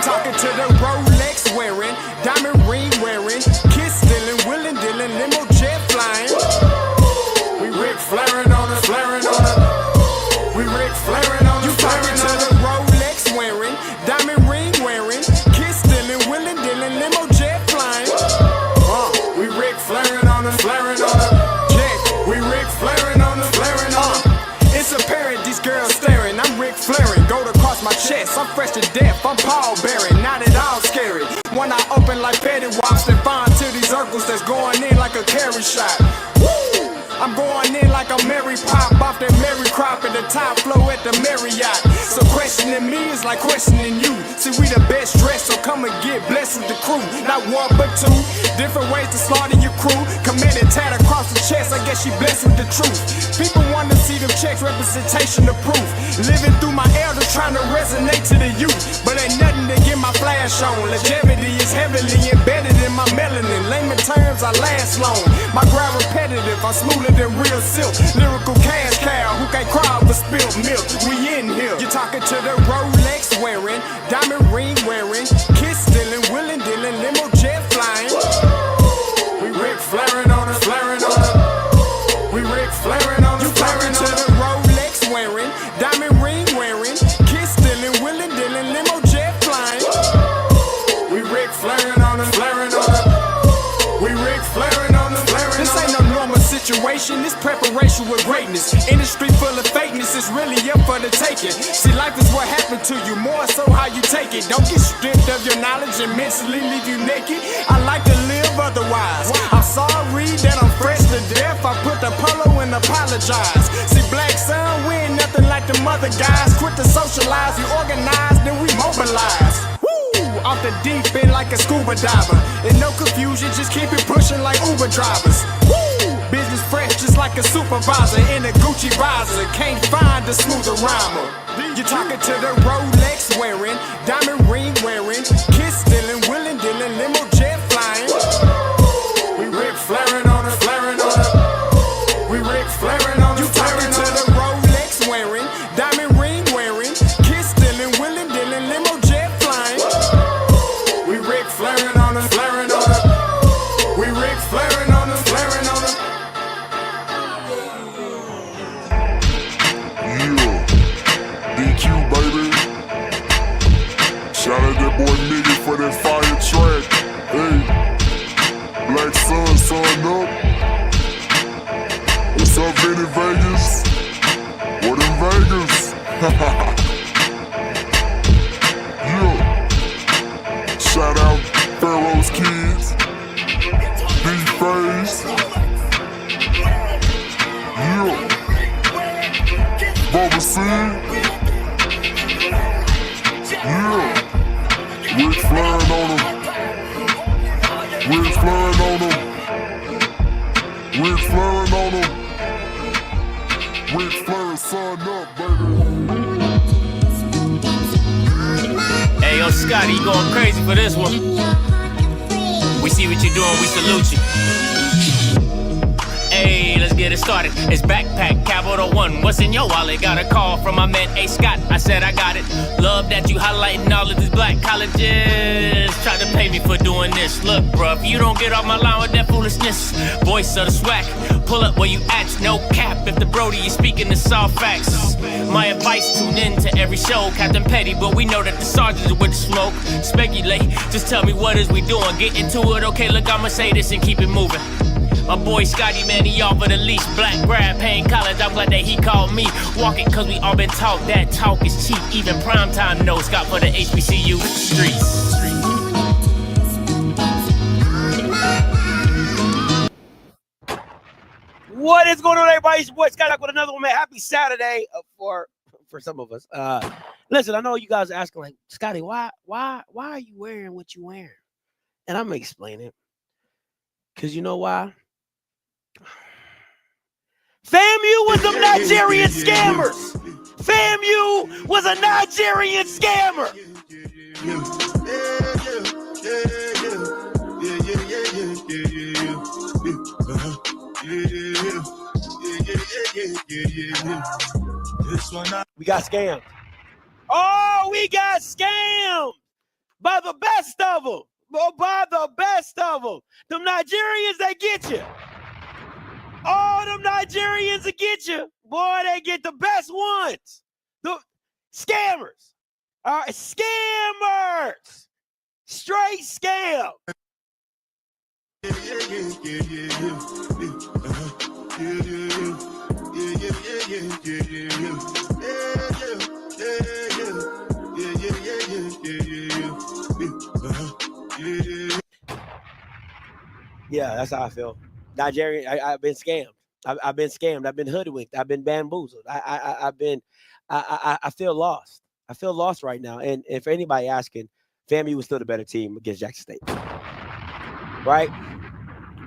talking to the Rolex wearing, diamond ring wearing, kiss stealing, willing dealing, limo jet flying. We Rick flaring on us, flaring on us. We Rick flaring on us. You talking to the Rolex wearing, diamond ring wearing, kiss stealing, willing dealing, limo jet flying. We Rick flaring on us, flaring on us. Jet, we Rick flaring on us, flaring on us. It's apparent these girls staring. I'm Rick flaring, gold across my chest. I'm fresh to death. I'm Paul Bearing, not at all scary. When I open like petty wops and find to these circles that's going in like a carry shot. Woo! I'm going in like a Mary Pop off that Mary Crop at the top flow at the Marriott. So questioning me is like questioning you. See, we the best dressed, so come and get blessed with the crew. Not one but two, different ways to slaughter your crew. Committed tat across the chest, I guess she blessed with the truth. People want to see them checks, representation of proof. Living through my elders, trying to resonate to the youth. But ain't nothing to get my flash on. Longevity is heavily embedded in my melanin. Layman terms, I last long. My grind repetitive, I'm smoother than real silk. Lyrical cash cow who can't cry over spilled milk. We in here. You're talking to the Rolex wearing, diamond ring wearing, kiss stealing, willing dealing, limo jet flying. We Rick flaring on us, flaring on us. We Rick flaring on us, flaring on us. You talking to the Rolex wearing, diamond ring wearing, kiss stealing, willing dealing, limo jet flying. We Rick flaring on us, flaring on us. We Rick flaring on us, flaring on us. This ain't no normal situation, this preparation with greatness. Industry full of fakeness, it's really up for the taking. See, life is what happened to you, more so how you take it. Don't get stripped of your knowledge and mentally leave you naked. I like to live otherwise. I'm sorry that I'm fresh to death. I put the polo and apologize. See, Black Sun, we ain't nothing like the mother guys. Quit to socialize, we organize, then we mobilize. Off the deep end like a scuba diver. And no confusion, just keep it pushing like Uber drivers. Woo! Business fresh just like a supervisor in a Gucci visor. Can't find a smoother rhymer. You're talking to the Rolex wearing, diamond ring wearing, kiss stealing, willing dealing, limo jet flying. We Rick flaring on us, flaring on us. We Rick flaring on us. You talking to the Rolex wearing, diamond ring wearing, kiss stealing, willing dealing, limo jet flying. We Rick flaring on us, flaring on us. We Rick flaring on us, flaring on us. Yeah, DQ baby. Shout out that boy Nigga for that fire track. Hey, Black Sun, sun up. What's up, Vinny Vegas? What in Vegas? Yeah. Shout out Pharaoh's Kids, D-Phase, yeah, Bubba C, yeah, Rick flaring on them, Rick flaring on them, Rick flaring on them, Rick flaring, sun up, baby. Hey, yo, Scotty, you going crazy for this one. We see what you're doing, we salute you. Hey, let's get it started. It's Backpack Capital One. What's in your wallet? Got a call from my man A. Scott. I said I got it. Love that you highlighting all of these black colleges. Try to pay me for doing this. Look, bruh, if you don't get off my line with that foolishness, voice of the swag, pull up where you at. No cap. If the Brody is speaking the soft facts. My advice, tune in to every show. Captain Petty, but we know that the sergeants are with the smoke. Speculate, just tell me what is we doing. Get into it, okay, look, I'ma say this and keep it moving. My boy Scotty, man, he offered the leash. Black grad, paying college, I'm glad that he called me. Walking, cause we all been taught that talk is cheap. Even primetime knows Scott for the HBCU streets. What is going on, everybody? It's your boy Scott with another one, man. Happy Saturday for some of us. Listen, I know you guys are asking, like, Scotty, why are you wearing what you wearing? And I'm gonna explain it. Cause you know why? FAMU was some Nigerian scammers. FAMU was a Nigerian scammer. We got scammed. Oh, we got scammed best of them. Buy the best of them. Them Nigerians, they get you. All them Nigerians that get you, boy, they get the best ones. The scammers. All right, scammers. Straight scam. Yeah, that's how I feel. Nigerian, I've been scammed. I've been scammed. I've been hoodwinked. I've been bamboozled. I feel lost. I feel lost right now. And if anybody asking, FAMU was still the better team against Jackson State. Right?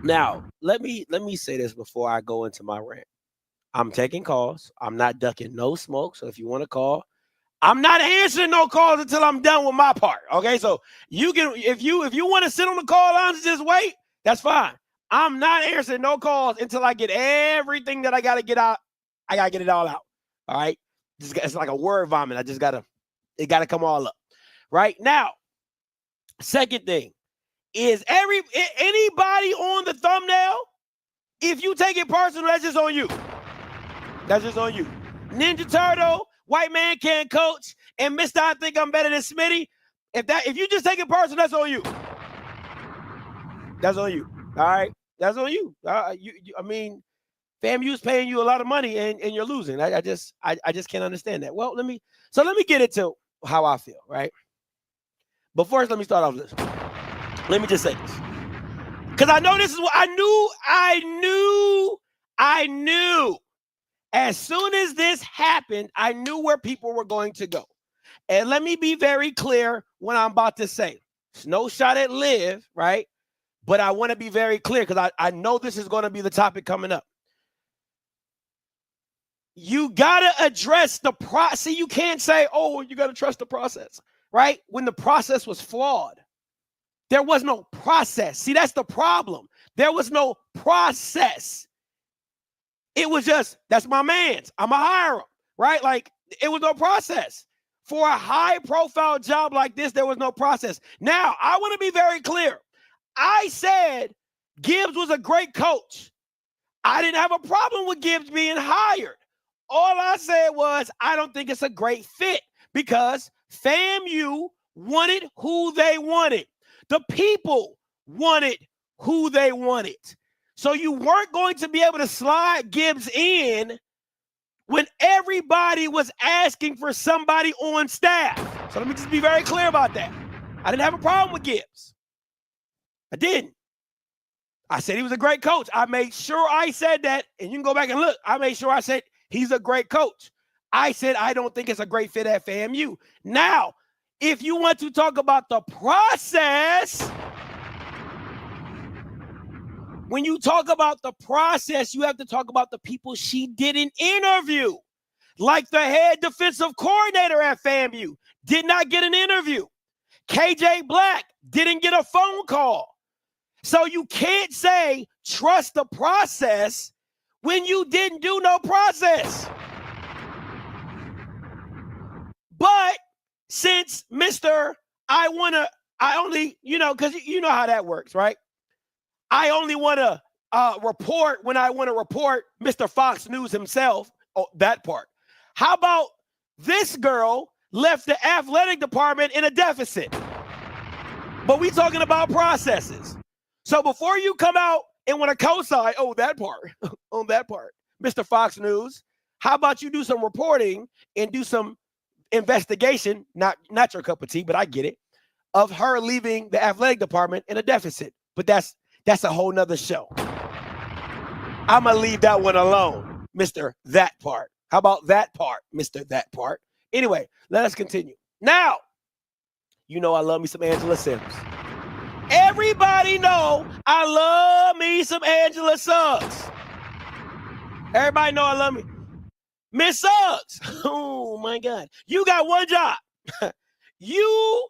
Now, let me say this before I go into my rant. I'm taking calls. I'm not ducking no smoke. So if you want to call, I'm not answering no calls until I'm done with my part. Okay, so you can, if you want to sit on the call lines and just wait, that's fine. I'm not answering no calls until I get everything that I got to get out. I got to get it all out. All right. It's like a word vomit. It got to come all up. Right now, second thing is anybody on the thumbnail, if you take it personal, that's just on you. That's just on you. Ninja Turtle, White Man Can't Coach, and Mr. I Think I'm Better Than Smitty. If you just take it personal, that's on you. That's on you. All right. That's on you. I mean, FAMU's paying you a lot of money and you're losing. I just can't understand that. Well, let me get into how I feel, right? But first, let me start off this. Let me just say this. Because I know this is what I knew. As soon as this happened, I knew where people were going to go. And let me be very clear what I'm about to say. It's no shot at Liv, right? But I want to be very clear because I know this is going to be the topic coming up. You got to address the process. See, you can't say, oh, you got to trust the process, right? When the process was flawed. There was no process. See, that's the problem. There was no process. It was just, that's my man's. I'm going to hire him, right? Like, it was no process. For a high-profile job like this, there was no process. Now, I want to be very clear. I said Gibbs was a great coach. I didn't have a problem with Gibbs being hired. All I said was I don't think it's a great fit because FAMU wanted who they wanted. The people wanted who they wanted. So you weren't going to be able to slide Gibbs in when everybody was asking for somebody on staff. So let me just be very clear about that. I didn't have a problem with Gibbs. I didn't. I said he was a great coach. I made sure I said that, and you can go back and look. I made sure I said he's a great coach. I said I don't think it's a great fit at FAMU. Now, if you want to talk about the process, when you talk about the process, you have to talk about the people she didn't interview. Like the head defensive coordinator at FAMU did not get an interview. KJ Black didn't get a phone call. So you can't say trust the process when you didn't do no process. But since Mr. because you know how that works, right? I only want to report when I want to report Mr. Fox News himself. Oh, that part. How about this girl left the athletic department in a deficit? But we talking about processes. So before you come out and want to co-sign, on that part, Mr. Fox News, how about you do some reporting and do some investigation, not your cup of tea, but I get it, of her leaving the athletic department in a deficit. But that's a whole nother show. I'm going to leave that one alone, Mr. That Part. How about that part, Mr. That Part? Anyway, let us continue. Now, you know I love me some Angela Sims. Everybody know I love me some Angela Suggs. Everybody know I love me. Miss Suggs. Oh, my God. You got one job. You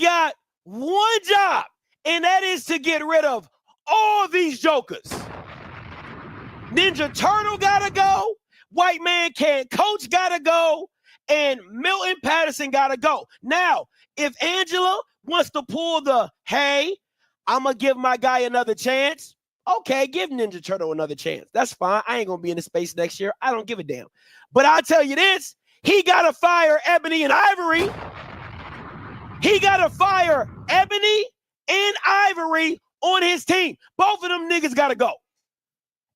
got one job, and that is to get rid of all these jokers. Ninja Turtle got to go. White Man Can't Coach got to go. And Milton Patterson got to go. Now, if Angela wants to pull the, hey, I'm going to give my guy another chance. Okay, give Ninja Turtle another chance. That's fine. I ain't going to be in the space next year. I don't give a damn. But I'll tell you this, he got to fire Ebony and Ivory. He got to fire Ebony and Ivory on his team. Both of them niggas got to go.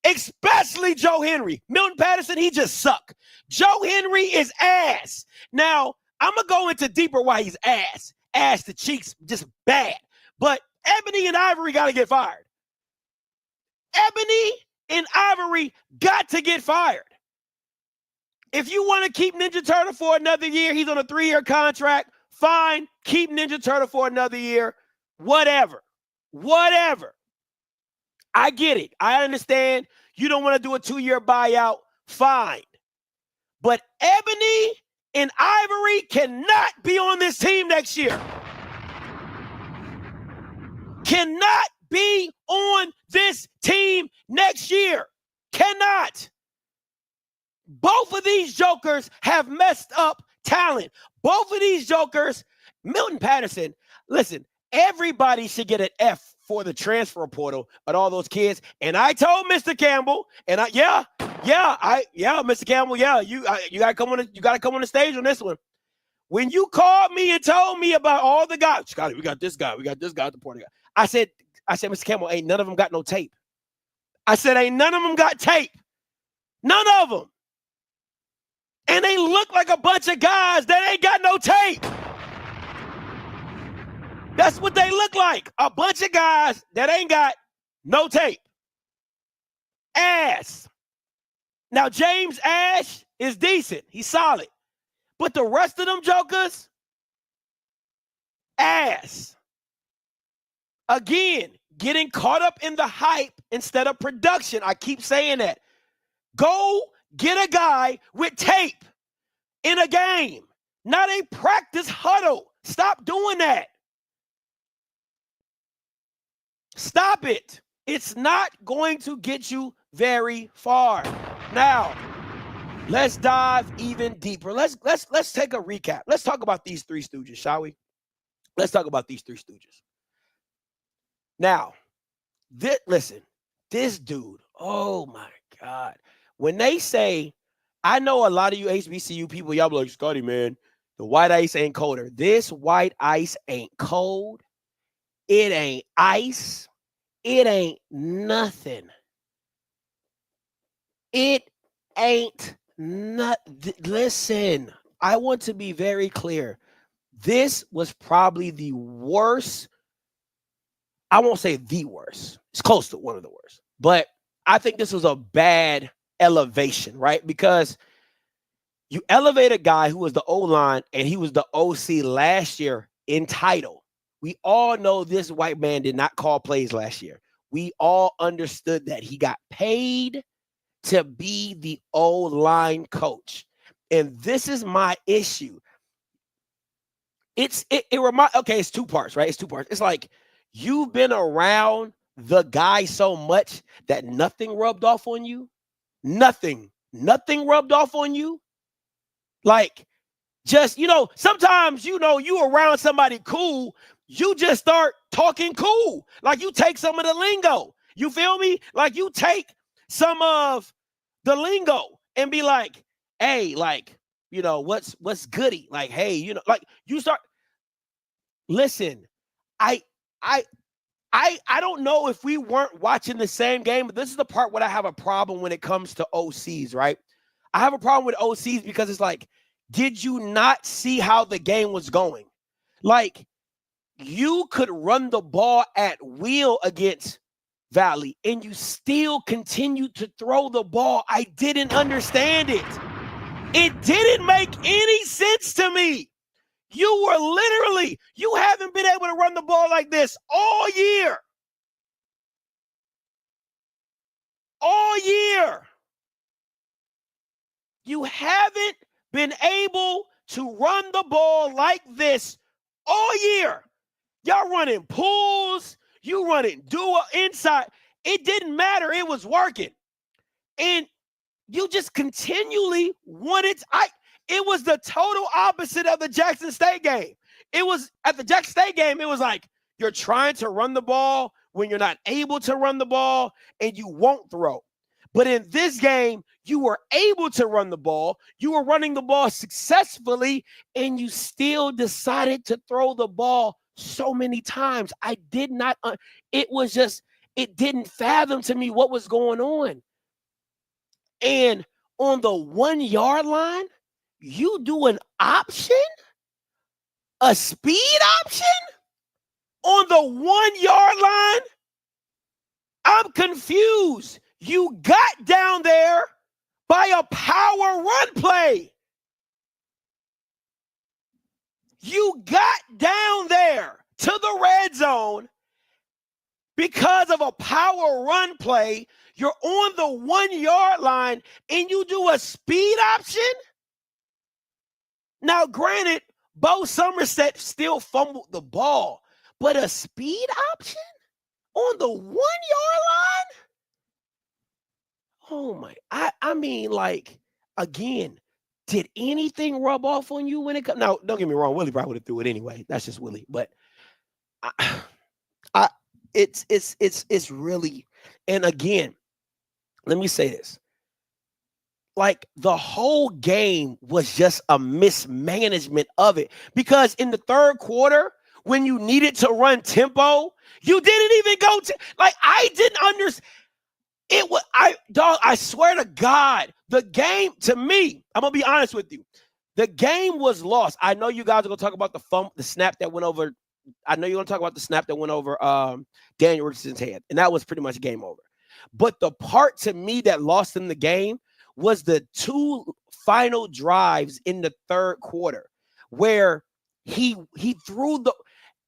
Especially Joe Henry. Milton Patterson, he just suck. Joe Henry is ass. Now, I'm going to go into deeper why he's ass. Ass to cheeks, just bad. But Ebony and Ivory got to get fired. Ebony and Ivory got to get fired. If you want to keep Ninja Turtle for another year, he's on a 3-year contract, fine. Keep Ninja Turtle for another year. Whatever. I get it. I understand you don't want to do a 2-year buyout. Fine. But Ebony and Ivory cannot be on this team next year. Cannot be on this team next year. Cannot. Both of these jokers have messed up talent. Both of these jokers, Milton Patterson, listen, everybody should get an F for the transfer portal at all those kids. And I told Mr. Campbell, and Mr. Campbell, you gotta come on the stage on this one. When you called me and told me about all the guys, Scotty, we got this guy, the portal guy. I said, Mr. Campbell, ain't none of them got no tape. I said, ain't none of them got tape. None of them. And they look like a bunch of guys that ain't got no tape. That's what they look like. A bunch of guys that ain't got no tape. Ass. Now, James Ash is decent. He's solid. But the rest of them jokers, ass. Again, getting caught up in the hype instead of production. I keep saying that. Go get a guy with tape in a game, not a practice huddle. Stop doing that. Stop it. It's not going to get you very far. Now, let's dive even deeper. Let's take a recap. Let's talk about these 3 stooges, shall we? Let's talk about these 3 stooges. Now, listen, this dude, oh my God. When they say, I know a lot of you HBCU people, y'all be like, Scotty, man, the white ice ain't colder. This white ice ain't cold. It ain't ice. It ain't nothing. It ain't nothing. Listen, I want to be very clear. This was probably the worst. I won't say the worst. It's close to one of the worst. But I think this was a bad elevation, right? Because you elevate a guy who was the O-line and he was the OC last year in title. We all know this white man did not call plays last year. We all understood that he got paid to be the O-line coach. And this is my issue. It's 2 parts, right? It's 2 parts. It's like you've been around the guy so much that nothing rubbed off on you. Nothing rubbed off on you. Like, just, sometimes, you around somebody cool, you just start talking cool. Like, you take some of the lingo. You feel me? Like, you take some of the lingo and be like, hey, like, what's goody? Like, hey, like, you start. Listen, I don't know if we weren't watching the same game, but this is the part where I have a problem when it comes to OCs, right? I have a problem with OCs because it's like, did you not see how the game was going? Like, you could run the ball at will against Valley, and you still continue to throw the ball. I didn't understand it. It didn't make any sense to me. You haven't been able to run the ball like this all year. All year. You haven't been able to run the ball like this all year. Y'all running pulls, you running duo inside. It didn't matter. It was working. And you just continually wanted. It was the total opposite of the Jackson State game. it was at the Jackson State game, it was like you're trying to run the ball when you're not able to run the ball and you won't throw. But in this game, you were able to run the ball. You were running the ball successfully, and you still decided to throw the ball so many times. I did not, it was just, it didn't fathom to me what was going on. And on the 1 yard line, you do an option, a speed option on the 1 yard line. I'm confused. You got down there by a power run play. You got down there to the red zone because of a power run play. You're on the 1 yard line and you do a speed option. Now, granted, Bo Somerset still fumbled the ball, but a speed option on the 1 yard line? Oh my, I mean, like, again, did anything rub off on you when it comes? Now, don't get me wrong, Willie probably would have threw it anyway. That's just Willie. But it's really, and again, let me say this. Like, the whole game was just a mismanagement of it. Because in the third quarter, when you needed to run tempo, you didn't even go to, like, I didn't understand. It was, I swear to God, the game, to me, I'm going to be honest with you, the game was lost. I know you guys are going to talk about the snap that went over. I know you're going to talk about the snap that went over Daniel Richardson's head, and that was pretty much game over. But the part to me that lost in the game was the two final drives in the third quarter where he threw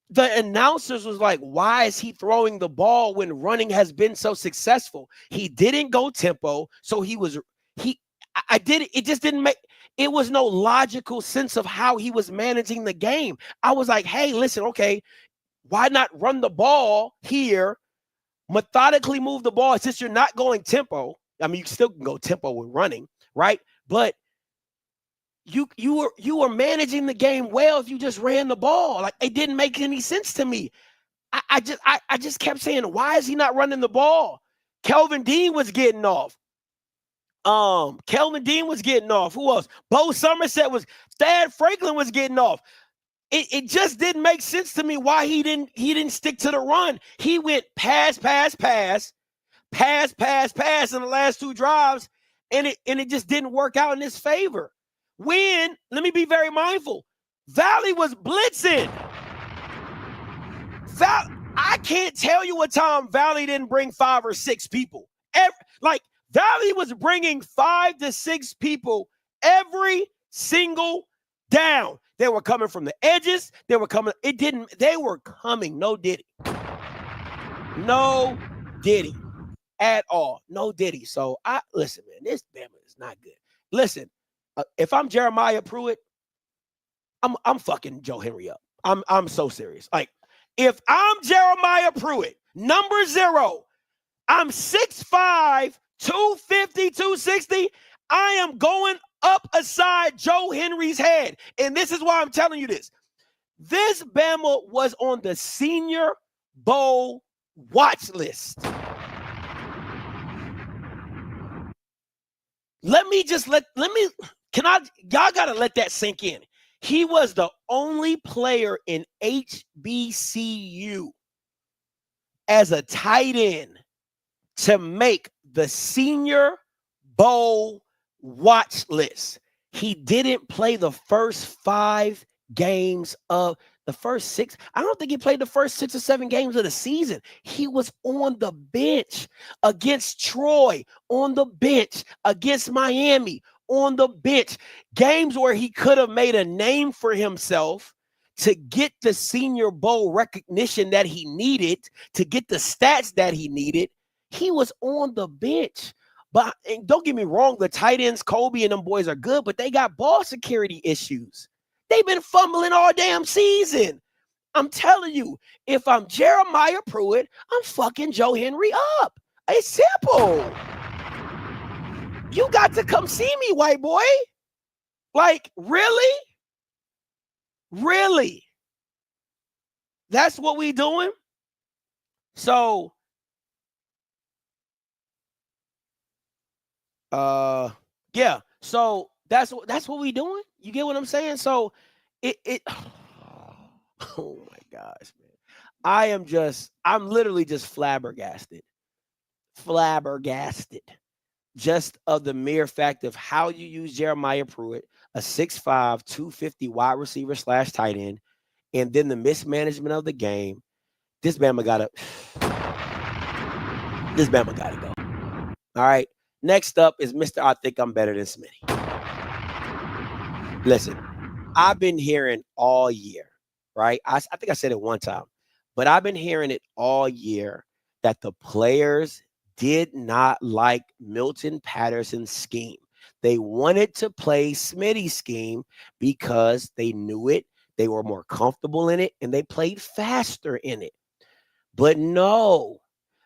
the announcers was like, why is he throwing the ball when running has been so successful? He didn't go tempo. So it just didn't make, it was no logical sense of how he was managing the game. I was like, hey, listen, okay, why not run the ball here, methodically move the ball since you're not going tempo? I mean, you still can go tempo with running, right? But you were managing the game well if you just ran the ball. Like, it didn't make any sense to me. I just kept saying, why is he not running the ball? Kelvin Dean was getting off. Kelvin Dean was getting off. Who else? Bo Somerset Thad Franklin was getting off. It just didn't make sense to me why he didn't stick to the run. He went pass in the last two drives, and it just didn't work out in his favor. When, let me be very mindful, Valley was blitzing. I can't tell you what time Valley didn't bring 5 or 6 people. Valley was bringing 5 to 6 people every single down. They were coming from the edges. They were coming. No Diddy. No Diddy at all. No Diddy. So listen, man, this Bama is not good. Listen, if I'm Jeremiah Pruitt, I'm fucking Joe Henry up. I'm so serious. Like, if I'm Jeremiah Pruitt, number 0, I'm 6'5", 250, 260. I am going up aside Joe Henry's head. And this is why I'm telling you this. This Bama was on the Senior Bowl watch list. Y'all gotta let that sink in. He was the only player in HBCU as a tight end to make the Senior Bowl watch list. He didn't play the first 5 games of the first 6. I don't think he played the first 6 or 7 games of the season. He was on the bench against Troy, on the bench against Miami, on the bench. Games where he could have made a name for himself to get the Senior Bowl recognition that he needed, to get the stats that he needed. He was on the bench. But don't get me wrong, the tight ends, Kobe and them boys are good, but they got ball security issues. They've been fumbling all damn season. I'm telling you, if I'm Jeremiah Pruitt, I'm fucking Joe Henry up. It's simple. You got to come see me, white boy. Like, really? Really? That's what we doing. So, yeah. So that's what we doing. You get what I'm saying? So, it. Oh my gosh, man. I'm literally just flabbergasted. Flabbergasted. Just of the mere fact of how you use Jeremiah Pruitt, a 6'5", 250 wide receiver / tight end, and then the mismanagement of the game. This Bama gotta go. All right. Next up is Mr. I think I'm better than Smitty. Listen, I've been hearing all year, right? I think I said it one time, but I've been hearing it all year that the players did not like Milton Patterson's scheme. They wanted to play Smitty's scheme because they knew it, they were more comfortable in it, and they played faster in it. But no,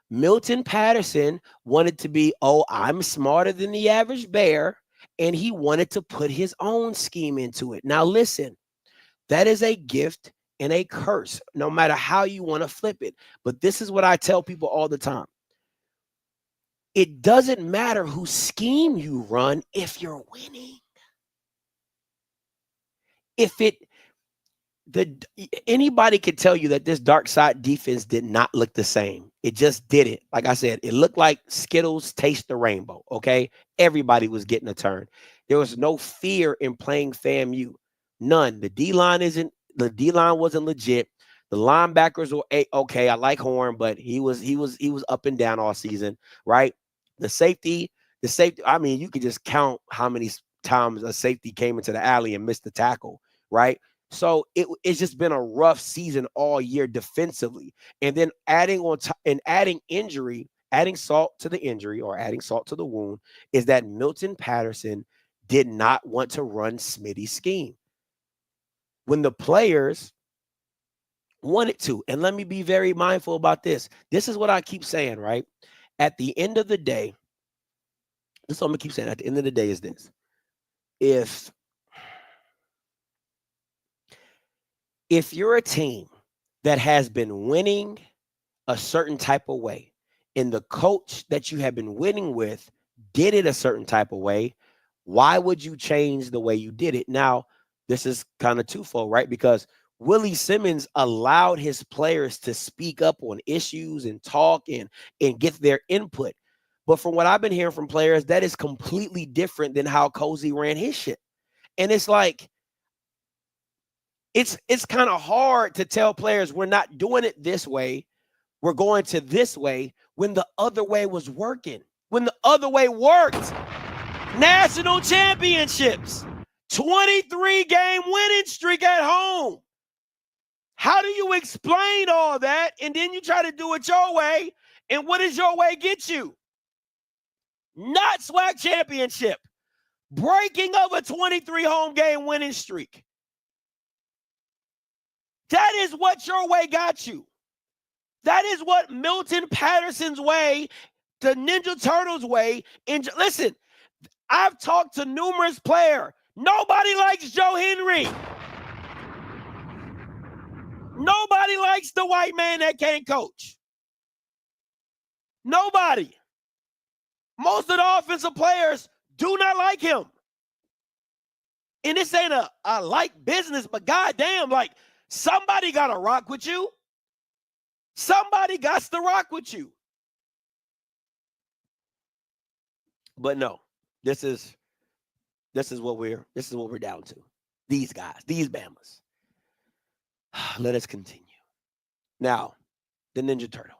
Milton Patterson wanted to be, I'm smarter than the average bear, and he wanted to put his own scheme into it. Now, listen, that is a gift and a curse, no matter how you want to flip it. But this is what I tell people all the time. It doesn't matter whose scheme you run if you're winning. Anybody could tell you that this dark side defense did not look the same. It just didn't. Like I said, it looked like Skittles taste the rainbow. Okay. Everybody was getting a turn. There was no fear in playing FAMU. None. The D-line wasn't legit. The linebackers were okay. I like Horn, but he was up and down all season, right? The safety, I mean, you could just count how many times a safety came into the alley and missed the tackle, right? So it's just been a rough season all year defensively. And then adding salt to the injury or adding salt to the wound is that Milton Patterson did not want to run Smitty's scheme when the players wanted to. And let me be very mindful about this. This is what I keep saying, right? At the end of the day, this is what I'm going to keep saying. At the end of the day is this. If you're a team that has been winning a certain type of way and the coach that you have been winning with did it a certain type of way, why would you change the way you did it? Now, this is kind of twofold, right? Because Willie Simmons allowed his players to speak up on issues and talk and get their input. But from what I've been hearing from players, that is completely different than how Cozy ran his shit. And it's like, it's kind of hard to tell players we're not doing it this way. We're going to this way when the other way was working. When the other way worked. National championships. 23-game winning streak at home. How do you explain all that? And then you try to do it your way. And what does your way get you? Not SWAC championship. Breaking of a 23 home game winning streak. That is what your way got you. That is what Milton Patterson's way, the Ninja Turtles way. And listen, I've talked to numerous players. Nobody likes Joe Henry. Nobody likes the white man that can't coach. Nobody. Most of the offensive players do not like him. And this ain't a like business, but goddamn, like somebody got to rock with you. Somebody got to rock with you. But no, this is what we're down to. These guys, these Bamas. Let us continue. Now, the Ninja Turtle.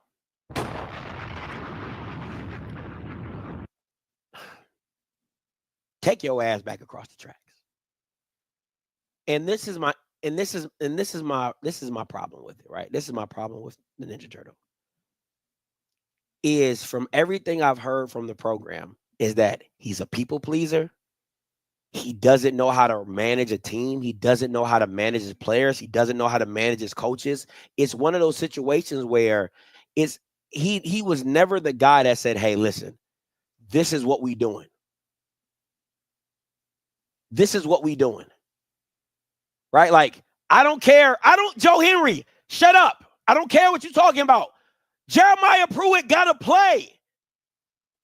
Take your ass back across the tracks. And this is my problem with it, right? This is my problem with the Ninja Turtle. Is from everything I've heard from the program is that he's a people pleaser. He doesn't know how to manage a team. He doesn't know how to manage his players. He doesn't know how to manage his coaches. It's one of those situations where he was never the guy that said, hey, listen, this is what we doing. This is what we doing. Right? Like, I don't care. Joe Henry, Shut up. I don't care what you're talking about. Jeremiah Pruitt got to play.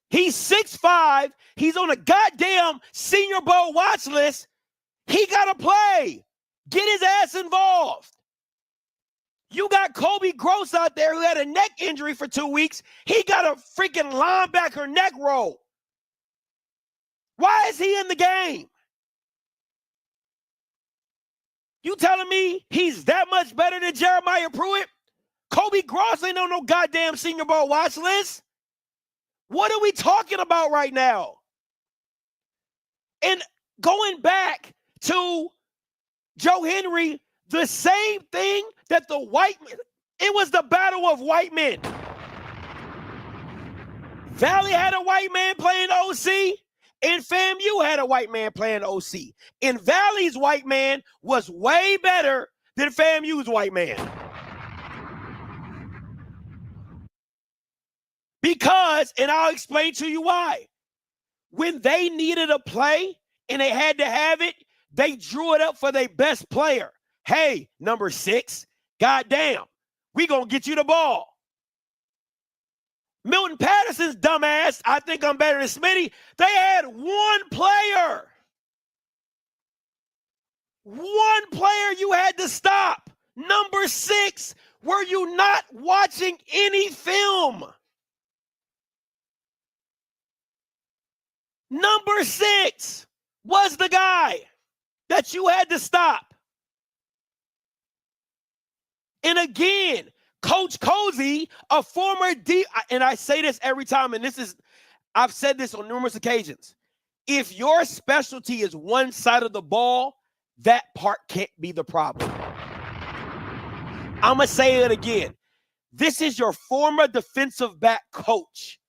He's 6'5". He's on a goddamn Senior Bowl watch list. He got to play. Get his ass involved. You got Kobe Gross out there who had a neck injury for 2 weeks. He got a freaking linebacker neck roll. Why is he in the game? You telling me he's that much better than Jeremiah Pruitt? Kobe Gross ain't on no goddamn Senior Bowl watch list. What are we talking about right now? And going back to Joe Henry, the same thing that the white men, it was the battle of white men. Valley had a white man playing OC, and FAMU had a white man playing OC. And Valley's white man was way better than FAMU's white man. Because, and I'll explain to you why. When they needed a play and they had to have it, they drew it up for their best player. Hey, number 6, goddamn, we gonna get you the ball. Milton Patterson's dumbass, I think I'm better than Smitty. They had one player. One player you had to stop. Number 6, were you not watching any film? Number 6 was the guy that you had to stop. And again, Coach Cozy, a former and I say this every time, and I've said this on numerous occasions. If your specialty is one side of the ball, that part can't be the problem. I'm going to say it again. This is your former defensive back coach.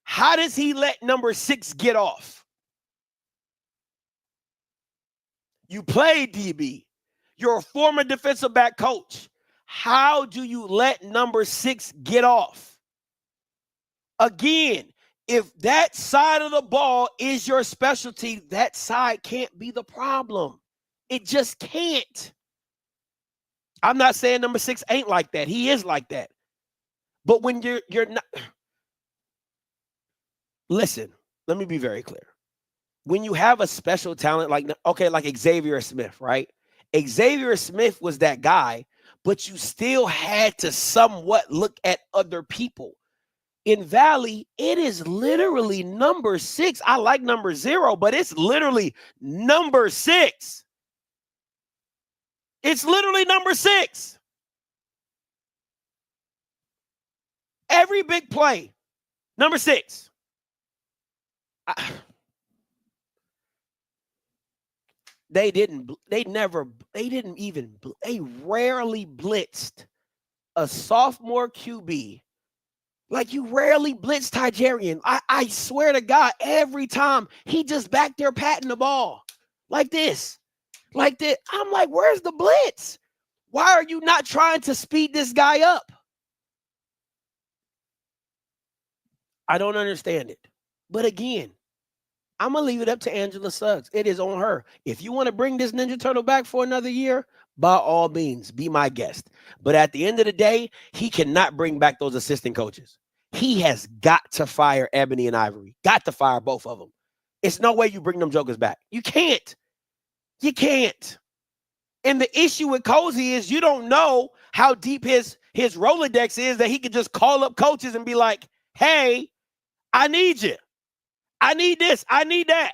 How does he let number 6 get off? You play DB. You're a former defensive back coach. How do you let number 6 get off? Again, if that side of the ball is your specialty, that side can't be the problem. It just can't. I'm not saying number 6 ain't like that. He is like that. But when you're not... Listen, let me be very clear. When you have a special talent like Xavier Smith, right? Xavier Smith was that guy, but you still had to somewhat look at other people. In Valley, it is literally number 6. I like number 0, but it's literally number 6. It's literally number 6. Every big play, number 6. They rarely blitzed a sophomore QB. Like, you rarely blitzed Tigerian. I swear to God, every time he just back there patting the ball like this, like that. I'm like, where's the blitz? Why are you not trying to speed this guy up? I don't understand it. But again, I'm going to leave it up to Angela Suggs. It is on her. If you want to bring this Ninja Turtle back for another year, by all means, be my guest. But at the end of the day, he cannot bring back those assistant coaches. He has got to fire Ebony and Ivory. Got to fire both of them. It's no way you bring them jokers back. You can't. You can't. And the issue with Cozy is you don't know how deep his Rolodex is that he could just call up coaches and be like, hey, I need you. I need this. I need that.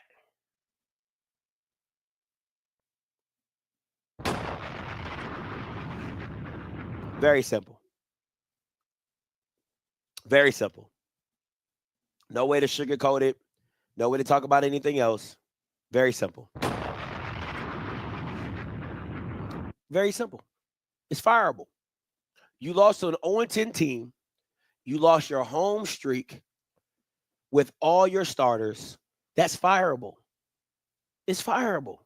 Very simple. Very simple. No way to sugarcoat it. No way to talk about anything else. Very simple. Very simple. It's fireable. You lost to an 0-10 team. You lost your home streak with all your starters. That's fireable. It's fireable.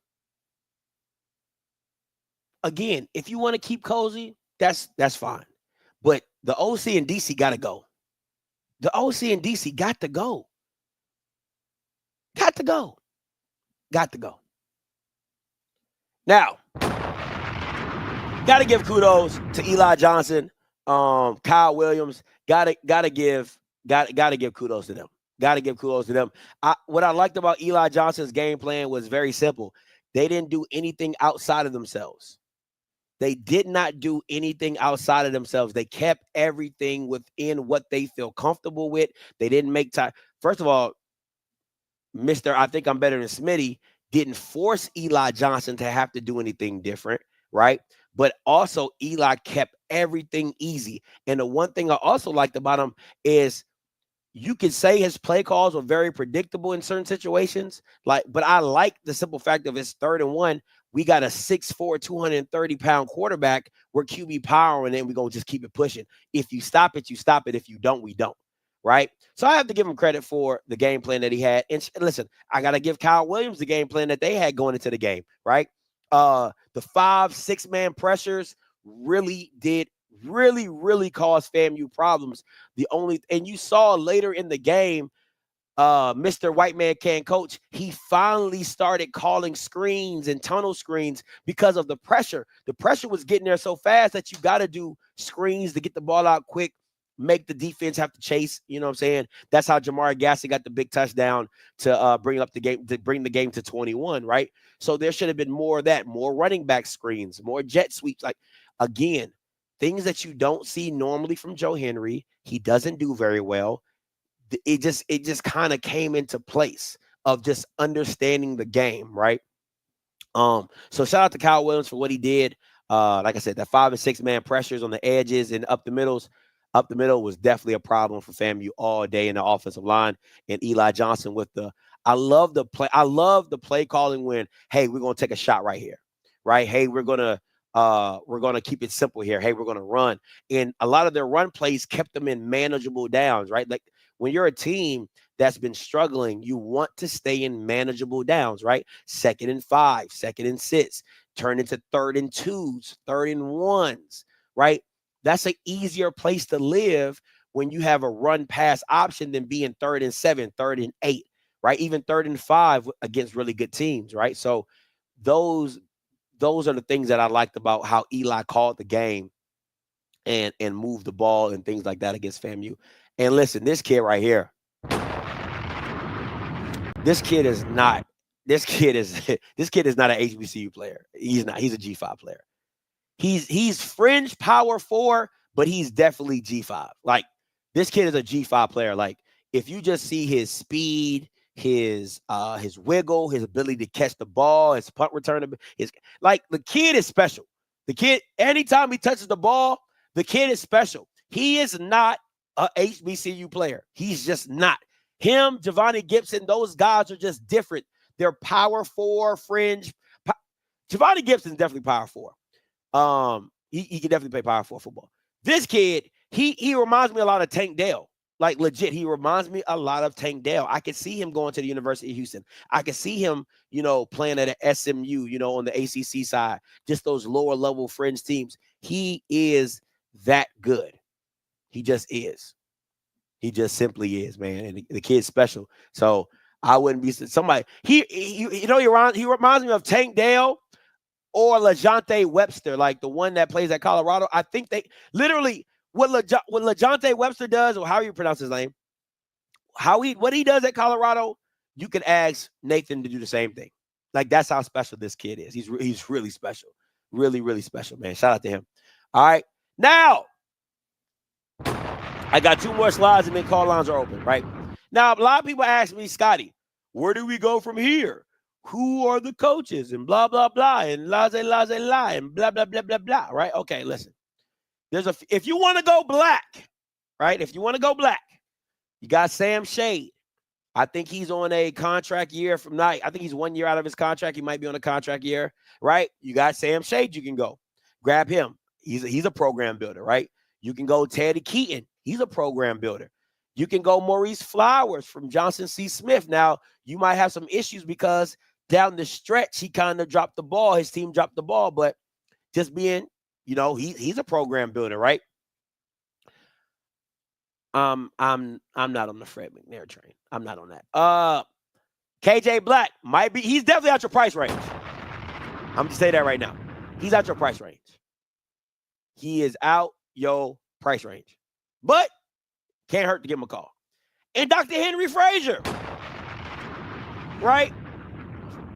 Again, if you want to keep Cozy, that's fine. But the OC and DC got to go. The OC and DC got to go. Got to go. Got to go. Now, Gotta give kudos to Eli Johnson, Kyle Williams. Gotta give kudos to them. Gotta give kudos to them. What I liked about Eli Johnson's game plan was very simple. They didn't do anything outside of themselves. They did not do anything outside of themselves. They kept everything within what they feel comfortable with. They didn't make time. First of all, Mr. I think I'm better than Smitty didn't force Eli Johnson to have to do anything different, right? But also Eli kept everything easy. And the one thing I also liked about him is you could say his play calls were very predictable in certain situations. But I like the simple fact of his 3rd and 1. We got a 6'4", 230-pound quarterback. We're QB power, and then we're going to just keep it pushing. If you stop it, you stop it. If you don't, we don't. Right? So I have to give him credit for the game plan that he had. And listen, I got to give Kyle Williams the game plan that they had going into the game, right? The 5-6-man pressures really cause FAMU problems. And you saw later in the game, Mr. White Man Can't Coach, he finally started calling screens and tunnel screens because of the pressure. The pressure was getting there so fast that you got to do screens to get the ball out quick, make the defense have to chase. You know what I'm saying? That's how Jamar Gassi got the big touchdown to bring the game to 21, right? So there should have been more of that, more running back screens, more jet sweeps. Like, again, things that you don't see normally from Joe Henry. He doesn't do very well. It just kind of came into place of just understanding the game, right? So shout out to Kyle Williams for what he did. Like I said, that 5- and 6-man pressures on the edges and up the middle was definitely a problem for FAMU all day in the offensive line. And Eli Johnson I love the play calling when, hey, we're gonna take a shot right here, right? Hey, we're gonna keep it simple here. Hey, we're gonna run. And a lot of their run plays kept them in manageable downs, right? Like, when you're a team that's been struggling, you want to stay in manageable downs, right? 2nd and 5, 2nd and 6, turn into 3rd and 2s, 3rd and 1s, right? That's an easier place to live when you have a run pass option than being 3rd and 7, 3rd and 8, right? Even 3rd and 5 against really good teams, right? So those are the things that I liked about how Eli called the game and moved the ball and things like that against FAMU. And listen, this kid right here, this kid is not an HBCU player. He's not. He's a G5 player. He's fringe power 4, but he's definitely G5. Like, this kid is a G5 player. Like, if you just see his speed, his wiggle, his ability to catch the ball, his punt return, the kid is special. The kid, anytime he touches the ball, the kid is special. He is not a HBCU player. He's just not. Him, Giovanni Gibson, those guys are just different. They're power 4, fringe. Giovanni Gibson's definitely power 4. He can definitely play power 4 football. This kid, he reminds me a lot of Tank Dell. Like, legit, he reminds me a lot of Tank Dell. I could see him going to the University of Houston. I could see him, playing at an SMU, on the ACC side, just those lower level fringe teams. He is that good. He just is. He just simply is, man. And the kid's special. So I wouldn't be somebody. He reminds me of Tank Dell or LaJohntay Webster, like the one that plays at Colorado. I think they literally what LaJohntay Webster does, or how you pronounce his name, what he does at Colorado, you can ask Nathan to do the same thing. Like, that's how special this kid is. He's really special. Really, really special, man. Shout out to him. All right. Now, I got 2 more slides and then call lines are open, right? Now, a lot of people ask me, Scotty, where do we go from here? Who are the coaches? And blah, blah, blah, and la, and blah, blah, blah, blah, blah, right? Okay, listen. If you want to go black, right? If you want to go black, you got Sam Shade. I think he's on a contract year from now. I think he's 1 year out of his contract. He might be on a contract year, right? You got Sam Shade. You can go grab him. He's a program builder, right? You can go Teddy Keaton. He's a program builder. You can go Maurice Flowers from Johnson C. Smith. Now, you might have some issues because down the stretch, he kind of dropped the ball. His team dropped the ball, but just being, he's a program builder, right? I'm not on the Fred McNair train. I'm not on that. KJ Black might be. He's definitely out your price range. I'm just saying that right now. He's out your price range. he is out your price range. But can't hurt to give him a call. And Dr. Henry Frazier, right?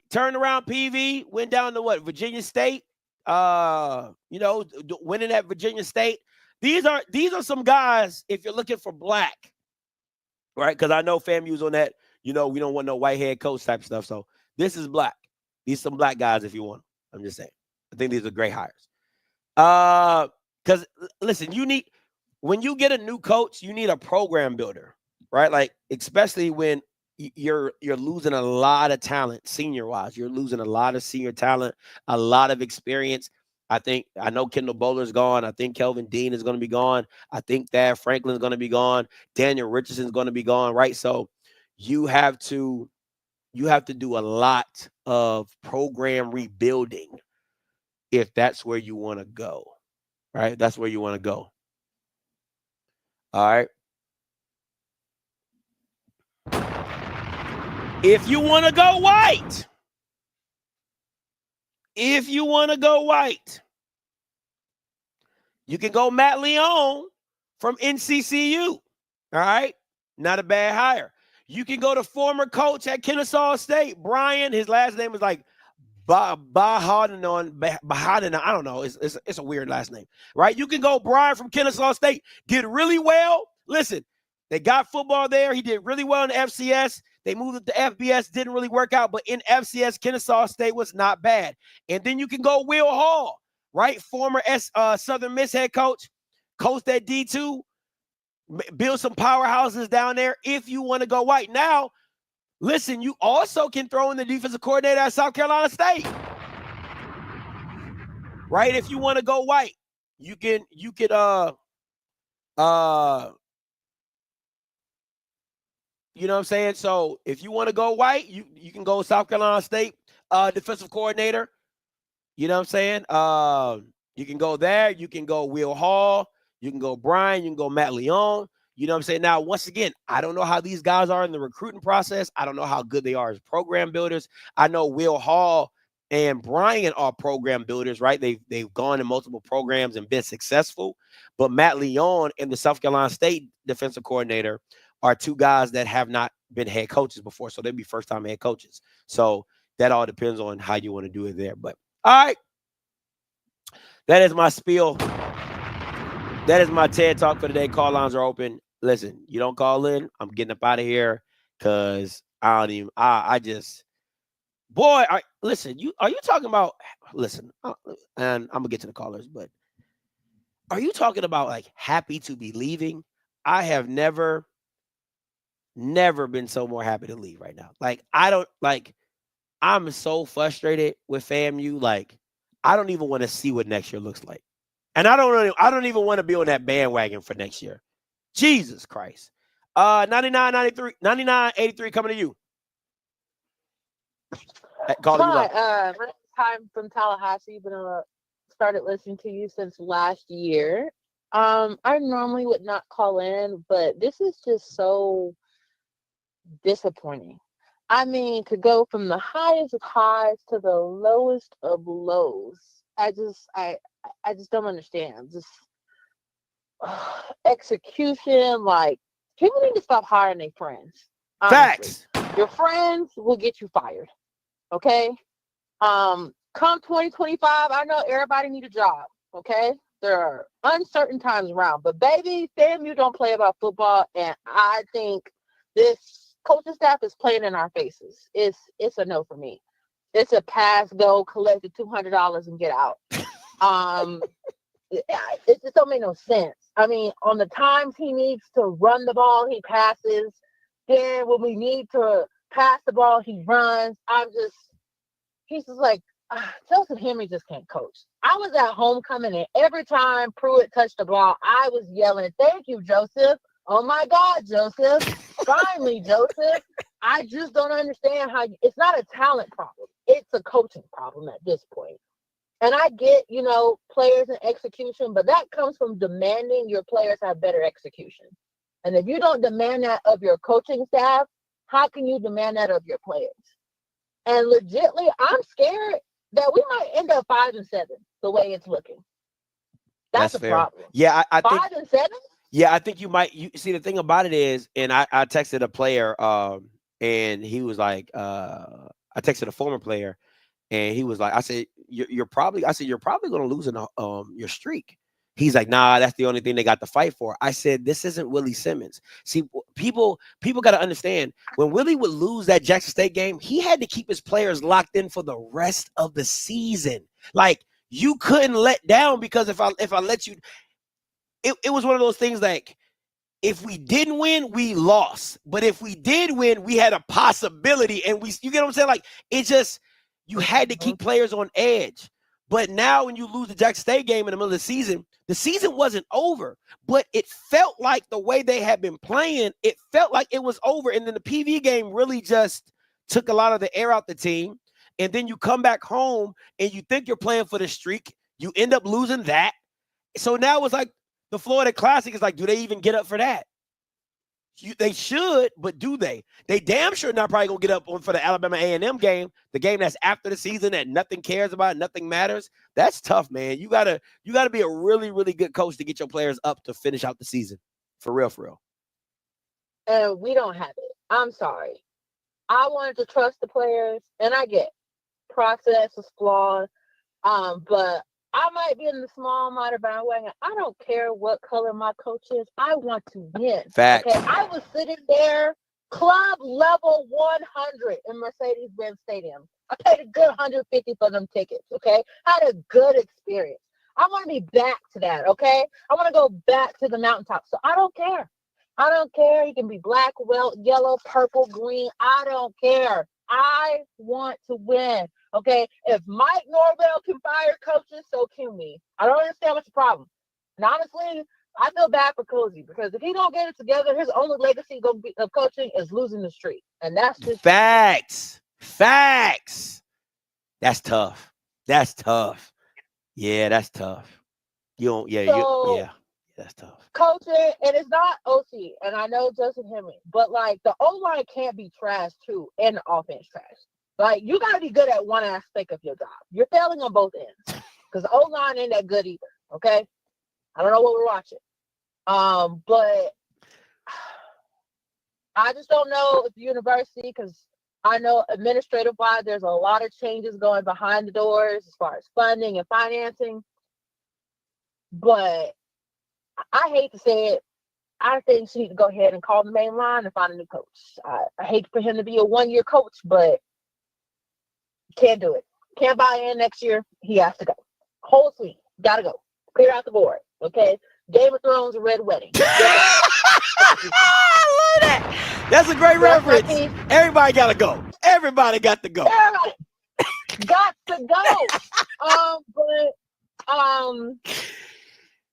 Turned around PV, went down to what? Virginia State. Winning at Virginia State. These are some guys, if you're looking for black, right? Because I know FAMU's on that, we don't want no white head coach type stuff. So this is black. These some black guys if you want them. I'm just saying. I think these are great hires. Because listen, when you get a new coach, you need a program builder, right? Like, especially when you're losing a lot of talent senior wise. You're losing a lot of senior talent, a lot of experience. I know Kendall Bowler's gone. I think Kelvin Dean is going to be gone. I think Thad Franklin's going to be gone. Daniel Richardson's going to be gone, right? So you have to do a lot of program rebuilding if that's where you want to go, right? That's where you want to go. All right. If you want to go white, you can go Matt Leon from NCCU. All right. Not a bad hire. You can go to former coach at Kennesaw State, Brian. His last name is like Bahadunon. I don't know. It's a weird last name, right? You can go Brian from Kennesaw State. Did really well. Listen, they got football there. He did really well in the FCS. They moved it to FBS. Didn't really work out. But in FCS, Kennesaw State was not bad. And then you can go Will Hall, right? Former Southern Miss head coach. Coached at D2. Build some powerhouses down there if you want to go white. Now, listen, you also can throw in the defensive coordinator at South Carolina State. Right? If you want to go white, you could you know what I'm saying? So if you want to go white, you can go South Carolina State defensive coordinator. You know what I'm saying? You can go there. You can go Will Hall. You can go Brian. You can go Matt Leon. You know what I'm saying? Now, once again, I don't know how these guys are in the recruiting process. I don't know how good they are as program builders. I know Will Hall and Brian are program builders, right? They've gone in multiple programs and been successful. But Matt Leon and the South Carolina State defensive coordinator are two guys that have not been head coaches before. So they'd be first-time head coaches. So that all depends on how you want to do it there. But, all right. That is my spiel. That is my TED Talk for today. Call lines are open. Listen, you don't call in, I'm getting up out of here because listen, are you talking about, listen, and I'm going to get to the callers, but are you talking about like happy to be leaving? I have never been so more happy to leave right now. Like, I'm so frustrated with FAMU. Like, I don't even want to see what next year looks like. And I don't even want to be on that bandwagon for next year. Jesus Christ. 9983 coming to you. Calling you up. Hi, I'm from Tallahassee. Started listening to you since last year. I normally would not call in, but this is just so disappointing. I mean, to go from the highest of highs to the lowest of lows. I just don't understand. Just execution, like, people need to stop hiring their friends. Honestly. Facts. Your friends will get you fired. Okay? Come 2025, I know everybody need a job. Okay? There are uncertain times around. But baby, FAMU don't play about football, and I think this coaching staff is playing in our faces. It's a no for me. It's a pass, go, collect the $200 and get out. It just don't make no sense. I mean, on the times he needs to run the ball, he passes. Then when we need to pass the ball, he runs. He's just like, Joseph Henry just can't coach. I was at homecoming, and every time Pruitt touched the ball, I was yelling, "Thank you, Joseph. Oh my God, Joseph. Finally, Joseph." I just don't understand how it's not a talent problem. It's a coaching problem at this point. And I get, players and execution, but that comes from demanding your players have better execution. And if you don't demand that of your coaching staff, how can you demand that of your players? And legitimately, I'm scared that we might end up 5-7 the way it's looking. That's a fair. problem. Yeah, I think 5 and 7. Yeah, I think you might. You see, the thing about it is, and I texted a player, and he was like, I texted a former player, and he was like, I said, you're probably going to lose in your streak. He's like, nah, that's the only thing they got to fight for. I said, this isn't Willie Simmons. See, people got to understand, when Willie would lose that Jackson State game, he had to keep his players locked in for the rest of the season. Like, you couldn't let down, because if I let you, it was one of those things like, if we didn't win, we lost. But if we did win, we had a possibility. And you get what I'm saying? Like, it's just, you had to keep players on edge. But now when you lose the Jackson State game in the middle of the season wasn't over. But it felt like the way they had been playing, it felt like it was over. And then the PV game really just took a lot of the air out the team. And then you come back home and you think you're playing for the streak. You end up losing that. So now it's like, the Florida Classic is like, do they even get up for that? They should, but do they? They damn sure not probably going to get up for the Alabama A&M game, the game that's after the season that nothing cares about, nothing matters. That's tough, man. You gotta be a really, really good coach to get your players up to finish out the season. For real, for real. And we don't have it. I'm sorry. I wanted to trust the players, and I get process is flawed, but I might be in the small minor bandwagon. I don't care what color my coach is. I want to win. Facts. Okay, I was sitting there, club level 100 in Mercedes-Benz Stadium. I paid a good $150 for them tickets. Okay, had a good experience. I want to be back to that. Okay, I want to go back to the mountaintop. So I don't care. I don't care. You can be black, yellow, purple, green. I don't care. I want to win. Okay, if Mike Norvell can fire coaches, so can we. I don't understand what's the problem. And honestly, I feel bad for Cozy, because if he don't get it together, his only legacy gonna be of coaching is losing the streak, and that's just facts. That's tough. That's tough. Yeah, that's tough. You don't. Yeah, that's tough. Coaching, and it's not OC, and I know Justin Henry, but like the O-line can't be trash too, and the offense trash. Like, you got to be good at one aspect of your job. You're failing on both ends, because the O-line ain't that good either, okay? I don't know what we're watching. But I just don't know if the university, because I know administrative-wise, there's a lot of changes going behind the doors as far as funding and financing. But I hate to say it, I think she needs to go ahead and call the main line and find a new coach. I hate for him to be a one-year coach, but can't do it. Can't buy in next year. He has to go. Whole suite. Gotta go. Clear out the board. Okay? Game of Thrones and Red Wedding. I love that. That's a great reference. Everybody gotta go. Everybody got to go. Everybody got to go.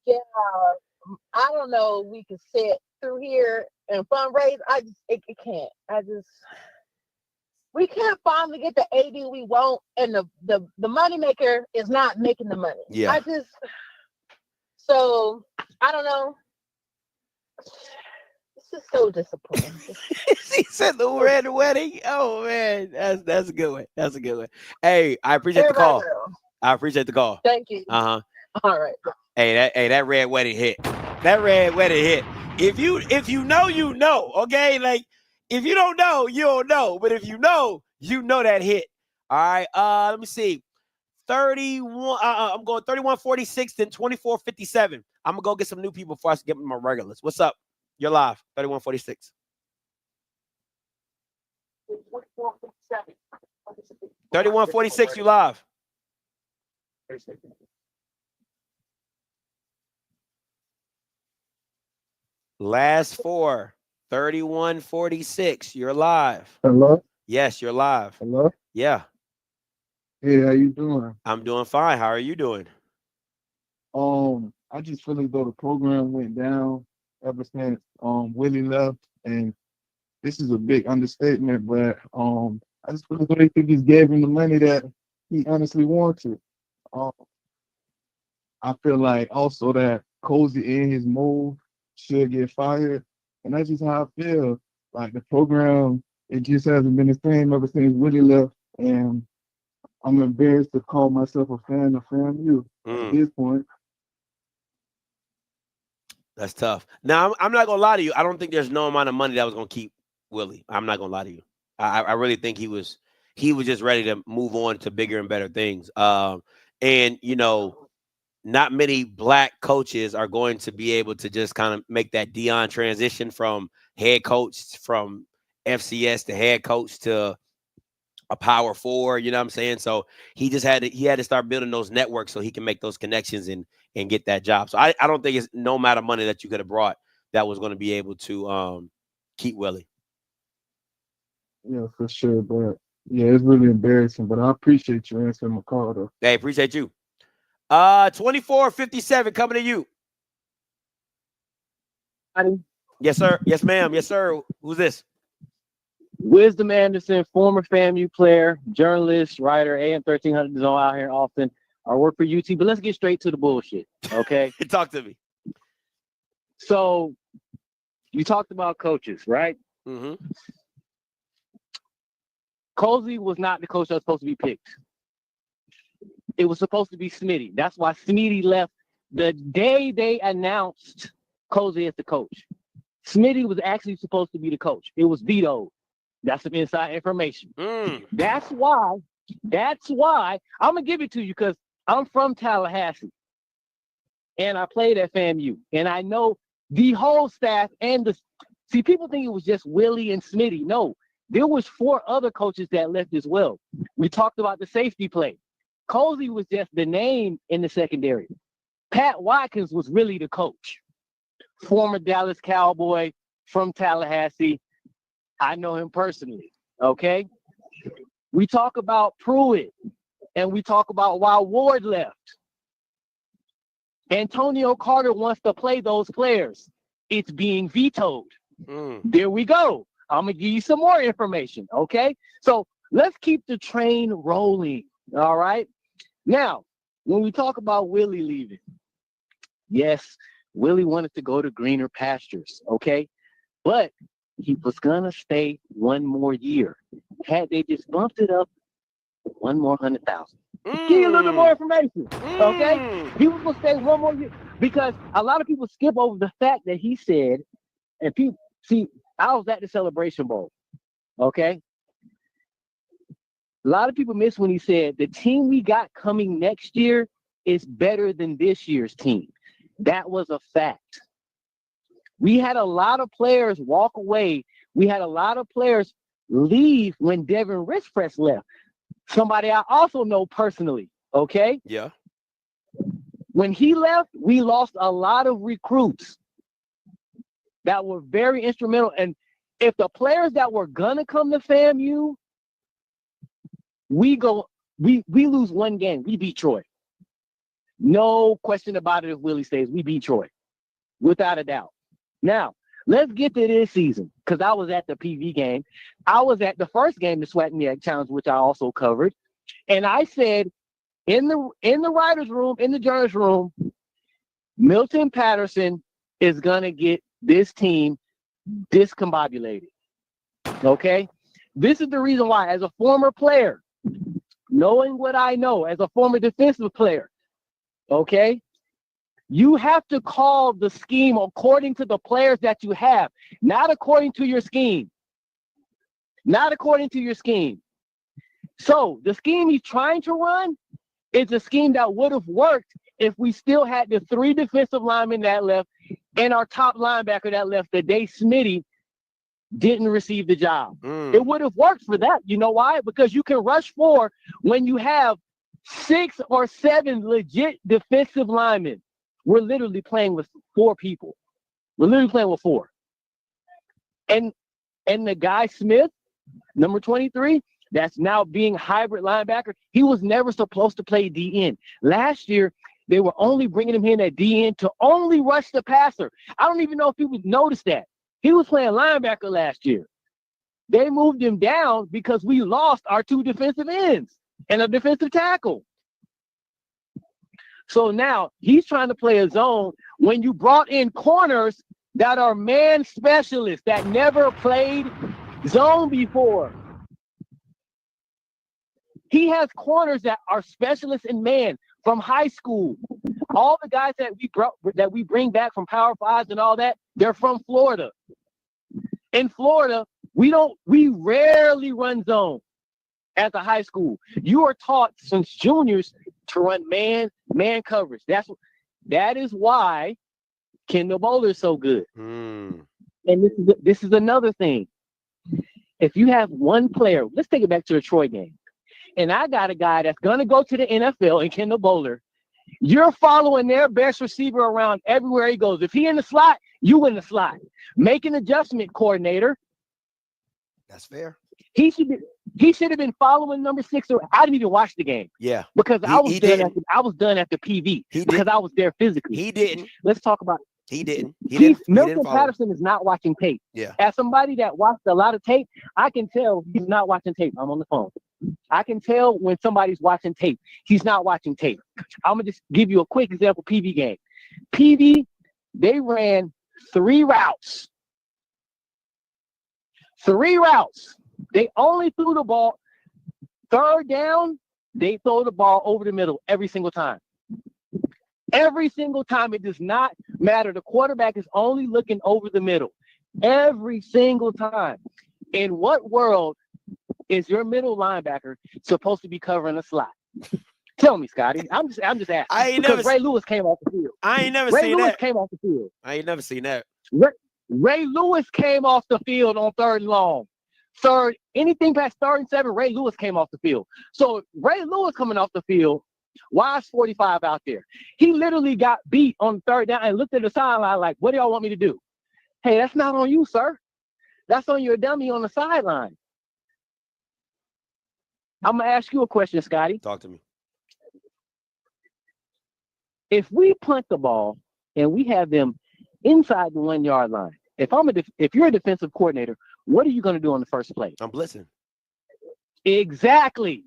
Yeah. I don't know. We can sit through here and fundraise. It can't. We can't finally get the AD we want, and the moneymaker is not making the money. Yeah. So I don't know. It's just so disappointing. She said the Red Wedding. Oh man, that's a good one. That's a good one. Hey, I appreciate the call. I appreciate the call. Thank you. All right. Hey, that Red Wedding hit. That Red Wedding hit. If you know, you know. Okay, like if you don't know, you don't know. But if you know that hit. All right. Let me see. 31. I'm going 31-46, then 24-57. I'm gonna go get some new people before I get my regulars. What's up? You're live. 31-46. 31-46. You live. Last four. 31-46. You're live. Hello? Yes, you're live. Hello? Yeah. Hey, how you doing? I'm doing fine. How are you doing? I just feel as though the program went down ever since Willie left, and this is a big understatement, but I just feel as though they just gave him the money that he honestly wanted. I feel like also that Cozy in his move should get fired, and that's just how I feel. Like the program, it just hasn't been the same ever since Willie left, and I'm embarrassed to call myself a fan of FAMU at this point. That's tough. Now, I'm not gonna lie to you. I don't think there's no amount of money that was gonna keep Willie. I'm not gonna lie to you. I really think he was just ready to move on to bigger and better things. And not many black coaches are going to be able to just kind of make that Dion transition from head coach from FCS to head coach to a power four. You know what I'm saying? So he had to start building those networks so he can make those connections and get that job. So I don't think it's no amount of money that you could have brought that was going to be able to keep Willie. Yeah, for sure. But yeah, it's really embarrassing. But I appreciate you answering my call though. Hey, appreciate you. 2457 coming to you. Yes, sir. Yes, ma'am. Yes, sir. Who's this? Wisdom Anderson, former FAMU player, journalist, writer, AM 1300 is on out here often. I work for UT, but let's get straight to the bullshit, okay? Talk to me. So you talked about coaches, right? Mm-hmm. Cozy was not the coach that was supposed to be picked. It was supposed to be Smitty. That's why Smitty left the day they announced Cozy as the coach. Smitty was actually supposed to be the coach. It was vetoed. That's some inside information. That's why I'm going to give it to you because I'm from Tallahassee and I played at FAMU and I know the whole staff and people think it was just Willie and Smitty. No, there was 4 other coaches that left as well. We talked about the safety play. Cozy was just the name in the secondary. Pat Watkins was really the coach. Former Dallas Cowboy from Tallahassee. I know him personally, okay? We talk about Pruitt, and we talk about why Ward left. Antonio Carter wants to play those players. It's being vetoed. There we go. I'm going to give you some more information, okay? So let's keep the train rolling, all right? Now, when we talk about Willie leaving, yes, Willie wanted to go to greener pastures, okay? But he was going to stay one more year. Had they just bumped it up one more 100,000. Give you a little bit more information, okay? He was going to stay one more year because a lot of people skip over the fact that he said, and people, see, I was at the Celebration Bowl, okay? A lot of people miss when he said the team we got coming next year is better than this year's team. That was a fact. We had a lot of players walk away. We had a lot of players leave when Devin Richpress left. Somebody I also know personally, okay? Yeah. When he left, we lost a lot of recruits that were very instrumental. And if the players that were gonna come to FAMU, we lose one game. We beat Troy. No question about it if Willie stays. We beat Troy. Without a doubt. Now, let's get to this season, because I was at the PV game. I was at the first game, the Sweat and Egg Challenge, which I also covered. And I said, in the writer's room, in the journalist room, Milton Patterson is going to get this team discombobulated. Okay? This is the reason why, as a former player, knowing what I know, as a former defensive player, okay? You have to call the scheme according to the players that you have, not according to your scheme. Not according to your scheme. So the scheme he's trying to run is a scheme that would have worked if we still had the 3 defensive linemen that left and our top linebacker that left the day Smitty didn't receive the job. It would have worked for that. You know why? Because you can rush 4 when you have 6 or 7 legit defensive linemen. We're literally playing with 4 people. We're literally playing with 4. And the guy Smith, number 23, that's now being hybrid linebacker, he was never supposed to play DN. Last year, they were only bringing him in at DN to only rush the passer. I don't even know if people noticed that. He was playing linebacker last year. They moved him down because we lost our 2 defensive ends and a defensive tackle. So now he's trying to play a zone when you brought in corners that are man specialists that never played zone before. He has corners that are specialists in man from high school. All the guys that we bring back from Power Fives and all that, they're from Florida. In Florida, we rarely run zone as a high school. You are taught since juniors to run man coverage. That is why Kendall Bowler is so good. And this is another thing. If you have one player, let's take it back to the Troy game, and I got a guy that's gonna go to the NFL in Kendall Bowler, you're following their best receiver around everywhere he goes. If he in the slot, you in the slot. Make an adjustment, coordinator. That's fair. He should have been following number 6. I didn't even watch the game. Yeah. Because I was done at the PV because I was there physically. He didn't. Let's talk about it. He didn't. Milton Patterson is not watching tape. Yeah. As somebody that watched a lot of tape, I can tell he's not watching tape. I'm on the phone. I can tell when somebody's watching tape. He's not watching tape. I'm going to just give you a quick example. PV game. PV, they ran 3 routes. 3 routes. They only threw the ball. 3rd down, they throw the ball over the middle every single time. Every single time. It does not matter. The quarterback is only looking over the middle. Every single time. In what world is your middle linebacker supposed to be covering a slot? Tell me, Scotty. I'm just asking. Ray Lewis came off the field. I ain't never Ray seen Lewis that. came off the field. I ain't never seen that. Ray Lewis came off the field on 3rd and long. Anything past 3rd and 7, Ray Lewis came off the field. So Ray Lewis coming off the field, why is 45 out there? He literally got beat on 3rd down and looked at the sideline like, what do y'all want me to do? Hey, that's not on you, sir. That's on your dummy on the sideline. I'm going to ask you a question, Scotty. Talk to me. If we punt the ball and we have them inside the 1-yard line, if you're a defensive coordinator, what are you going to do on the first play? I'm blitzing. Exactly.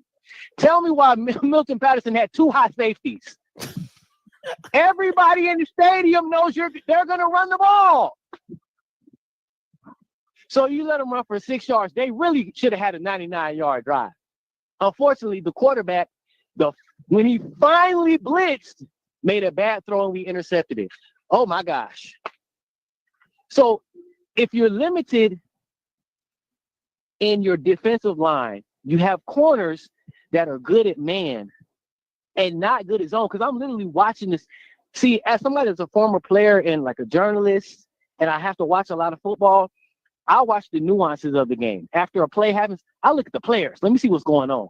Tell me why Milton Patterson had 2 high safeties. Everybody in the stadium knows they're going to run the ball. So you let them run for 6 yards. They really should have had a 99-yard drive. Unfortunately, the quarterback, when he finally blitzed, made a bad throw and we intercepted it. Oh, my gosh. So if you're limited in your defensive line, you have corners that are good at man and not good at zone. Because I'm literally watching this. See, as somebody that's a former player and like a journalist, and I have to watch a lot of football, I watch the nuances of the game. After a play happens, I look at the players. Let me see what's going on.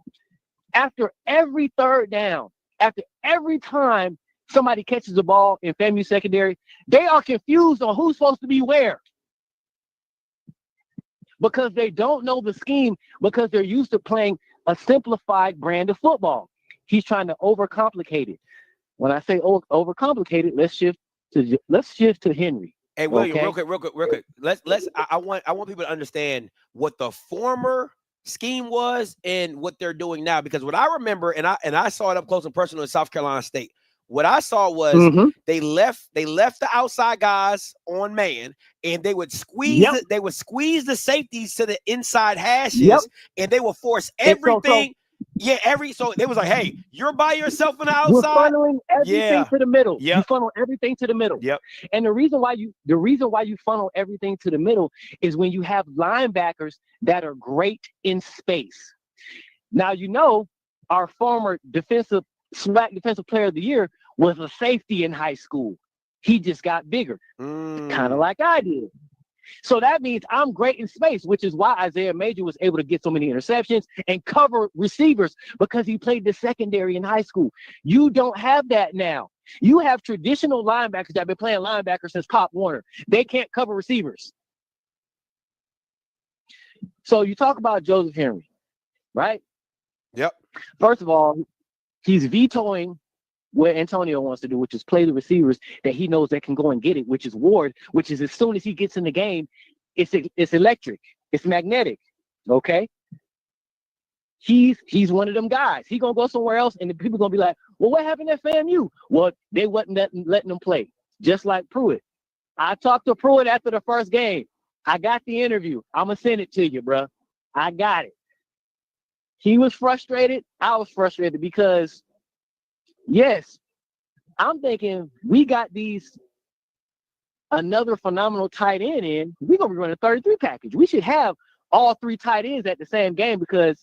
After every 3rd down, after every time somebody catches the ball in FAMU secondary, they are confused on who's supposed to be where. Because they don't know the scheme, because they're used to playing a simplified brand of football. He's trying to overcomplicate it. When I say overcomplicate it, let's shift to Henry. Hey, William, okay? real quick. I want people to understand what the former scheme was and what they're doing now. Because what I remember, and I saw it up close and personal in South Carolina State. What I saw was they left the outside guys on man, and they would squeeze the safeties to the inside hashes, and they would force everything. So they was like, hey, you're by yourself on the outside. You're funneling everything to the middle. Yep. You funnel everything to the middle. Yep. And the reason why you funnel everything to the middle is when you have linebackers that are great in space. Now, our former SWAC defensive player of the year was a safety in high school. He just got bigger, kind of like I did. So that means I'm great in space, which is why Isaiah Major was able to get so many interceptions and cover receivers, because he played the secondary in high school. You don't have that now. You have traditional linebackers that have been playing linebacker since Pop Warner. They can't cover receivers. So you talk about Joseph Henry, right? Yep. First of all, he's vetoing what Antonio wants to do, which is play the receivers that he knows that can go and get it, which is Ward, which is as soon as he gets in the game, it's electric, it's magnetic. Okay. He's one of them guys. He gonna go somewhere else, and the people gonna be like, well, what happened at FAMU? Well, they wasn't letting them play. Just like Pruitt. I talked to Pruitt after the first game. I got the interview. I'm gonna send it to you, bro. I got it. He was frustrated. I was frustrated because, yes, I'm thinking we got another phenomenal tight end in. We're gonna be running a 33 package. We should have all 3 tight ends at the same game because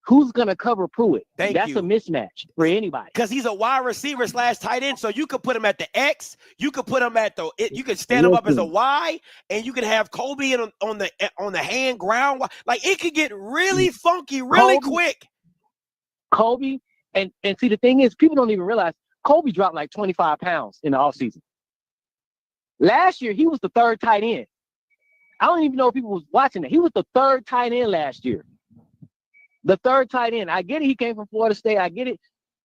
who's gonna cover Pruitt? That's a mismatch for anybody. Because he's a wide receiver / tight end, so you could put him at the X, you could put him at you could stand him up as a Y, and you could have Kobe on the hand ground. Like it could get really funky really quick. Kobe, and see, the thing is, people don't even realize Kobe dropped like 25 pounds in the offseason. Last year, he was the 3rd tight end. I don't even know if people was watching it. He was the 3rd tight end last year. The 3rd tight end. I get it. He came from Florida State. I get it.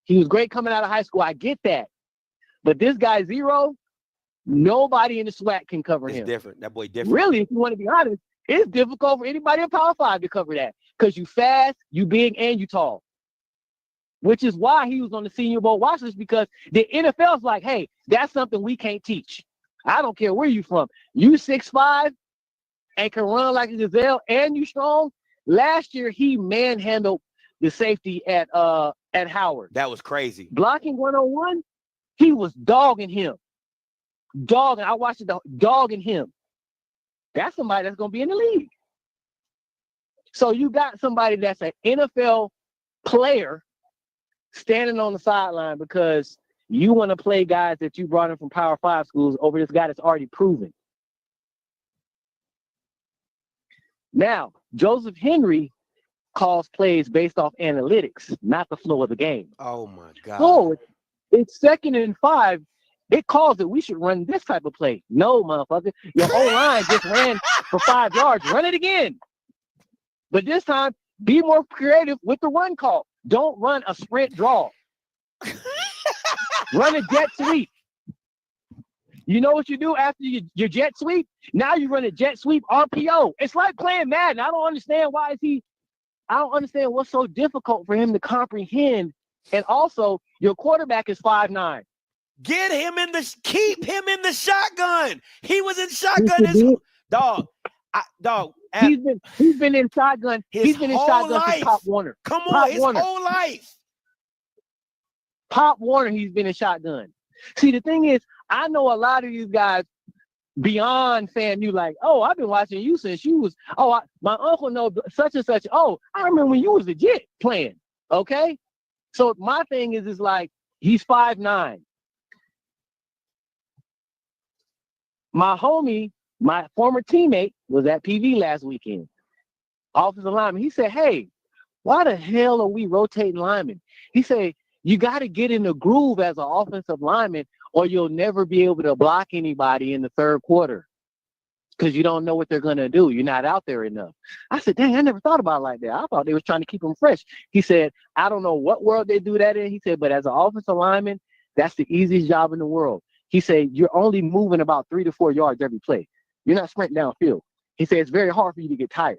He was great coming out of high school. I get that. But this guy, Zero, nobody in the SWAC can cover him. It's different. That boy different. Really, if you want to be honest, it's difficult for anybody in Power 5 to cover that because you fast, you big, and you tall. Which is why he was on the Senior Bowl watch list, because the NFL's like, hey, that's something we can't teach. I don't care where you from. You 6'5" and can run like a gazelle and you strong. Last year, he manhandled the safety at Howard. That was crazy. Blocking 101, he was dogging him. Dogging. I watched it, dogging him. That's somebody that's going to be in the league. So you got somebody that's an NFL player standing on the sideline because you want to play guys that you brought in from Power 5 schools over this guy that's already proven. Now, Joseph Henry calls plays based off analytics, not the flow of the game. Oh, my God. Oh, it's 2nd and 5. It calls that we should run this type of play. No, motherfucker. Your O-line just ran for 5 yards. Run it again. But this time, be more creative with the run call. Don't run a sprint draw. Run a jet sweep. You know what you do after your jet sweep? Now you run a jet sweep RPO. It's like playing Madden. I don't understand what's so difficult for him to comprehend. And also, your quarterback is 5'9". Keep him in the shotgun. He was in shotgun. Dog. He's been in shotgun. He's been in shotgun since Pop Warner. Come on, his whole life. Pop Warner, he's been in shotgun. See, the thing is, I know a lot of these guys beyond FAMU, like, oh, I've been watching you since you was, my uncle knows such and such. Oh, I remember when you was a Jet playing. Okay? So my thing is like, he's 5'9". My homie, my former teammate, was at PV last weekend. Offensive lineman. He said, hey, why the hell are we rotating linemen? He said, you got to get in the groove as an offensive lineman or you'll never be able to block anybody in the 3rd quarter because you don't know what they're going to do. You're not out there enough. I said, dang, I never thought about it like that. I thought they was trying to keep them fresh. He said, I don't know what world they do that in. He said, but as an offensive lineman, that's the easiest job in the world. He said, you're only moving about 3 to 4 yards every play. You're not sprinting downfield. He said, it's very hard for you to get tired.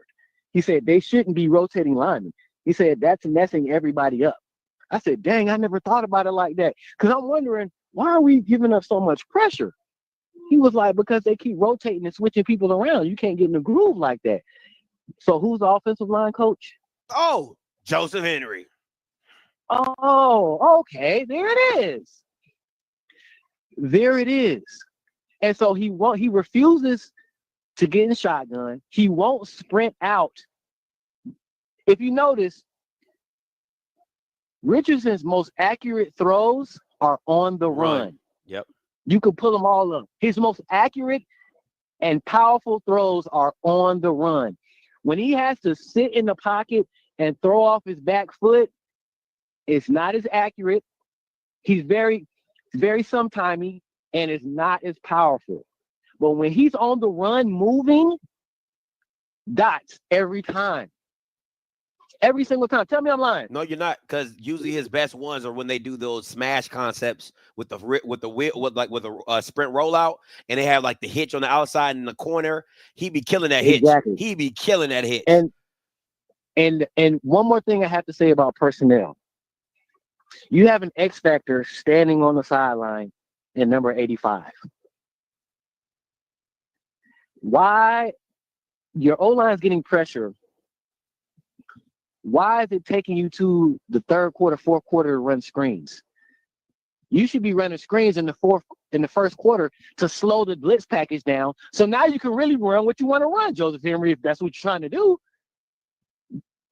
He said, they shouldn't be rotating linemen. He said, that's messing everybody up. I said, dang, I never thought about it like that. Because I'm wondering, why are we giving up so much pressure? He was like, because they keep rotating and switching people around. You can't get in the groove like that. So who's the offensive line coach? Oh, Joseph Henry. Oh, okay. There it is. There it is. And so he refuses to get in the shotgun. He won't sprint out. If you notice, Richardson's most accurate throws are on the run. Yep. You can pull them all up. His most accurate and powerful throws are on the run. When he has to sit in the pocket and throw off his back foot, it's not as accurate. He's very sometimey and it's not as powerful. But when he's on the run moving, dots every time. Every single time. Tell me I'm lying. No, you're not, because usually his best ones are when they do those smash concepts with a sprint rollout, and they have like the hitch on the outside and the corner. He be killing that hitch. Exactly. He be killing that hitch. And one more thing I have to say about personnel. You have an X factor standing on the sideline in number 85. Why your O-line is getting pressure? Why is it taking you to the 3rd quarter, 4th quarter to run screens? You should be running screens in the first quarter to slow the blitz package down. So now you can really run what you want to run, Joseph Henry, if that's what you're trying to do.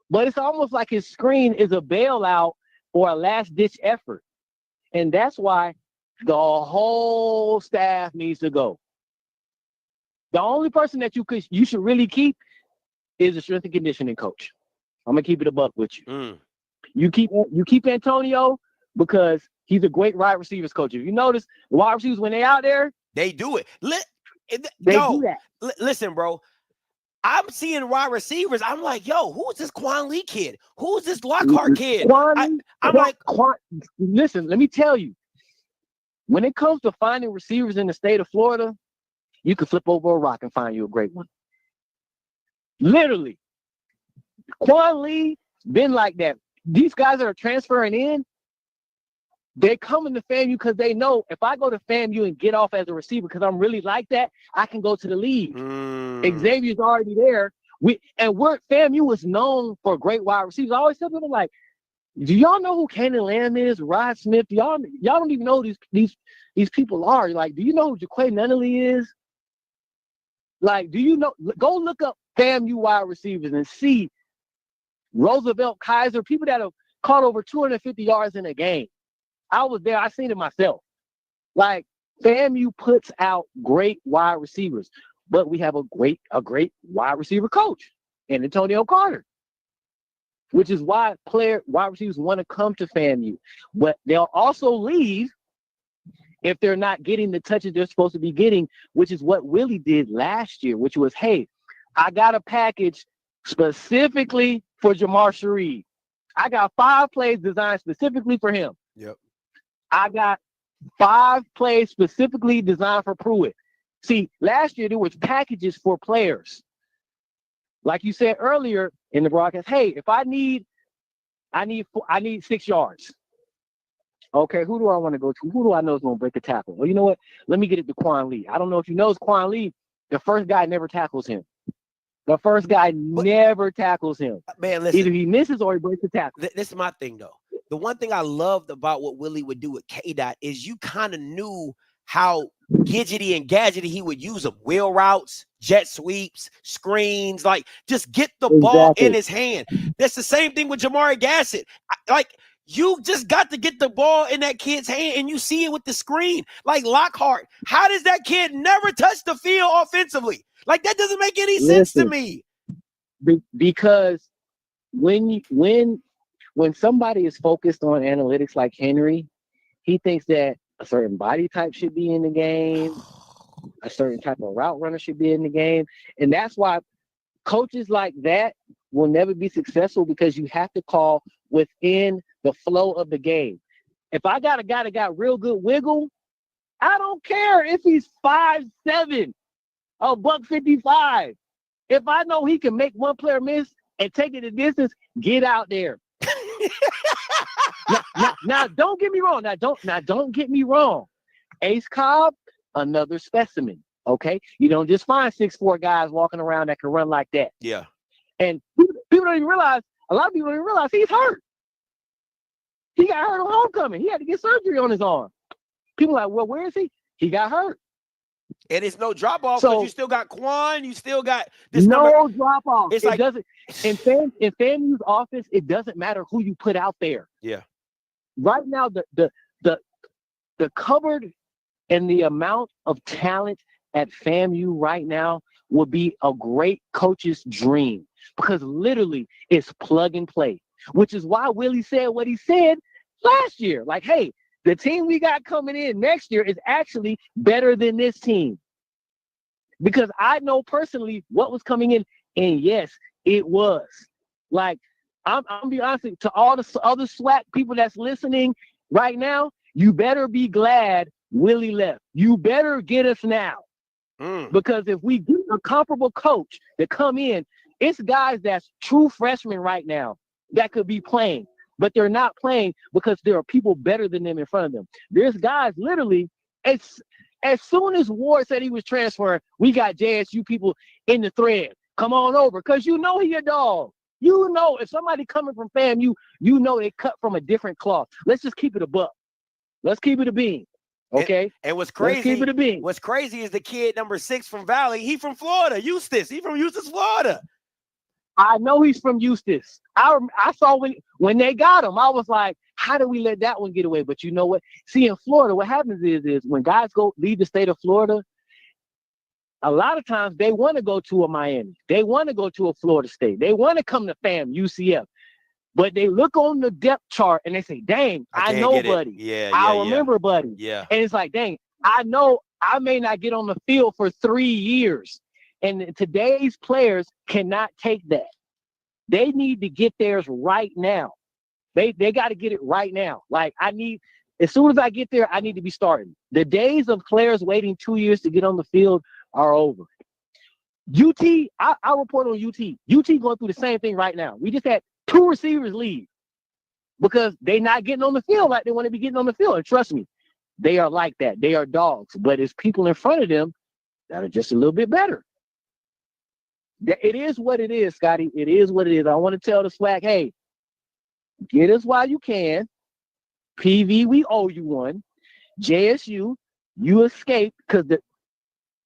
But it's almost like his screen is a bailout or a last-ditch effort. And that's why the whole staff needs to go. The only person that you should really keep is the strength and conditioning coach. I'm gonna keep it a buck with you. You keep Antonio because he's a great wide receivers coach. If you notice, the wide receivers when they out there, they do it. They do that. Listen, bro. I'm seeing wide receivers. I'm like, yo, who's this Quan Lee kid? Who's this Lockhart kid? Listen, let me tell you. When it comes to finding receivers in the state of Florida, you can flip over a rock and find you a great one. Literally. Quan Lee been like that. These guys that are transferring in, they're coming to FAMU because they know if I go to FAMU and get off as a receiver because I'm really like that, I can go to the league. Xavier's already there. FAMU is known for great wide receivers. I always tell people, like, do y'all know who Cannon Lamb is? Rod Smith? Y'all don't even know who these people are. Like, do you know who Jaquay Nunnally is? Like, do you know? Go look up FAMU wide receivers and see Roosevelt Kaiser, people that have caught over 250 yards in a game. I was there. I seen it myself. Like, FAMU puts out great wide receivers, but we have a great wide receiver coach in Antonio Carter, which is why wide receivers want to come to FAMU. But they'll also leave if they're not getting the touches they're supposed to be getting, which is what Willie did last year, which was, hey, I got a package specifically for Jamar Shareed. I got 5 plays designed specifically for him. Yep. I got 5 plays specifically designed for Pruitt. See, last year there was packages for players. Like you said earlier in the broadcast, hey, if I need 6 yards. Okay, who do I want to go to? Who do I know is going to break the tackle? Well, you know what? Let me get it to Quan Lee. I don't know if you know Quan Lee. The first guy never tackles him. The first guy never tackles him. Man, listen. Either he misses or he breaks the tackle. This is my thing, though. The one thing I loved about what Willie would do with K-Dot is you kind of knew how gidgety and gadgety he would use them. Wheel routes, jet sweeps, screens, like just get the ball in his hand. That's the same thing with Jamari Gassett. Like, you just got to get the ball in that kid's hand, and you see it with the screen. Like Lockhart, how does that kid never touch the field offensively? Like, that doesn't make any sense to me. Because when somebody is focused on analytics like Henry, he thinks that a certain body type should be in the game, a certain type of route runner should be in the game. And that's why coaches like that will never be successful, because you have to call within the flow of the game. If I got a guy that got real good wiggle, I don't care if he's 5'7", $155. If I know he can make one player miss and take it a distance, get out there. Now, don't get me wrong. Don't get me wrong. Ace Cobb, another specimen. Okay, you don't just find 6'4" guys walking around that can run like that. Yeah. And people don't even realize. A lot of people don't even realize he's hurt. He got hurt on homecoming. He had to get surgery on his arm. People are like, well, where is he? He got hurt. And it's no drop off because you still got Quan. You still got this drop off. It's it doesn't. In FAMU's offense, it doesn't matter who you put out there. Yeah. Right now, the cupboard and the amount of talent at FAMU right now will be a great coach's dream, because literally it's plug and play, which is why Willie said what he said last year. Like, hey, the team we got coming in next year is actually better than this team. Because I know personally what was coming in, and yes, it was. Like, I'm be honest with you, to all the other SWAC people that's listening right now, you better be glad Willie left. You better get us now. Because if we get a comparable coach to come in, it's guys that's true freshmen right now that could be playing, but they're not playing because there are people better than them in front of them. There's guys literally, as soon as Ward said he was transferring, we got JSU people in the thread. Come on over, because you know he a dog. You know, if somebody coming from FAMU, you know they cut from a different cloth. Let's just keep it a buck. Let's keep it a bean. Okay. And what's Let's keep crazy? it a bean. What's crazy is the kid number 6 from Valley. He from Florida, Eustis. He from Eustis, Florida. I know he's from Eustis. I saw when they got him, I was like, how do we let that one get away? But you know what? See, in Florida, what happens is when guys leave the state of Florida, a lot of times they want to go to a Miami. They want to go to a Florida State. They want to come to FAM, UCF. But they look on the depth chart and they say, dang, I know Buddy. Yeah, I remember Buddy. Yeah. And it's like, dang, I know I may not get on the field for 3 years. And today's players cannot take that. They need to get theirs right now. They got to get it right now. Like, as soon as I get there, I need to be starting. The days of players waiting 2 years to get on the field are over. UT, I report on UT. UT going through the same thing right now. We just had 2 receivers leave because they're not getting on the field like they want to be getting on the field. And trust me, they are like that. They are dogs. But it's people in front of them that are just a little bit better. It is what it is, Scotty. It is what it is. I want to tell the SWAC, hey, get us while you can. PV, we owe you one. JSU, you escaped because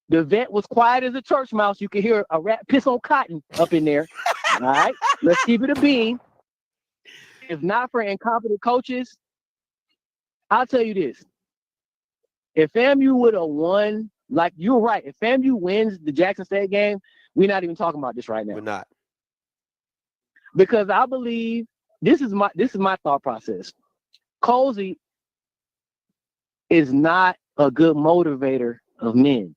the vet was quiet as a church mouse. You could hear a rat piss on cotton up in there. All right, let's keep it a bean. If not for incompetent coaches, I'll tell you this. If FAMU would have won, like you're right, if FAMU wins the Jackson State game, we're not even talking about this right now. We're not. Because I believe this is my thought process. Cozy is not a good motivator of men.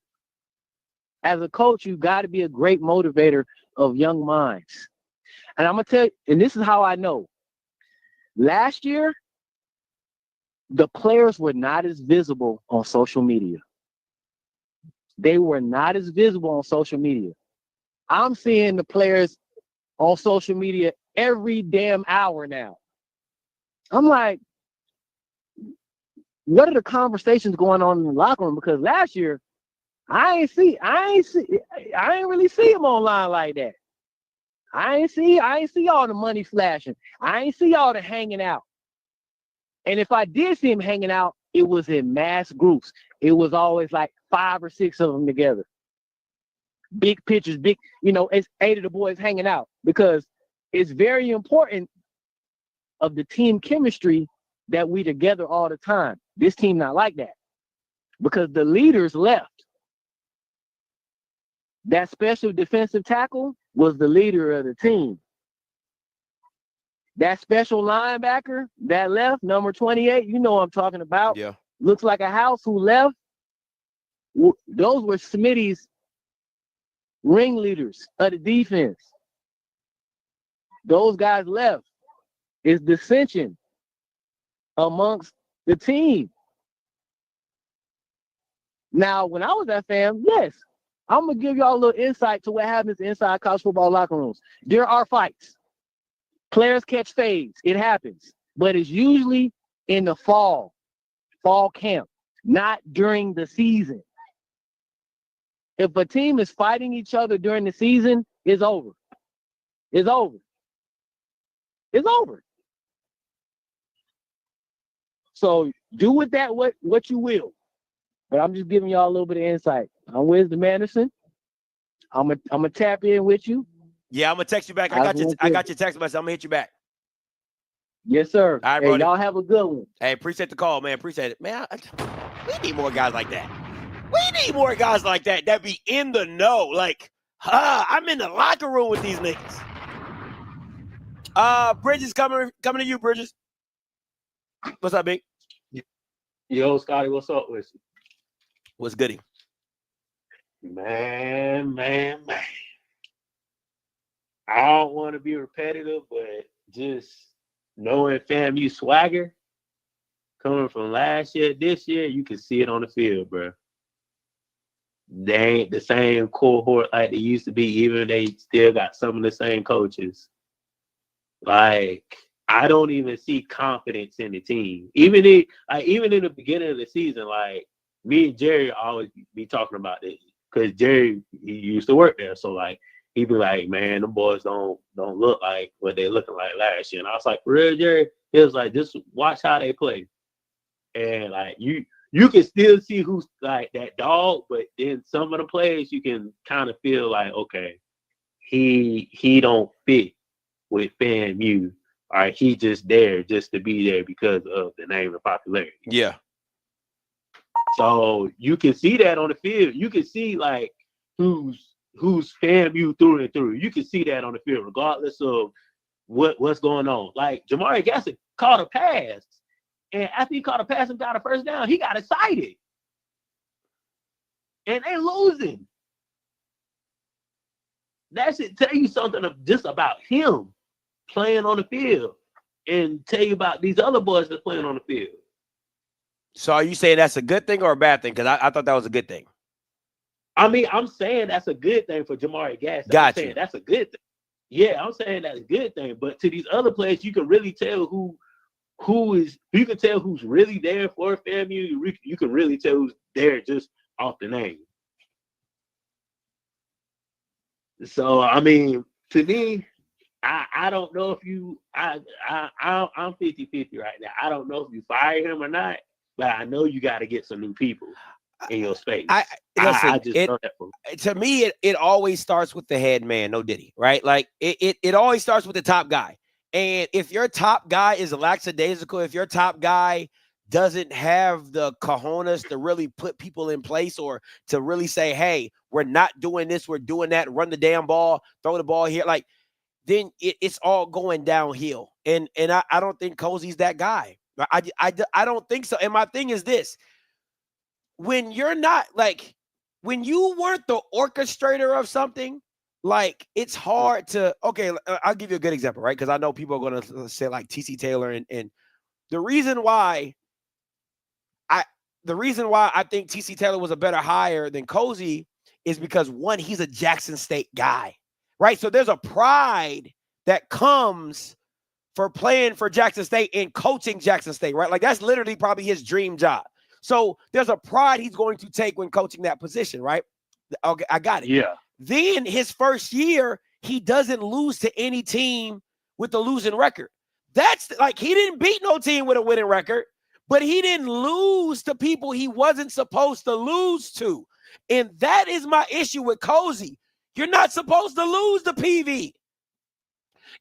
As a coach, you got to be a great motivator of young minds. And I'm going to tell you, and this is how I know. Last year, the players were not as visible on social media. They were not as visible on social media. I'm seeing the players on social media every damn hour now. I'm like, what are the conversations going on in the locker room? Because last year, I ain't really see him online like that. I ain't see all the money flashing. I ain't see all the hanging out. And if I did see him hanging out, it was in mass groups. It was always like 5 or 6 of them together. Big pictures, it's 8 of the boys hanging out because it's very important of the team chemistry that we together all the time. This team not like that because the leaders left. That special defensive tackle was the leader of the team. That special linebacker that left, number 28, you know what I'm talking about. Yeah. Looks like a house who left. Those were Smitty's ringleaders of the defense. Those guys left. It's dissension amongst the team. Now, when I was at FAM, yes, I'm going to give y'all a little insight to what happens inside college football locker rooms. There are fights. Players catch fades. It happens. But it's usually in the fall camp, not during the season. If a team is fighting each other during the season, it's over. It's over. It's over. So do with that what you will. But I'm just giving y'all a little bit of insight. I'm Wisdom Anderson. I'm gonna tap in with you. Yeah, I'm gonna text you back. I got your text message. I'm gonna hit you back. Yes, sir. All right, hey, brother. y'all have a good one. Hey, appreciate the call, man. Appreciate it, man. We need more guys like that. We need more guys like that be in the know. Like, I'm in the locker room with these niggas. Bridges coming to you, Bridges. What's up, big? Yo, Scotty, what's up with you? What's goody? Man. I don't want to be repetitive, but just knowing FAMU swagger coming from last year, this year, you can see it on the field, bro. They ain't the same cohort like they used to be, even they still got some of the same coaches. Like, I don't even see confidence in the team. Even in the beginning of the season, like, me and Jerry always be talking about this because Jerry, he used to work there. So, like, he'd be like, man, the boys don't look like what they looking like last year. And I was like, for real, Jerry? He was like, just watch how they play. And like you can still see who's like that dog, but then some of the players you can kind of feel like, okay, he don't fit with FAMU, or he just there just to be there because of the name and popularity. Yeah. So you can see that on the field. You can see like who's FAMU through and through. You can see that on the field, regardless of what's going on. Like Jamari Gasson caught a pass, and after he caught a pass and got a first down, he got excited. And they losing. That should tell you something just about him playing on the field, and tell you about these other boys that's playing on the field. So are you saying that's a good thing or a bad thing? Because I thought that was a good thing. I mean, I'm saying that's a good thing for Jamari Gasson. Gotcha. I'm saying that's a good thing. Yeah, I'm saying that's a good thing. But to these other players, you can really tell you can tell who's really there for FAMU. You can really tell who's there just off the name. So I mean, to me, I don't know if I'm 50-50 right now. I don't know if you fire him or not, but I know you got to get some new people in your space. I just know that to me, it always starts with the head man, no Diddy, right? Like it always starts with the top guy. And if your top guy is lackadaisical, if your top guy doesn't have the cojones to really put people in place, or to really say, hey, we're not doing this, we're doing that, run the damn ball, throw the ball here, like, then it's all going downhill. And I don't think Cozy's that guy. I don't think so. And my thing is this: when you're not, like, when you weren't the orchestrator of something, like, it's hard to, okay, I'll give you a good example, right? Because I know people are going to say like TC Taylor, and the reason why I think TC Taylor was a better hire than Cozy is because, one, he's a Jackson State guy, right? So there's a pride that comes for playing for Jackson State and coaching Jackson State, right? Like, that's literally probably his dream job. So there's a pride he's going to take when coaching that position, right? Okay, I got it. Yeah. Then his first year, he doesn't lose to any team with a losing record. That's like, he didn't beat no team with a winning record, but he didn't lose to people he wasn't supposed to lose to. And that is my issue with Cozy. You're not supposed to lose to PV.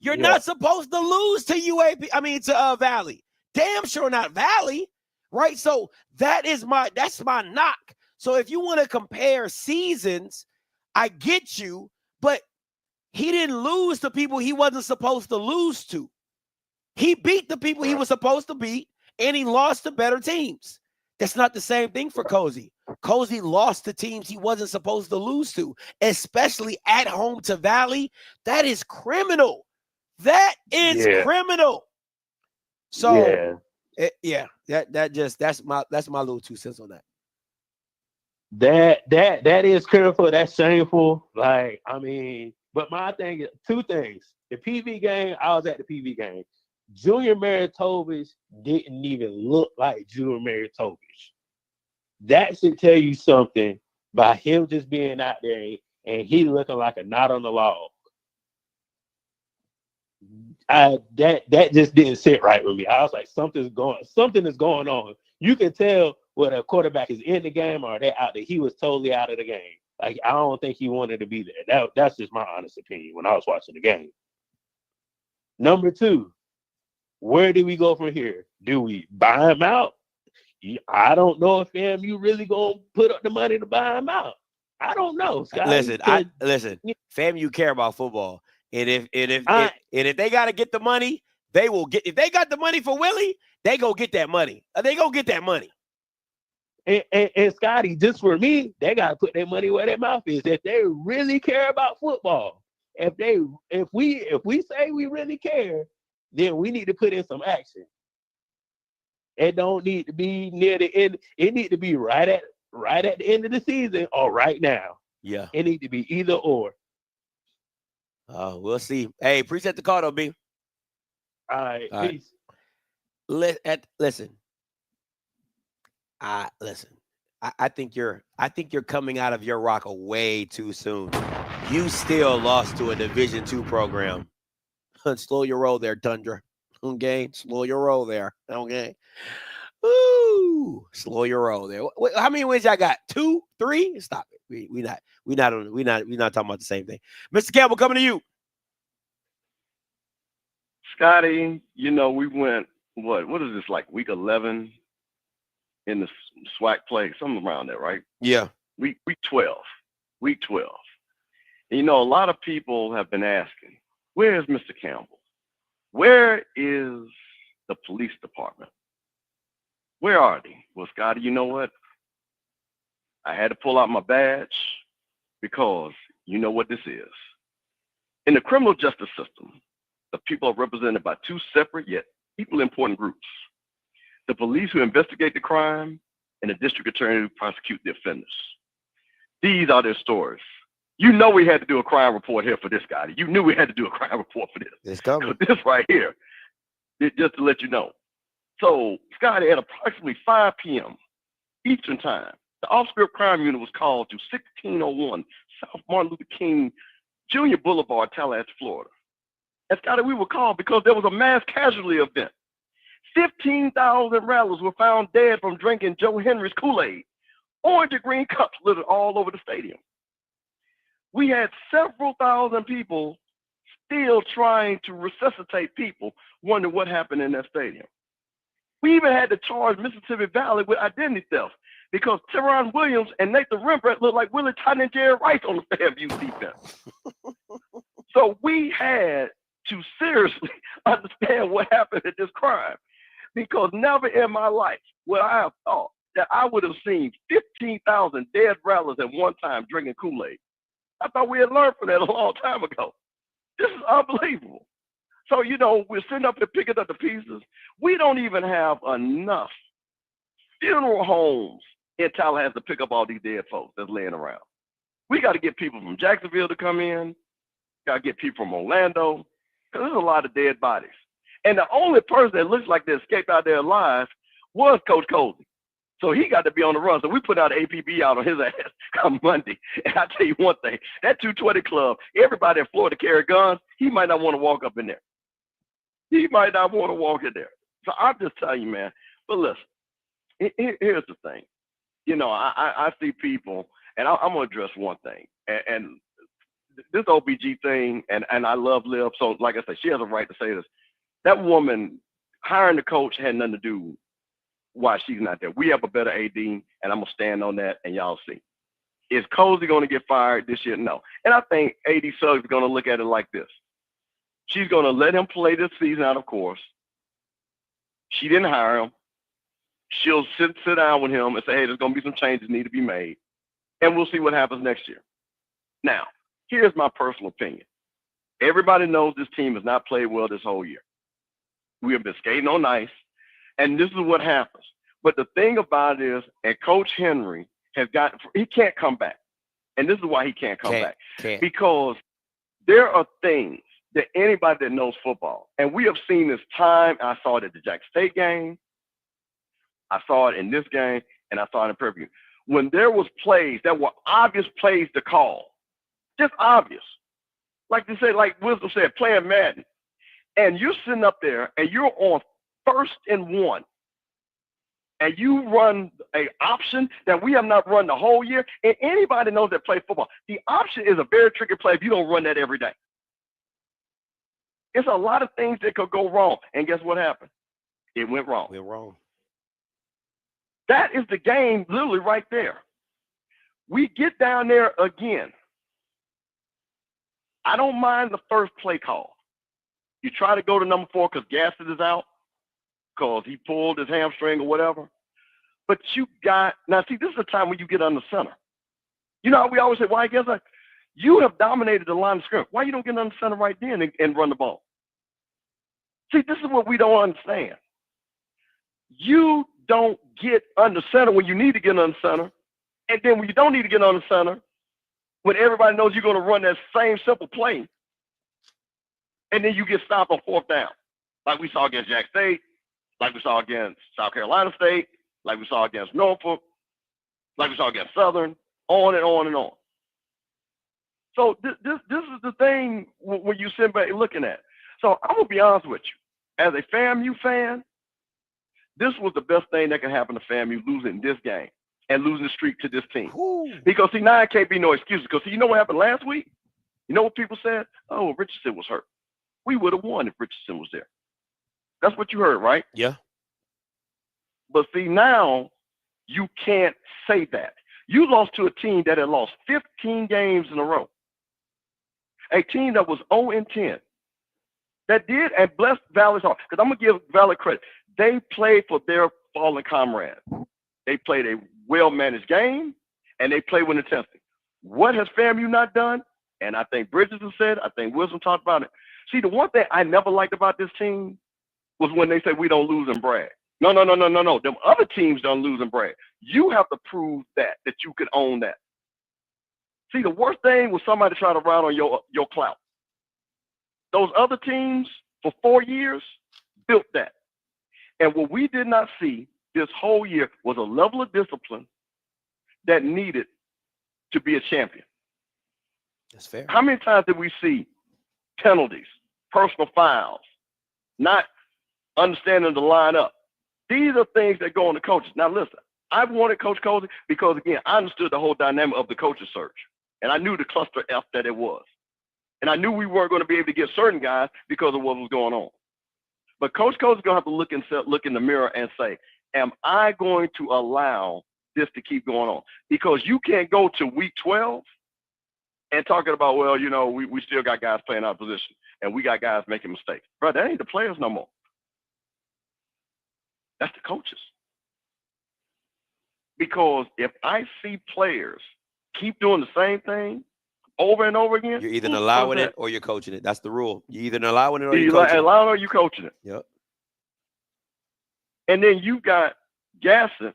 You're not supposed to lose to UAB. I mean, to Valley. Damn sure not Valley, right? So that's my knock. So if you want to compare seasons, I get you, but he didn't lose to people he wasn't supposed to lose to. He beat the people he was supposed to beat, and he lost to better teams. That's not the same thing for Cozy. Cozy lost to teams he wasn't supposed to lose to, especially at home to Valley. That is criminal. That is criminal. So that's my little 2 cents on that. That is criminal. That's shameful. Like, I mean, but my thing is 2 things. The PV game, I was at the PV game. Junior Maritovich didn't even look like Junior Maritovich. That should tell you something by him just being out there and he looking like a knot on the log. That just didn't sit right with me. I was like, something is going on. You can tell whether a quarterback is in the game or they're out there. He was totally out of the game. Like, I don't think he wanted to be there. That's just my honest opinion when I was watching the game. Number 2, where do we go from here? Do we buy him out? I don't know if FAMU really gonna put up the money to buy him out. I don't know, Scott. Listen, FAMU care about football, and if they gotta get the money, they will get. If they got the money for Willie, they go get that money. They go get that money. And Scotty, just for me, they gotta put their money where their mouth is. If they really care about football, if we say we really care, then we need to put in some action. It don't need to be near the end. It need to be right at the end of the season or right now. Yeah. It need to be either or. We'll see. Hey, appreciate the call though, B. All right. Peace. Listen. I think you're coming out of your rocker way too soon. You still lost to a Division II program. Slow your roll there, Tundra. Okay, slow your roll there. Okay. Ooh, slow your roll there. How many wins y'all got? 2, 3? Stop it. We not talking about the same thing. Mr. Campbell, coming to you. Scotty, you know, we went, what is this, like week 11 in the SWAC play, something around there, right? Yeah. Week 12. Week 12. And, you know, a lot of people have been asking, where is Mr. Campbell? Where is the police department? Where are they? Well, Scotty, you know what? I had to pull out my badge because you know what this is. In the criminal justice system, the people are represented by two separate yet equally important groups. The police who investigate the crime and the district attorney who prosecute the offenders. These are their stories. You know we had to do a crime report here for this guy. You knew we had to do a crime report for this. It's coming. This right here, just to let you know. So, Scotty, at approximately 5 p.m. Eastern Time, the OFFSCRIPT crime unit was called to 1601 South Martin Luther King Jr. Boulevard, Tallahassee, Florida. And Scotty, we were called because there was a mass casualty event. 15,000 rattlers were found dead from drinking Joe Henry's Kool-Aid. Orange and green cups littered all over the stadium. We had several thousand people still trying to resuscitate people, wondering what happened in that stadium. We even had to charge Mississippi Valley with identity theft because Teron Williams and Nathan Rembrandt looked like Willie Toddy and Jerry Rice on the FAMU defense. So we had to seriously understand what happened at this crime, because never in my life would I have thought that I would have seen 15,000 dead rattlers at one time drinking Kool-Aid. I thought we had learned from that a long time ago. This is unbelievable. So, you know, we're sitting up there picking up the pieces. We don't even have enough funeral homes in Tallahassee to pick up all these dead folks that's laying around. We got to get people from Jacksonville to come in. Got to get people from Orlando, because there's a lot of dead bodies. And the only person that looks like they escaped out there alive was Coach Cozy. So he got to be on the run. So we put out an APB out on his ass come Monday. And I tell you one thing, that 220 club, everybody in Florida carry guns. He might not want to walk up in there. He might not want to walk in there. So I'm just telling you, man. But listen, here's the thing. You know, I see people, and I'm going to address one thing. And this OBG thing, and I love Liv. So like I said, she has a right to say this. That woman hiring the coach had nothing to do why she's not there. We have a better AD, and I'm going to stand on that, and y'all see. Is Cozy going to get fired this year? No. And I think AD Suggs is going to look at it like this. She's going to let him play this season out, of course. She didn't hire him. She'll sit down with him and say, hey, there's going to be some changes need to be made, and we'll see what happens next year. Now, here's my personal opinion. Everybody knows this team has not played well this whole year. We have been skating on ice, and this is what happens. But the thing about it is, and Coach Henry he can't come back. And this is why he can't come back. Because there are things that anybody that knows football, and we have seen this time. I saw it at the Jack State game. I saw it in this game, and I saw it in Prairie View. When there was plays that were obvious plays to call, just obvious. Like they said, like Wisdom said, playing Madden. And you're sitting up there, and you're on 1st and 1. And you run an option that we have not run the whole year. And anybody knows that plays football, the option is a very tricky play if you don't run that every day. It's a lot of things that could go wrong. And guess what happened? It went wrong. That is the game literally right there. We get down there again. I don't mind the first play call. You try to go to number 4 because Gassett is out, because he pulled his hamstring or whatever. But now see, this is the time when you get under center. You know how we always say, why guess that? You have dominated the line of scrimmage. Why you don't get under center right then and run the ball? See, this is what we don't understand. You don't get under center when you need to get under center. And then when you don't need to get under center, when everybody knows you're going to run that same simple play, and then you get stopped on 4th down, like we saw against Jack State, like we saw against South Carolina State, like we saw against Norfolk, like we saw against Southern, on and on and on. So this is the thing when you sit back looking at. So I'm going to be honest with you. As a FAMU fan, this was the best thing that could happen to FAMU losing this game and losing the streak to this team. Woo. Because, see, now it can't be no excuse. Because, see, you know what happened last week? You know what people said? Oh, Richardson was hurt. We would have won if Richardson was there. That's what you heard, right? Yeah. But, see, now you can't say that. You lost to a team that had lost 15 games in a row. A team that was 0-10. That did, and bless Valley's heart. Because I'm going to give Valley credit. They played for their fallen comrades. They played a well-managed game, and they played with intensity. What has FAMU not done? And I think Bridges has said, I think Wilson talked about it. See, the one thing I never liked about this team was when they say we don't lose and brag. No. Them other teams don't lose and brag. You have to prove that you can own that. See, the worst thing was somebody try to ride on your clout. Those other teams for 4 years built that. And what we did not see this whole year was a level of discipline that needed to be a champion. That's fair. How many times did we see penalties, personal fouls, not understanding the lineup? These are things that go on the coaches. Now, listen, I wanted Coach Cozy because, again, I understood the whole dynamic of the coaches search. And I knew the cluster F that it was. And I knew we weren't going to be able to get certain guys because of what was going on. But Coach Cozy is going to have to look in the mirror and say, am I going to allow this to keep going on? Because you can't go to week 12 and talking about, well, you know, we still got guys playing out of position and we got guys making mistakes. Bro, that ain't the players no more. That's the coaches. Because if I see players keep doing the same thing over and over again, you're either allowing it or you're coaching it. That's the rule. You're either allowing it or you're coaching it. Allowing it or you're coaching it. Yep. And then you got Gasson,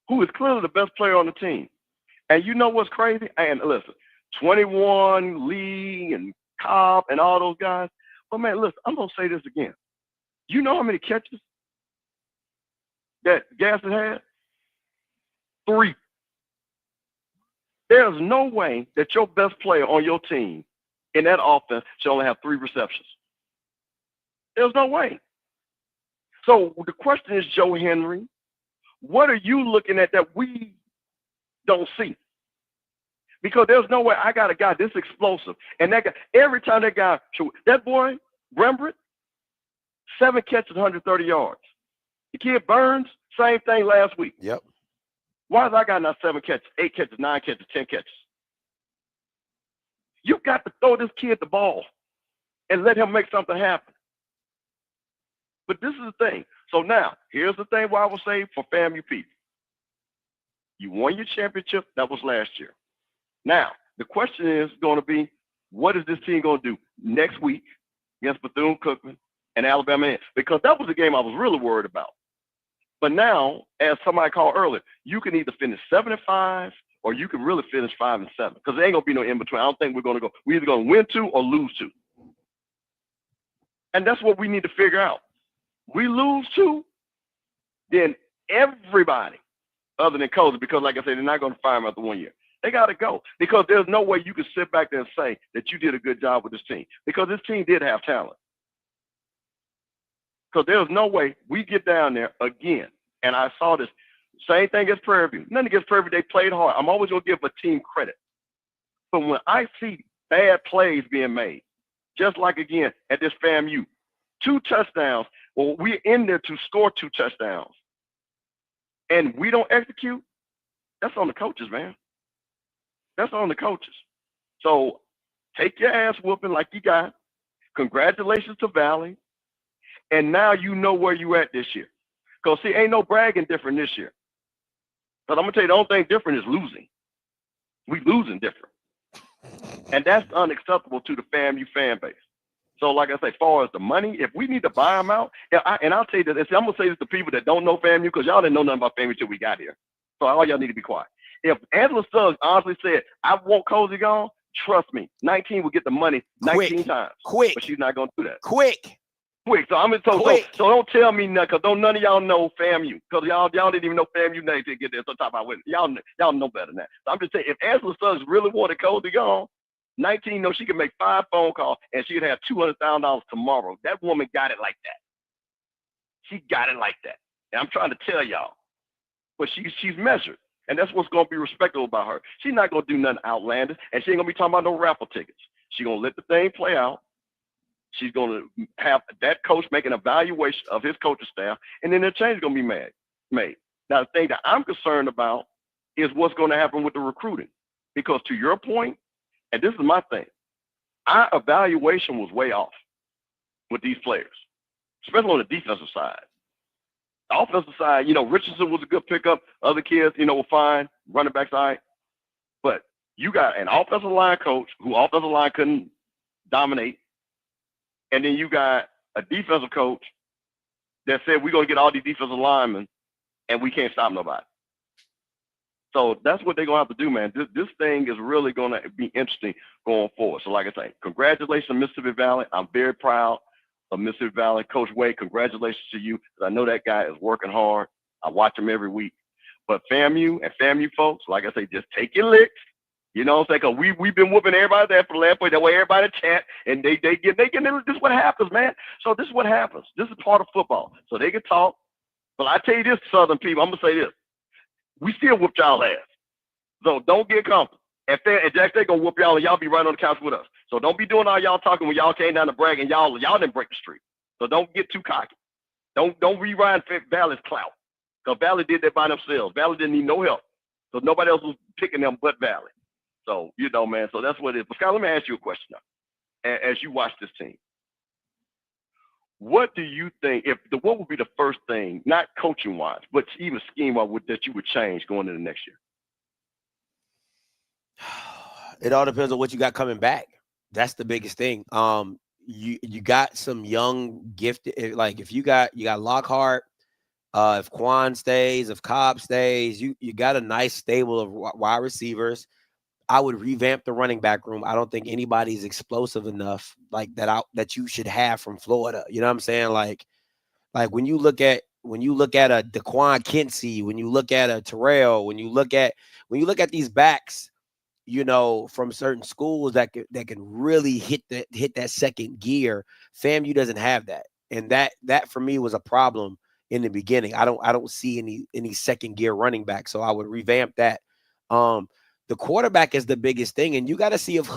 who is clearly the best player on the team. And you know what's crazy? And listen, 21, Lee and Cobb and all those guys. But man, listen, I'm going to say this again. You know how many catches that Gasson had? 3. There's no way that your best player on your team in that offense should only have 3 receptions. There's no way. So the question is, Joe Henry, what are you looking at that we don't see? Because there's no way I got a guy this explosive. And that guy, every time that guy, that boy, Rembrandt, 7 catches, 130 yards. The kid Burns, same thing last week. Yep. Why has I got not 7 catches, 8 catches, 9 catches, 10 catches? You got to throw this kid the ball and let him make something happen. But this is the thing. So now, here's the thing why I will say for FAMU people. You won your championship. That was last year. Now, the question is going to be, what is this team going to do next week against Bethune-Cookman and Alabama? Because that was the game I was really worried about. But now, as somebody called earlier, you can either finish 7-5 or you can really finish 5-7 because there ain't going to be no in between. I don't think we're going to go. We're either going to win 2 or lose 2. And that's what we need to figure out. We lose 2, then everybody other than Cozy, because like I said, they're not going to fire him after 1 year. They got to go because there's no way you can sit back there and say that you did a good job with this team because this team did have talent. Because there's no way we get down there again. And I saw this same thing as Prairie View. Nothing against Prairie View. They played hard. I'm always going to give a team credit. But when I see bad plays being made, just like again at this FAMU, 2 touchdowns, well, we're in there to score 2 touchdowns. And we don't execute, that's on the coaches, man. That's on the coaches. So take your ass whooping like you got. Congratulations to Valley. And now you know where you at this year. Because, see, ain't no bragging different this year. But I'm going to tell you, the only thing different is losing. We losing different. And that's unacceptable to the FAMU fan base. So, like I say, as far as the money, if we need to buy them out, and I'll tell you this, I'm going to say this to people that don't know FAMU because y'all didn't know nothing about FAMU until we got here. So all y'all need to be quiet. If Angela Suggs honestly said, I want Cozy gone, trust me, 19 will get the money 19 times. Quick. But she's not going to do that. Quick. So I'm so don't tell me nothing because don't none of y'all know FAMU because y'all didn't even know FAMU name to get there. So talk about with y'all know better than that. So I'm just saying if Angela Suggs really wanted Cozy gone, 19 knows she can make 5 phone calls and she'd have $200,000 tomorrow. That woman got it like that. She got it like that. And I'm trying to tell y'all. But she's measured. And that's what's going to be respectable about her. She's not going to do nothing outlandish. And she ain't going to be talking about no raffle tickets. She's going to let the thing play out. She's going to have that coach make an evaluation of his coaching staff. And then the change is going to be made. Now, the thing that I'm concerned about is what's going to happen with the recruiting. Because to your point, and this is my thing, our evaluation was way off with these players, especially on the defensive side. The offensive side, Richardson was a good pickup. Other kids, were fine. Running backs, all right. But you got an offensive line coach who offensive line couldn't dominate. And then you got a defensive coach that said, we're going to get all these defensive linemen and we can't stop nobody. So that's what they're going to have to do, man. This thing is really going to be interesting going forward. So like I say, congratulations, Mississippi Valley. I'm very proud of Mississippi Valley. Coach Wade, congratulations to you. I know that guy is working hard. I watch him every week. But FAMU and FAMU folks, like I say, just take your licks. You know what I'm saying? Because we've been whooping everybody there for the last point. That way everybody chat and they get this is what happens, man. So this is what happens. This is part of football. So they can talk. But I tell you this, Southern people, I'm gonna say this. We still whoop y'all ass. So don't get comfortable. And Jack State gonna whoop y'all and y'all be right on the couch with us. So don't be doing all y'all talking when y'all came down to brag and y'all didn't break the streak. So don't get too cocky. Don't rewrite Valley's clout. Because Valley did that by themselves. Valley didn't need no help. So nobody else was picking them but Valley. So, man, so that's what it is. But Scott, let me ask you a question now. As you watch this team, what do you think, what would be the first thing, not coaching-wise, but even scheme-wise, that you would change going into next year? It all depends on what you got coming back. That's the biggest thing. You got some young gifted, like if you got Lockhart, if Quan stays, if Cobb stays, you got a nice stable of wide receivers. I would revamp the running back room. I don't think anybody's explosive enough like that you should have from Florida. You know what I'm saying? Like when you look at a DeQuan Kinsey, when you look at a Terrell, when you look at these backs, from certain schools that can really hit that second gear, FAMU doesn't have that. And that for me was a problem in the beginning. I don't see any second gear running back. So I would revamp that. The quarterback is the biggest thing. And you got to see if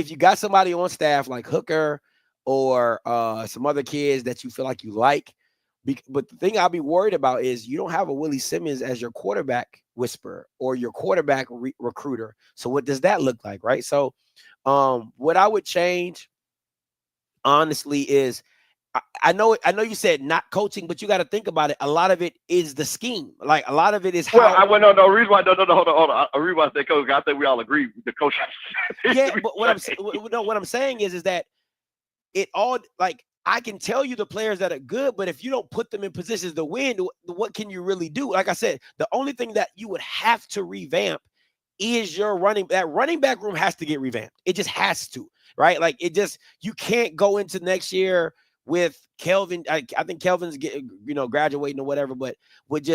you got somebody on staff like Hooker or some other kids that you feel like you like. But the thing I'll be worried about is you don't have a Willie Simmons as your quarterback whisperer or your quarterback recruiter. So what does that look like, right? So what I would change, honestly, is I know you said not coaching, but you got to think about it. A lot of it is the scheme. Like a lot of it is how. Well, hold on. The reason why I say coach, I think we all agree with the coach. Yeah, but what I'm saying is that it all, like, I can tell you the players that are good, but if you don't put them in positions to win, what can you really do? Like I said, the only thing that you would have to revamp is that running back room has to get revamped. It just has to, right? Like you can't go into next year with Kelvin. I think Kelvin's graduating or whatever, but with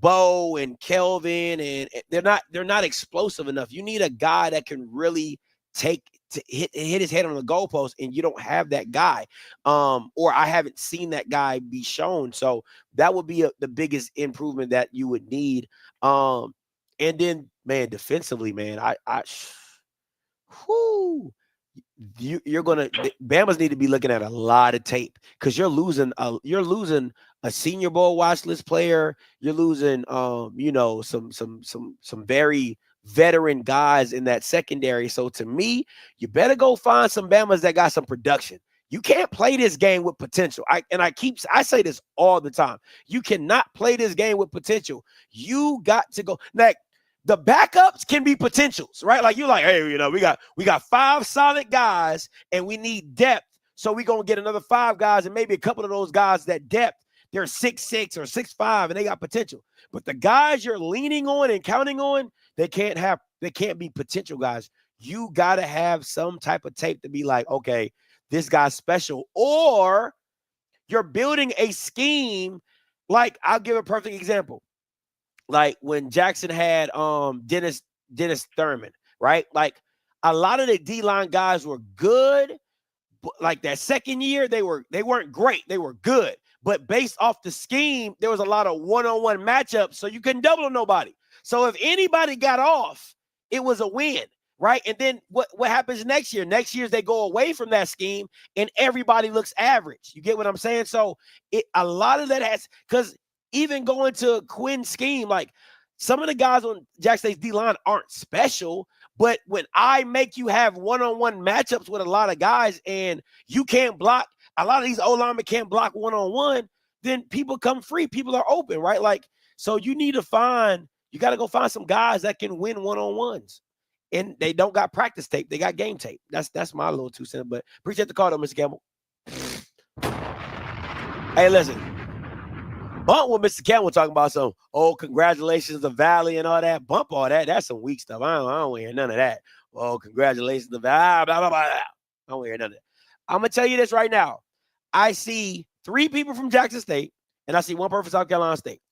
Bo and Kelvin, and they're not explosive enough. You need a guy that can really hit his head on the goalpost, and you don't have that guy. Or I haven't seen that guy be shown. So that would be the biggest improvement that you would need. And then, man, defensively, man, Bama's need to be looking at a lot of tape, because you're losing a Senior Bowl watch list player. You're losing some very veteran guys in that secondary. So to me, you better go find some Bamas that got some production. You can't play this game with potential. I say this all the time. You cannot play this game with potential. You got to go. Like, the backups can be potentials, right? Like, you're like, hey, we got 5 solid guys and we need depth. So we're going to get another 5 guys, and maybe a couple of those guys, that depth, they're 6'6" or 6'5", and they got potential. But the guys you're leaning on and counting on, they can't be potential guys. You got to have some type of tape to be like, okay, this guy's special. Or you're building a scheme. Like, I'll give a perfect example. Like when Jackson had Dennis Thurman, right? Like, a lot of the D-line guys were good, but like that second year, they weren't great. They were good. But based off the scheme, there was a lot of one-on-one matchups, so you couldn't double nobody. So if anybody got off, it was a win, right? And then what happens next year? Next year they go away from that scheme, and everybody looks average. You get what I'm saying? So a lot of that has, because even going to Quinn's scheme, like some of the guys on Jackson State's D-line aren't special, but when I make you have one-on-one matchups with a lot of guys and you can't block, a lot of these O-linemen can't block one-on-one, then people come free. People are open, right? Like, so you got to go find some guys that can win one-on-ones. And they don't got practice tape. They got game tape. That's my little 2 cents. But appreciate the call, though, Mr. Campbell. Hey, listen. Bump with Mr. Campbell talking about some, congratulations to Valley and all that. Bump all that. That's some weak stuff. I don't want to hear none of that. Oh, congratulations to Valley. Blah, blah, blah, blah. I don't want to hear none of that. I'm going to tell you this right now. I see 3 people from Jackson State, and I see 1 person from South Carolina State.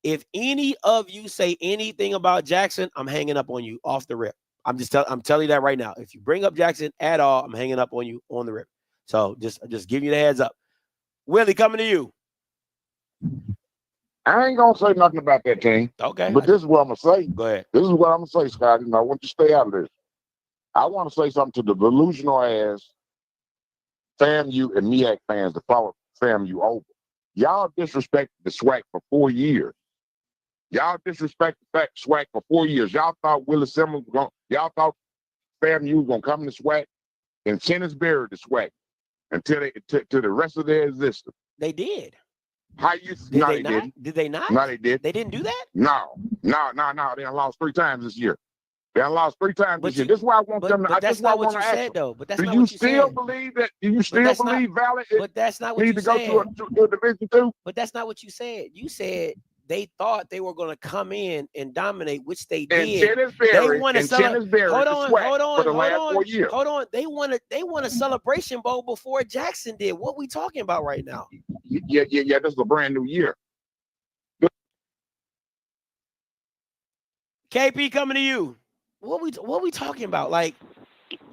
If any of you say anything about Jackson, I'm hanging up on you off the rip. I'm telling you that right now. If you bring up Jackson at all, I'm hanging up on you on the rip. So just giving you the heads up. Willie, coming to you. I ain't gonna say nothing about that team. Okay. But this is what I'm gonna say. Go ahead. This is what I'm gonna say, Scotty, and I want you to stay out of this. I want to say something to the delusional ass FAMU and MEAC fans that follow FAMU over. Y'all disrespected the SWAC for 4 years. Y'all disrespected SWAC for 4 years. Y'all thought Willie Simmons was y'all thought FAMU was gonna come to SWAC and sentence buried the SWAC until the rest of their existence. They did. How you? Did No, they they not? didn't. Did they not? No, they did. They didn't do that? No. They done lost 3 times this year. They done lost 3 times this year. This is why I want them to. But that's not what you said, though. But that's not what you said. Do you still believe that? Do you still believe Valley? But that's not what you need said. to go to a Division II? But that's not what you said. You said they thought they were going to come in and dominate, which they did. They want to celebrate. Hold on. Hold on. They won a celebration bowl before Jackson did. What we talking about right now? Yeah. This is a brand new year. KP coming to you. What we talking about? Like,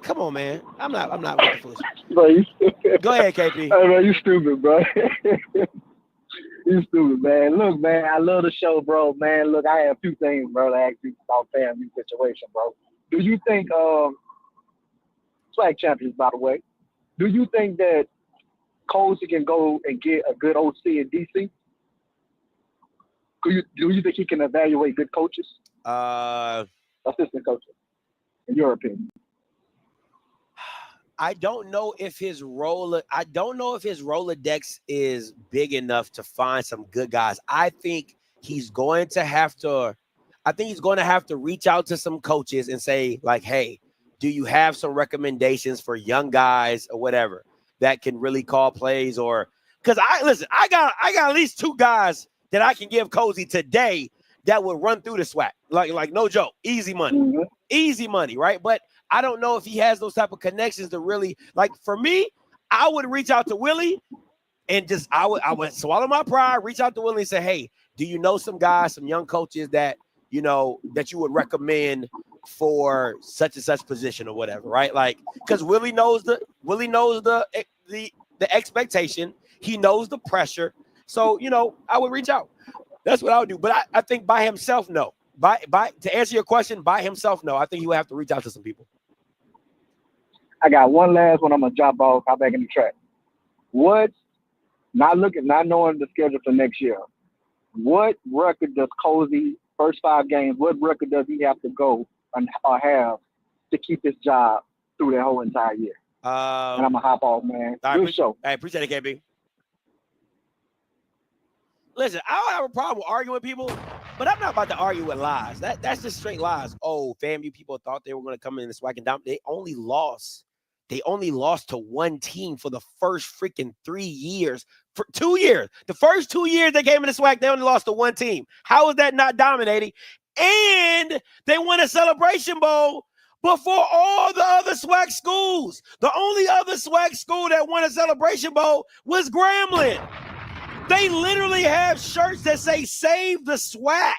come on, man. I'm not with the foolishness. Bro, you stupid. Go ahead, KP. Hey, bro, you stupid, bro. You stupid, man. Look, man, I love the show, bro. Man, look, I have 2 things, bro, to ask you about FAMU situation, bro. Do you think SWAC champions, by the way, do you think that Cozy can go and get a good OC in DC? Do you think he can evaluate good coaches? Assistant coaches, in your opinion? I don't know if his Rolodex is big enough to find some good guys. I think he's going to have to reach out to some coaches and say, like, hey, do you have some recommendations for young guys or whatever that can really call plays? Or because I got at least 2 guys that I can give Cozy today that would run through the SWAC. Like no joke. Easy money. Mm-hmm. Easy money, right? But I don't know if he has those type of connections to really, like, for me, I would reach out to Willie and I would swallow my pride, reach out to Willie and say, hey, do you know some guys, some young coaches that you would recommend for such and such position or whatever, right? Like, because Willie knows the expectation, he knows the pressure. So, I would reach out. That's what I would do. But I think by himself, no. To answer your question, by himself, no. I think he would have to reach out to some people. I got one last one. I'm gonna drop off. Hop back in the track. Not knowing the schedule for next year. What record does Cozy first 5 games? What record does he have to go or have to keep his job through that whole entire year? And I'm gonna hop off, man. Good show. I appreciate it, KB. Listen, I don't have a problem with arguing with people, but I'm not about to argue with lies. That's just straight lies. Oh, FAMU people thought they were going to come in the SWAC and down. They only lost to 1 team for the first freaking 3 years. For 2 years. The first 2 years they came in the SWAC, they only lost to 1 team. How is that not dominating? And they won a celebration bowl before all the other SWAC schools. The only other SWAC school that won a celebration bowl was Grambling. They literally have shirts that say save the SWAC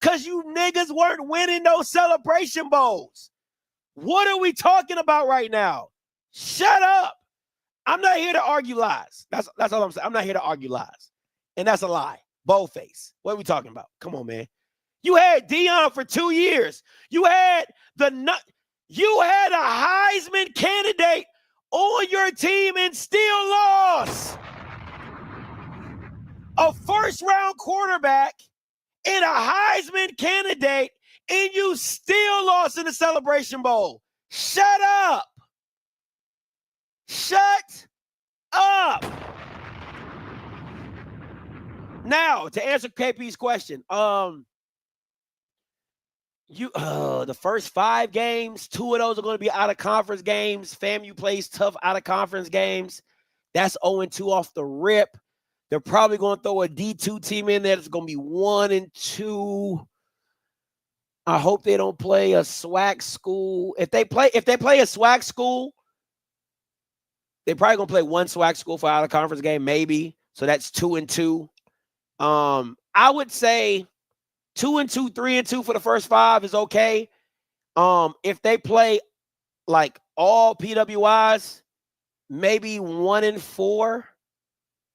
because you niggas weren't winning those celebration bowls. What are we talking about right now? Shut up. I'm not here to argue lies. That's all I'm saying. I'm not here to argue lies. And that's a lie. Boldface. What are we talking about? Come on, man. You had Deion for 2 years. You had a Heisman candidate on your team and still lost. A first-round quarterback and a Heisman candidate, and you still lost in the Celebration Bowl. Shut up. Shut up. Now, to answer KP's question, the first 5 games, 2 of those are going to be out-of-conference games. FAMU plays tough out-of-conference games. That's 0-2 off the rip. They're probably going to throw a D2 team in there that's going to be 1-2. I hope they don't play a SWAC school. If they play a SWAC school, they're probably going to play one SWAC school for out-of-conference game, maybe. So that's 2-2. I would say 2-2, 3-2 for the first 5 is okay. If they play like all PWIs, maybe 1-4,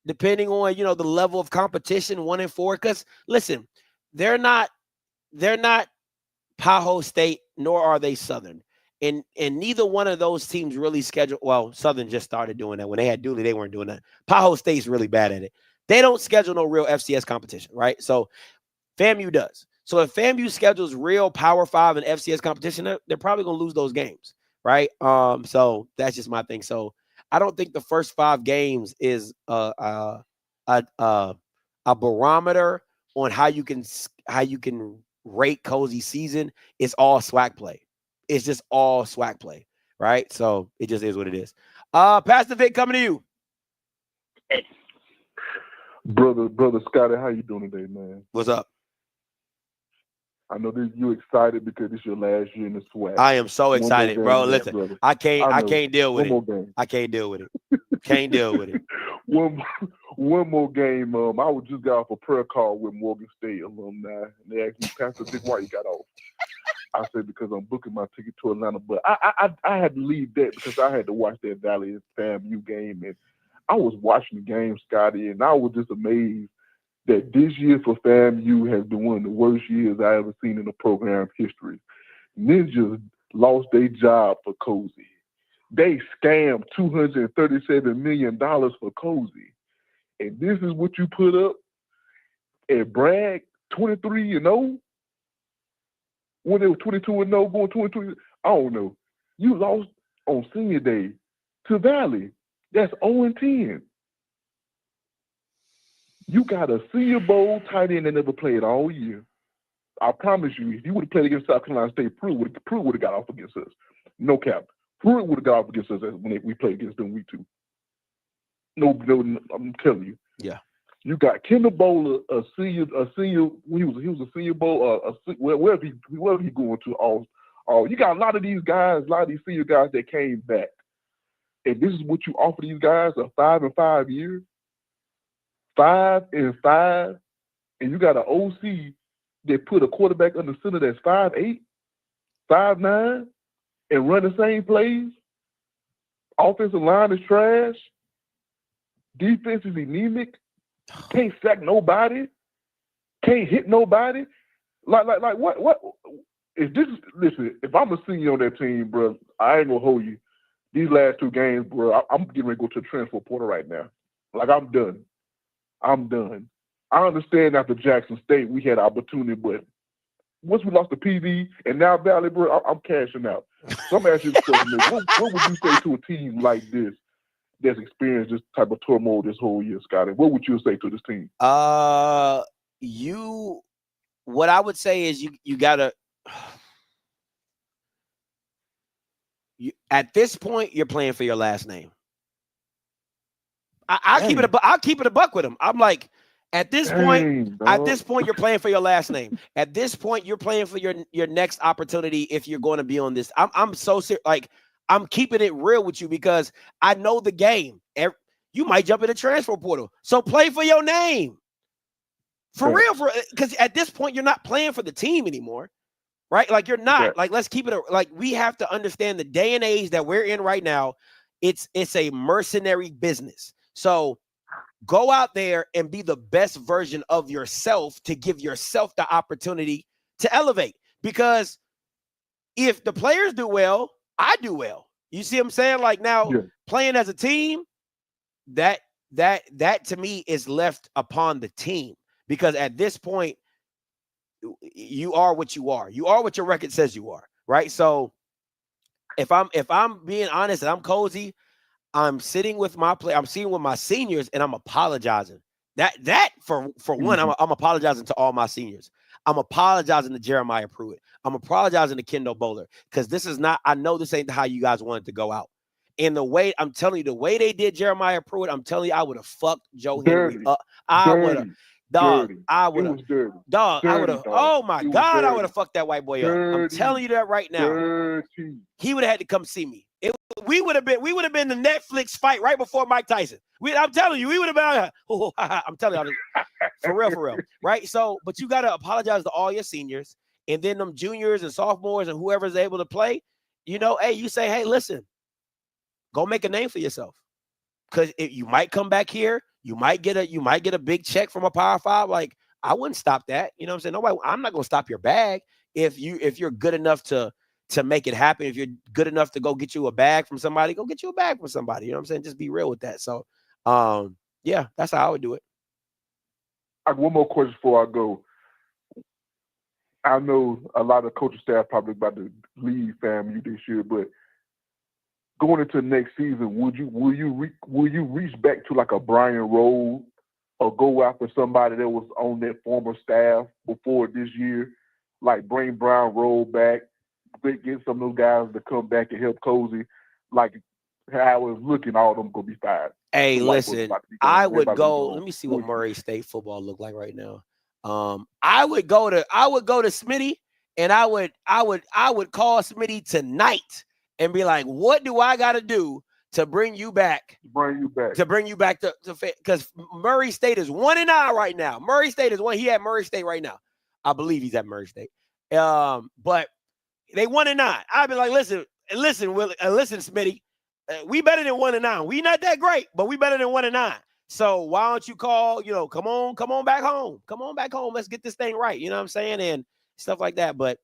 depending on the level of competition. 1-4, because listen, they're not Tahoe State, nor are they Southern, and neither one of those teams really schedule. Well, Southern just started doing that when they had Dooley. They weren't doing that. Tahoe State's really bad at it. They don't schedule no real FCS competition, right? So FAMU does. So if FAMU schedules real Power 5 and FCS competition, they're probably going to lose those games, right? So that's just my thing. So I don't think the first 5 games is a barometer on how you can rate Cozy's season. It's all SWAC play. It's just all SWAC play, right? So it just is what it is. Pastor Vic, coming to you. Brother Scotty, how you doing today, man? What's up? I know that you excited because it's your last year in the SWAC. I am so excited, bro. Listen, brother. I can't deal with One it. more game. I can't deal with it. Can't deal with it. One more game. I was just got off a prayer call with Morgan State alumni, and they asked me, Pastor Vic, why you got off? I said, because I'm booking my ticket to Atlanta. But I had to leave that because I had to watch that Valley FAMU game, and I was watching the game, Scotty, and I was just amazed that this year for FAMU has been one of the worst years I ever seen in the program history. Ninjas lost their job for Cozy. They scammed $237 million for Cozy. And this is what you put up and brag 23-0? When they were 22-0, going 23, I don't know. You lost on senior day to Valley. That's 0-10. You got a Senior Bowl tight end that never played all year. I promise you, if you would have played against South Carolina State, Pruitt would have got off against us. No cap. Pruitt would have got off against us when we played against them week 2. No, I'm telling you. Yeah. You got Kendall Bowler, a senior. He was a Senior Bowl. Wherever he going to, all. You got a lot of these guys, a lot of these senior guys that came back, and this is what you offer these guys: a 5-5 year, 5-5, and you got an OC that put a quarterback under center that's 5'8", 5'9", and run the same plays. Offensive line is trash. Defense is anemic. Can't sack nobody. Can't hit nobody. Like what is this? Listen, if I'm a senior on that team, bro, I ain't gonna hold you. These last 2 games, bro, I'm getting ready to go to the transfer portal right now. Like, I'm done. I understand after Jackson State we had opportunity, but once we lost to PV and now Valley, bro, I'm cashing out. So I'm asking you this question: what would you say to a team like this that's experienced this type of turmoil this whole year, Scotty? What would you say to this team? What I would say is you gotta. At this point, you're playing for your last name. I'll keep it a buck with him. I'm like, at this point, you're playing for your last name. At this point, you're playing for your next opportunity if you're going to be on this. I'm so serious. Like, I'm keeping it real with you because I know the game. You might jump in the transfer portal. So play for your name. For real, because at this point, you're not playing for the team anymore. Right? Like, you're not. Like, let's keep it like, we have to understand the day and age that we're in right now. It's a mercenary business. So go out there and be the best version of yourself to give yourself the opportunity to elevate. Because if the players do well, I do well. You see what I'm saying? Like now, playing as a team, that to me is left upon the team. Because at this point, you are what you are. You are what your record says you are, right? So if I'm being honest and I'm cozy, I'm sitting with my I'm sitting with my seniors and I'm apologizing. That for one, I'm apologizing to all my seniors. I'm apologizing to Jeremiah Pruitt. I'm apologizing to Kendall Bowler, because this is not, I know this ain't how you guys wanted to go out. And the way, I'm telling you, the way they did Jeremiah Pruitt, I'm telling you, I would have fucked Joe Henry up. I would have, dog, I would have, dog, I would have, oh my God, I would have fucked that white boy up. I'm telling you that right now. He would have had to come see me. We would have been the Netflix fight right before Mike Tyson. I'm telling you, we would have been. I'm telling you, for real, right? So, but you got to apologize to all your seniors, and then them juniors and sophomores and whoever's able to play. You know, hey, you say, hey, listen, go make a name for yourself, because you might come back here, you might get a big check from a Power 5. Like, I wouldn't stop that. You know what I'm saying? Nobody, I'm not gonna stop your bag if you're good enough to make it happen. If you're good enough to go get you a bag from somebody, go get you a bag from somebody. You know what I'm saying? Just be real with that. So, yeah, that's how I would do it. I have one more question before I go. I know a lot of coaching staff probably about to leave FAMU this year, but going into next season, will you reach back to like a Brian Rhodes or go after somebody that was on that former staff before this year, like bring Brian Rhodes back, get some of those guys to come back and help Cozy, like how it's looking, all of them gonna be fired. Hey, listen, I would go. Let me see what Murray State football look like right now. I would go to Smitty, and I would call Smitty tonight and be like, what do I got to do to bring you back? To bring you back to because Murray State is 1-9 right now. Murray State is one. He at Murray State right now. I believe he's at Murray State. But they 1-9. I'd be like, listen, Smitty, we better than 1-9. We not that great, but we better than 1-9. So why don't you call, come on back home. Come on back home. Let's get this thing right. You know what I'm saying? And stuff like that. But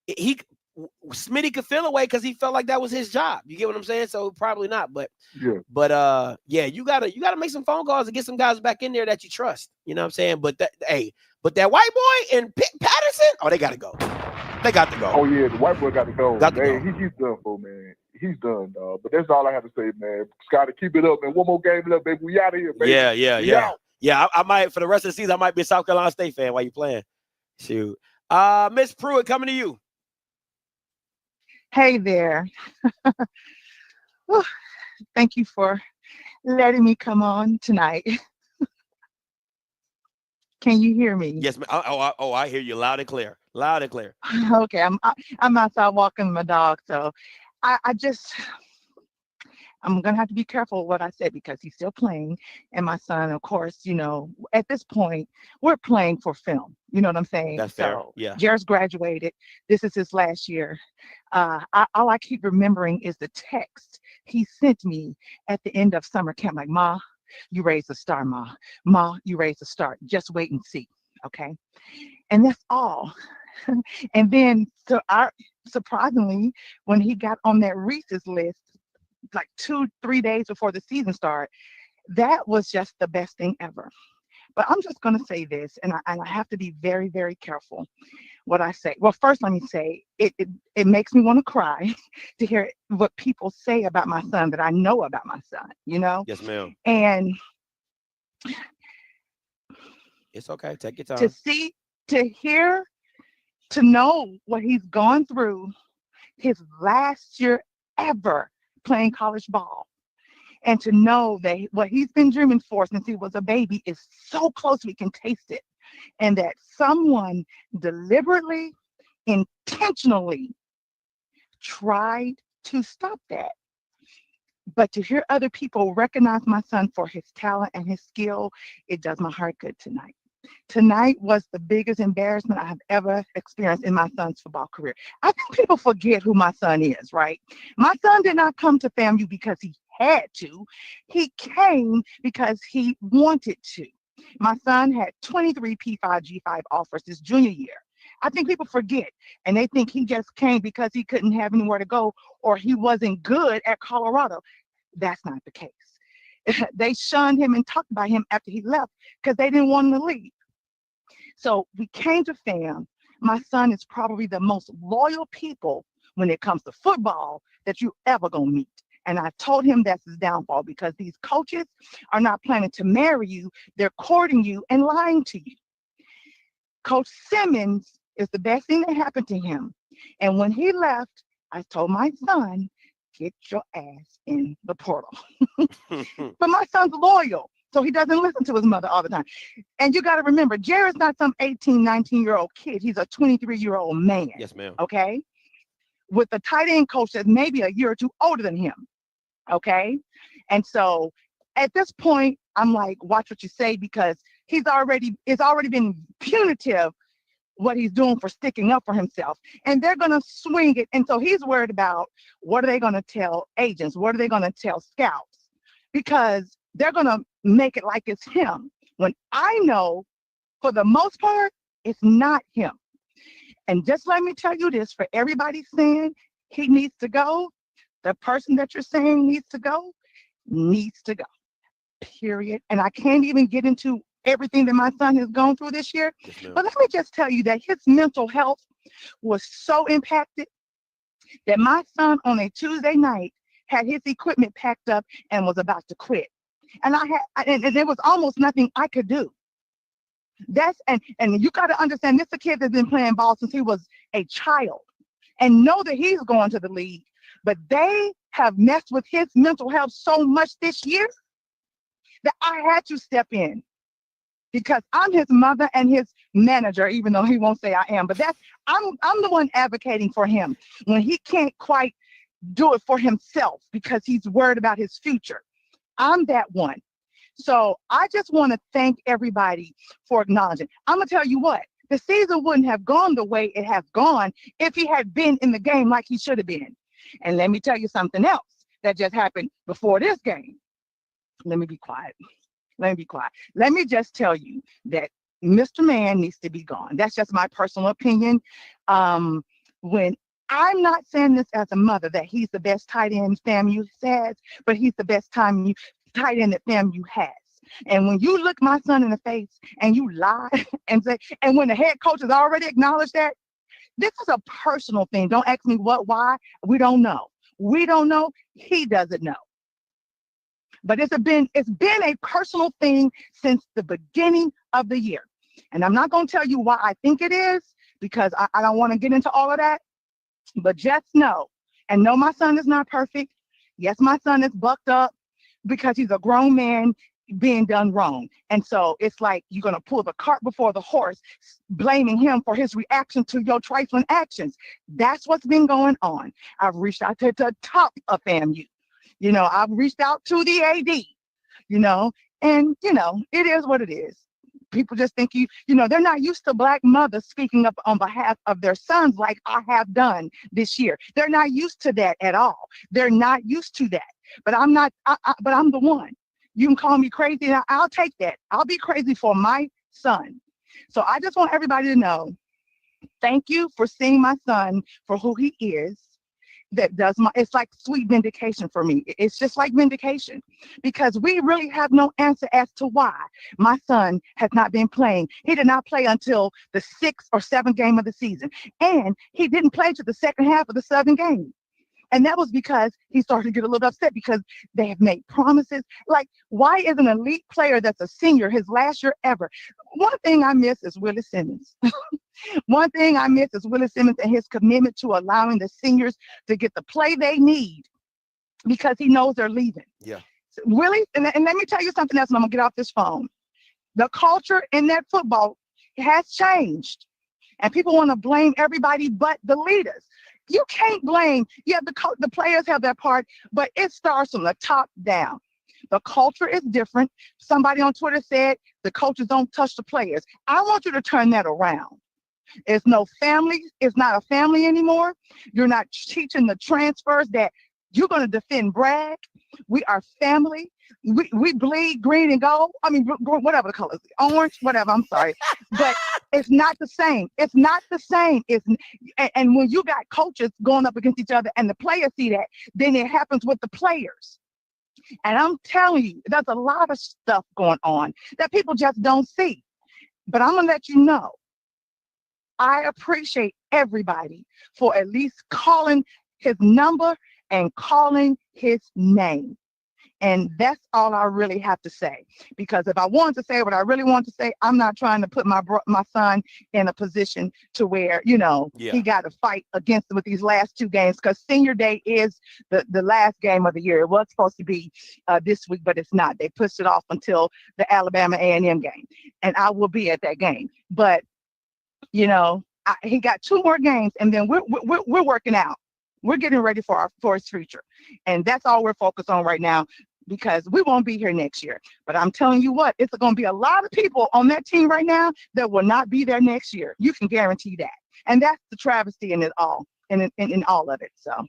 Smitty could feel away because he felt like that was his job. You get what I'm saying? So probably not. But yeah, you gotta make some phone calls and get some guys back in there that you trust. You know what I'm saying? But that white boy and Patterson, they gotta go. They got to go. Oh yeah, the white boy got to go. He's done for, man. He's done, dog. But that's all I have to say, man. Scotty, keep it up, man. One more game left, baby. We out of here, baby. Yeah. I might, for the rest of the season, I might be a South Carolina State fan while you playing. Shoot. Miss Pruitt, coming to you. Hey there. Thank you for letting me come on tonight. Can you hear me? Yes, ma'am. I hear you loud and clear. Loud and clear. Okay, I'm outside walking my dog, so I'm gonna have to be careful what I said because he's still playing, and my son, of course, at this point we're playing for film. You know what I'm saying? That's fair. Yeah. Jared's graduated. This is his last year. All I keep remembering is the text he sent me at the end of summer camp, like, "Ma, you raised a star, Ma. Ma, you raised a star. Just wait and see." Okay, and that's all. And then, surprisingly, when he got on that Reese's list, like 2-3 days before the season started, that was just the best thing ever. But I'm just going to say this, and I have to be very, very careful what I say. Well, first, let me say it makes me want to cry to hear what people say about my son that I know about my son, Yes, ma'am. And it's okay. Take your time. To hear, to know what he's gone through his last year ever playing college ball, and to know that what he's been dreaming for since he was a baby is so close we can taste it, and that someone deliberately, intentionally tried to stop that. But to hear other people recognize my son for his talent and his skill, it does my heart good tonight. Tonight was the biggest embarrassment I have ever experienced in my son's football career. I think people forget who my son is, right? My son did not come to FAMU because he had to. He came because he wanted to. My son had 23 P5G5 offers this junior year. I think people forget and they think he just came because he couldn't have anywhere to go or he wasn't good at Colorado. That's not the case. They shunned him and talked about him after he left because they didn't want him to leave. So we came to FAM. My son is probably the most loyal people when it comes to football that you ever gonna meet. And I told him that's his downfall because these coaches are not planning to marry you. They're courting you and lying to you. Coach Simmons is the best thing that happened to him. And when he left, I told my son, get your ass in the portal. But my son's loyal, so he doesn't listen to his mother all the time. And you got to remember, Jared's not some 18, 19-year-old kid. He's a 23-year-old man. Yes, ma'am. Okay? With a tight end coach that's maybe a year or two older than him. Okay? And so at this point, I'm like, watch what you say because it's already been punitive what he's doing for sticking up for himself. And they're going to swing it. And so he's worried about what are they going to tell agents? What are they going to tell scouts? Because they're going to make it like it's him. When I know, for the most part, it's not him. And just let me tell you this, for everybody saying he needs to go, the person that you're saying needs to go, period. And I can't even get into everything that my son has gone through this year. Yes, ma'am. But let me just tell you that his mental health was so impacted that my son on a Tuesday night had his equipment packed up and was about to quit. And and there was almost nothing I could do. And you got to understand, this is a kid that's been playing ball since he was a child and know that he's going to the league. But they have messed with his mental health so much this year that I had to step in because I'm his mother and his manager, even though he won't say I am. But I'm the one advocating for him when he can't quite do it for himself because he's worried about his future. I'm that one. So I just want to thank everybody for acknowledging. I'm going to tell you what, the season wouldn't have gone the way it has gone if he had been in the game like he should have been. And let me tell you something else that just happened before this game. Let me be quiet. Let me just tell you that Mr. Man needs to be gone. That's just my personal opinion. When I'm not saying this as a mother that he's the best tight end FAMU has, but he's the best tight end that FAMU has. And when you look my son in the face and you lie and say, and when the head coach has already acknowledged that, this is a personal thing. Don't ask me what, why. We don't know. He doesn't know. But it's been a personal thing since the beginning of the year. And I'm not going to tell you why I think it is because I don't want to get into all of that. But just know, and know my son is not perfect. Yes, my son is bucked up because he's a grown man being done wrong. And so it's like you're going to pull the cart before the horse, blaming him for his reaction to your trifling actions. That's what's been going on. I've reached out to the top of FAMU. I've reached out to the AD, and, it is what it is. People just think they're not used to Black mothers speaking up on behalf of their sons like I have done this year. They're not used to that at all. They're not used to that. But I'm not, but I'm the one. You can call me crazy, and I'll take that. I'll be crazy for my son. So I just want everybody to know, thank you for seeing my son for who he is. It's like sweet vindication for me. It's just like vindication because we really have no answer as to why my son has not been playing. He did not play until the 6th or 7th game of the season. And he didn't play to the second half of the 7th game. And that was because he started to get a little upset because they have made promises. Like, why is an elite player that's a senior his last year ever? One thing I miss is Willie Simmons. One thing I miss is Willie Simmons and his commitment to allowing the seniors to get the play they need because he knows they're leaving. Yeah. So Willie, and let me tell you something else, and I'm going to get off this phone. The culture in that football has changed, and people want to blame everybody but the leaders. You can't blame, the players have their part, but it starts from the top down. The culture is different. Somebody on Twitter said the coaches don't touch the players. I want you to turn that around. It's no family. It's not a family anymore. You're not teaching the transfers that You're going to defend Bragg. We are family. We bleed green and gold. I mean, whatever the color, orange, whatever. I'm sorry, but it's not the same. It's not the same. And when you got coaches going up against each other and the players see that, then it happens with the players. And I'm telling you, there's a lot of stuff going on that people just don't see. But I'm gonna let you know, I appreciate everybody for at least calling his number and calling his name. And that's all I really have to say. Because if I wanted to say what I really want to say, I'm not trying to put my son in a position to where, he got to fight against with these last 2 games. Because senior day is the last game of the year. It was supposed to be this week, but it's not. They pushed it off until the Alabama A&M game. And I will be at that game. But, he got 2 more games, and then we're working out. We're getting ready for his future. And that's all we're focused on right now, because we won't be here next year. But I'm telling you what, it's going to be a lot of people on that team right now that will not be there next year. You can guarantee that. And that's the travesty in it all, in all of it. So I'm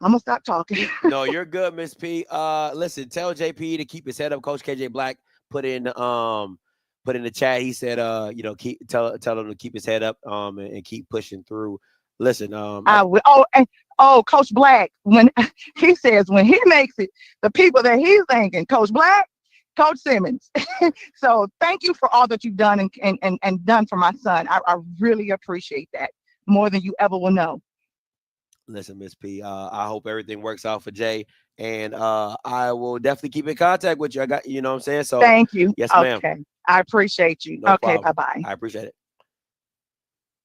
going to stop talking. No, you're good, Miss P. Listen, tell JP to keep his head up. Coach KJ Black put in the chat. He said, tell him to keep his head up and keep pushing through. Listen, I will. Coach Black, when he says when he makes it, the people that he's thinking, Coach Black, Coach Simmons. So thank you for all that you've done and done for my son. I really appreciate that more than you ever will know. Listen, Miss P, I hope everything works out for Jay, and I will definitely keep in contact with you. I got, you know what I'm saying? So thank you. Yes, ma'am. Okay. I appreciate you. No okay, problem. bye-bye. I appreciate it.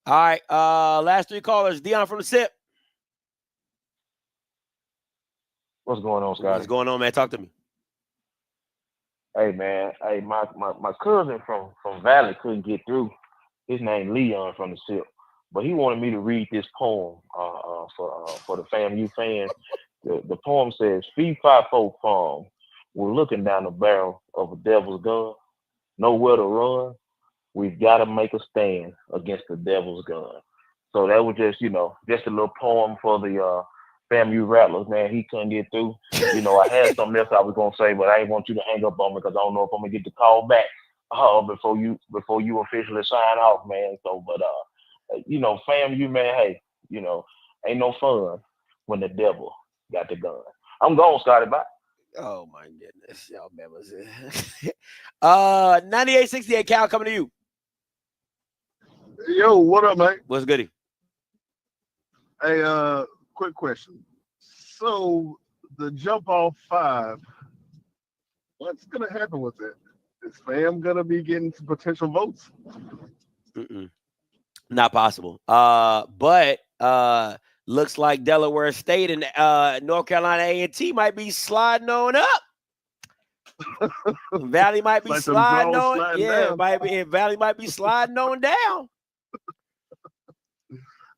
All right, last 3 callers. Dion from the SIP. What's going on, Scotty? What's going on, man? Talk to me. Hey, man. Hey, my cousin from Valley couldn't get through. His name Leon from the SIP, but he wanted me to read this poem for the FAMU fans. The poem says, "Fee Fi Fo Farm. We're looking down the barrel of a devil's gun. Nowhere to run. We've got to make a stand against the devil's gun." So that was just, just a little poem for the FAMU Rattlers, man. He couldn't get through. I had something else I was gonna say, but I didn't want you to hang up on me because I don't know if I'm gonna get the call back before you officially sign off, man. So, but FAMU, man, hey, ain't no fun when the devil got the gun. I'm gone, Scotty. Bye. Oh my goodness, y'all members. 9868 Cal coming to you. Yo, what up, man? What's goody? Hey, quick question. So the jump off 5, what's gonna happen with it? Is Fam gonna be getting some potential votes? Not possible. But looks like Delaware State and North Carolina A&T might be sliding on up. Valley might be like sliding on. Down. Valley might be sliding on down.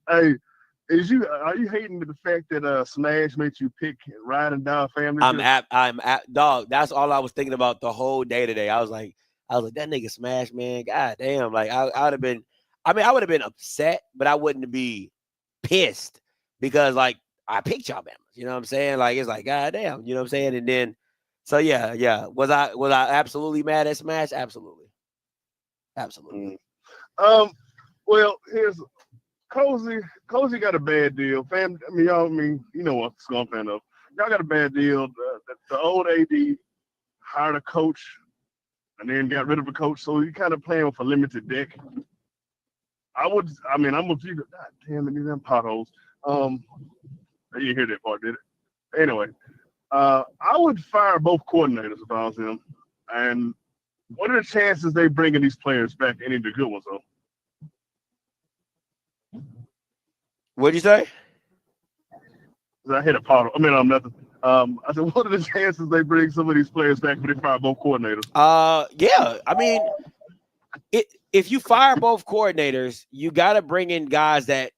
Hey, are you hating the fact that Smash makes you pick riding down family? I'm at dog. That's all I was thinking about the whole day today. I was like, that nigga Smash, man. God damn. Like I would have been. I mean, I would have been upset, but I wouldn't be pissed because like I picked y'all members. You know what I'm saying? Like it's like, God damn. You know what I'm saying? And then, so yeah. Was I absolutely mad at Smash? Absolutely. Well, here's Cozy got a bad deal. Fam, y'all, you know what Scum fan of. Y'all got a bad deal. The old AD hired a coach and then got rid of a coach, so you kind of playing with a limited deck. I'm with you. God damn it, these damn potholes. You didn't hear that part, did it? Anyway, I would fire both coordinators if I was him. And what are the chances they bringing these players back? Any of the good ones, though? What'd you say? I hit a pothole. Nothing. I said, what are the chances they bring some of these players back when they fire both coordinators? Yeah. I mean, if you fire both coordinators, you got to bring in guys that,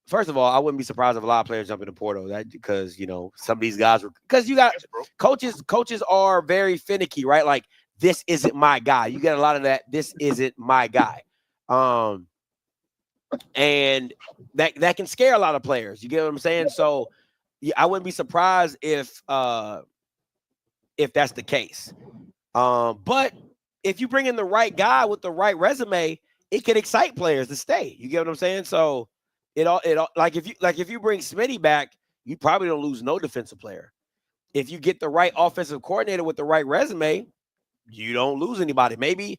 first of all, I wouldn't be surprised if a lot of players jump in the portal. That because some of these guys were because you got coaches are very finicky, right? Like this isn't my guy. You get a lot of that. This isn't my guy, and that can scare a lot of players. You get what I'm saying? So I wouldn't be surprised if that's the case. But if you bring in the right guy with the right resume, it can excite players to stay. You get what I'm saying? So it all like if you bring Smitty back, you probably don't lose no defensive player. If you get the right offensive coordinator with the right resume, you don't lose anybody. Maybe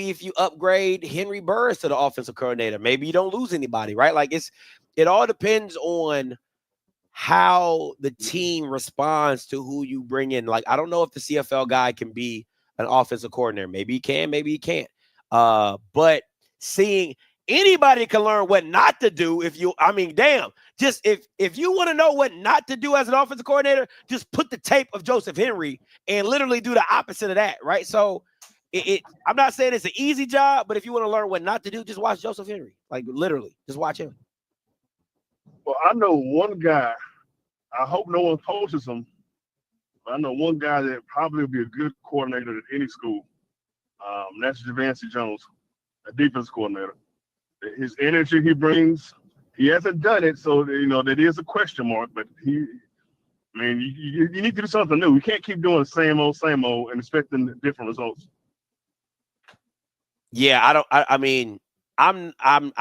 if you upgrade Henry Burris to the offensive coordinator, maybe you don't lose anybody, right? Like it all depends on how the team responds to who you bring in. Like, I don't know if the CFL guy can be an offensive coordinator. Maybe he can, maybe he can't. But seeing anybody can learn what not to do just if you want to know what not to do as an offensive coordinator, just put the tape of Joseph Henry and literally do the opposite of that, right? So I'm not saying it's an easy job, but if you want to learn what not to do, just watch Joseph Henry. Like, literally, just watch him. Well, I know one guy. I hope no one poaches him. But I know one guy that probably would be a good coordinator at any school. That's Javancy Jones, a defense coordinator. His energy he brings, he hasn't done it, so that is a question mark. But you need to do something new. You can't keep doing the same old, and expecting different results. Yeah, I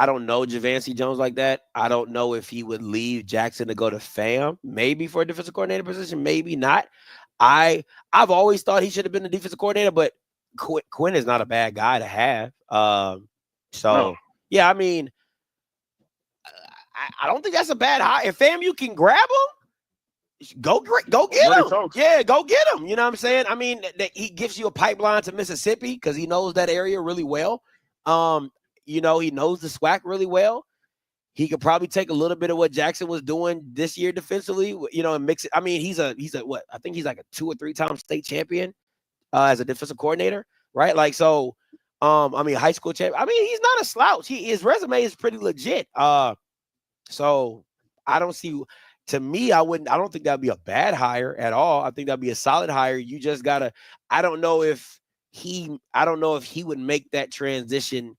don't know Javancy Jones like that. I don't know if he would leave Jackson to go to FAM, maybe for a defensive coordinator position, maybe not. I've always thought he should have been the defensive coordinator, but Quinn is not a bad guy to have. No. Yeah, I don't think that's a bad hire. If FAMU can grab him, go get him. Yeah, go get him. You know what I'm saying? He gives you a pipeline to Mississippi because he knows that area really well. He knows the SWAC really well. He could probably take a little bit of what Jackson was doing this year defensively, and mix it. he's a what? I think he's like a 2 or 3 time state champion as a defensive coordinator, right? Like, so, high school champion. He's not a slouch. His resume is pretty legit. So I don't see. To me, I don't think that'd be a bad hire at all. I think that'd be a solid hire. You just gotta. I don't know if he would make that transition.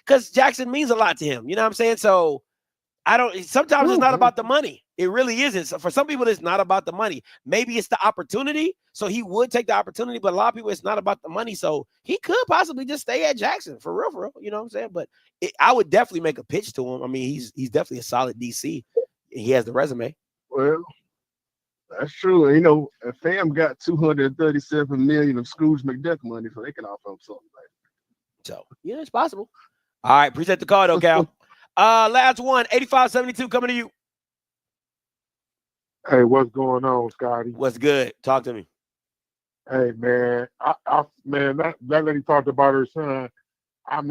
Because Jackson means a lot to him. You know what I'm saying? So sometimes it's not about the money. It really isn't. So for some people, it's not about the money. Maybe it's the opportunity. So he would take the opportunity, but a lot of people, it's not about the money. So he could possibly just stay at Jackson for real. You know what I'm saying? But I would definitely make a pitch to him. He's definitely a solid DC. He has the resume. Well, that's true. And FAM got $237 million of Scrooge McDuck money, so they can offer him something like that. So, yeah, it's possible. All right, appreciate the call, though, Cal. Last one, 8572, coming to you. Hey, what's going on, Scotty? What's good? Talk to me. Hey, man, that lady talked about her son. I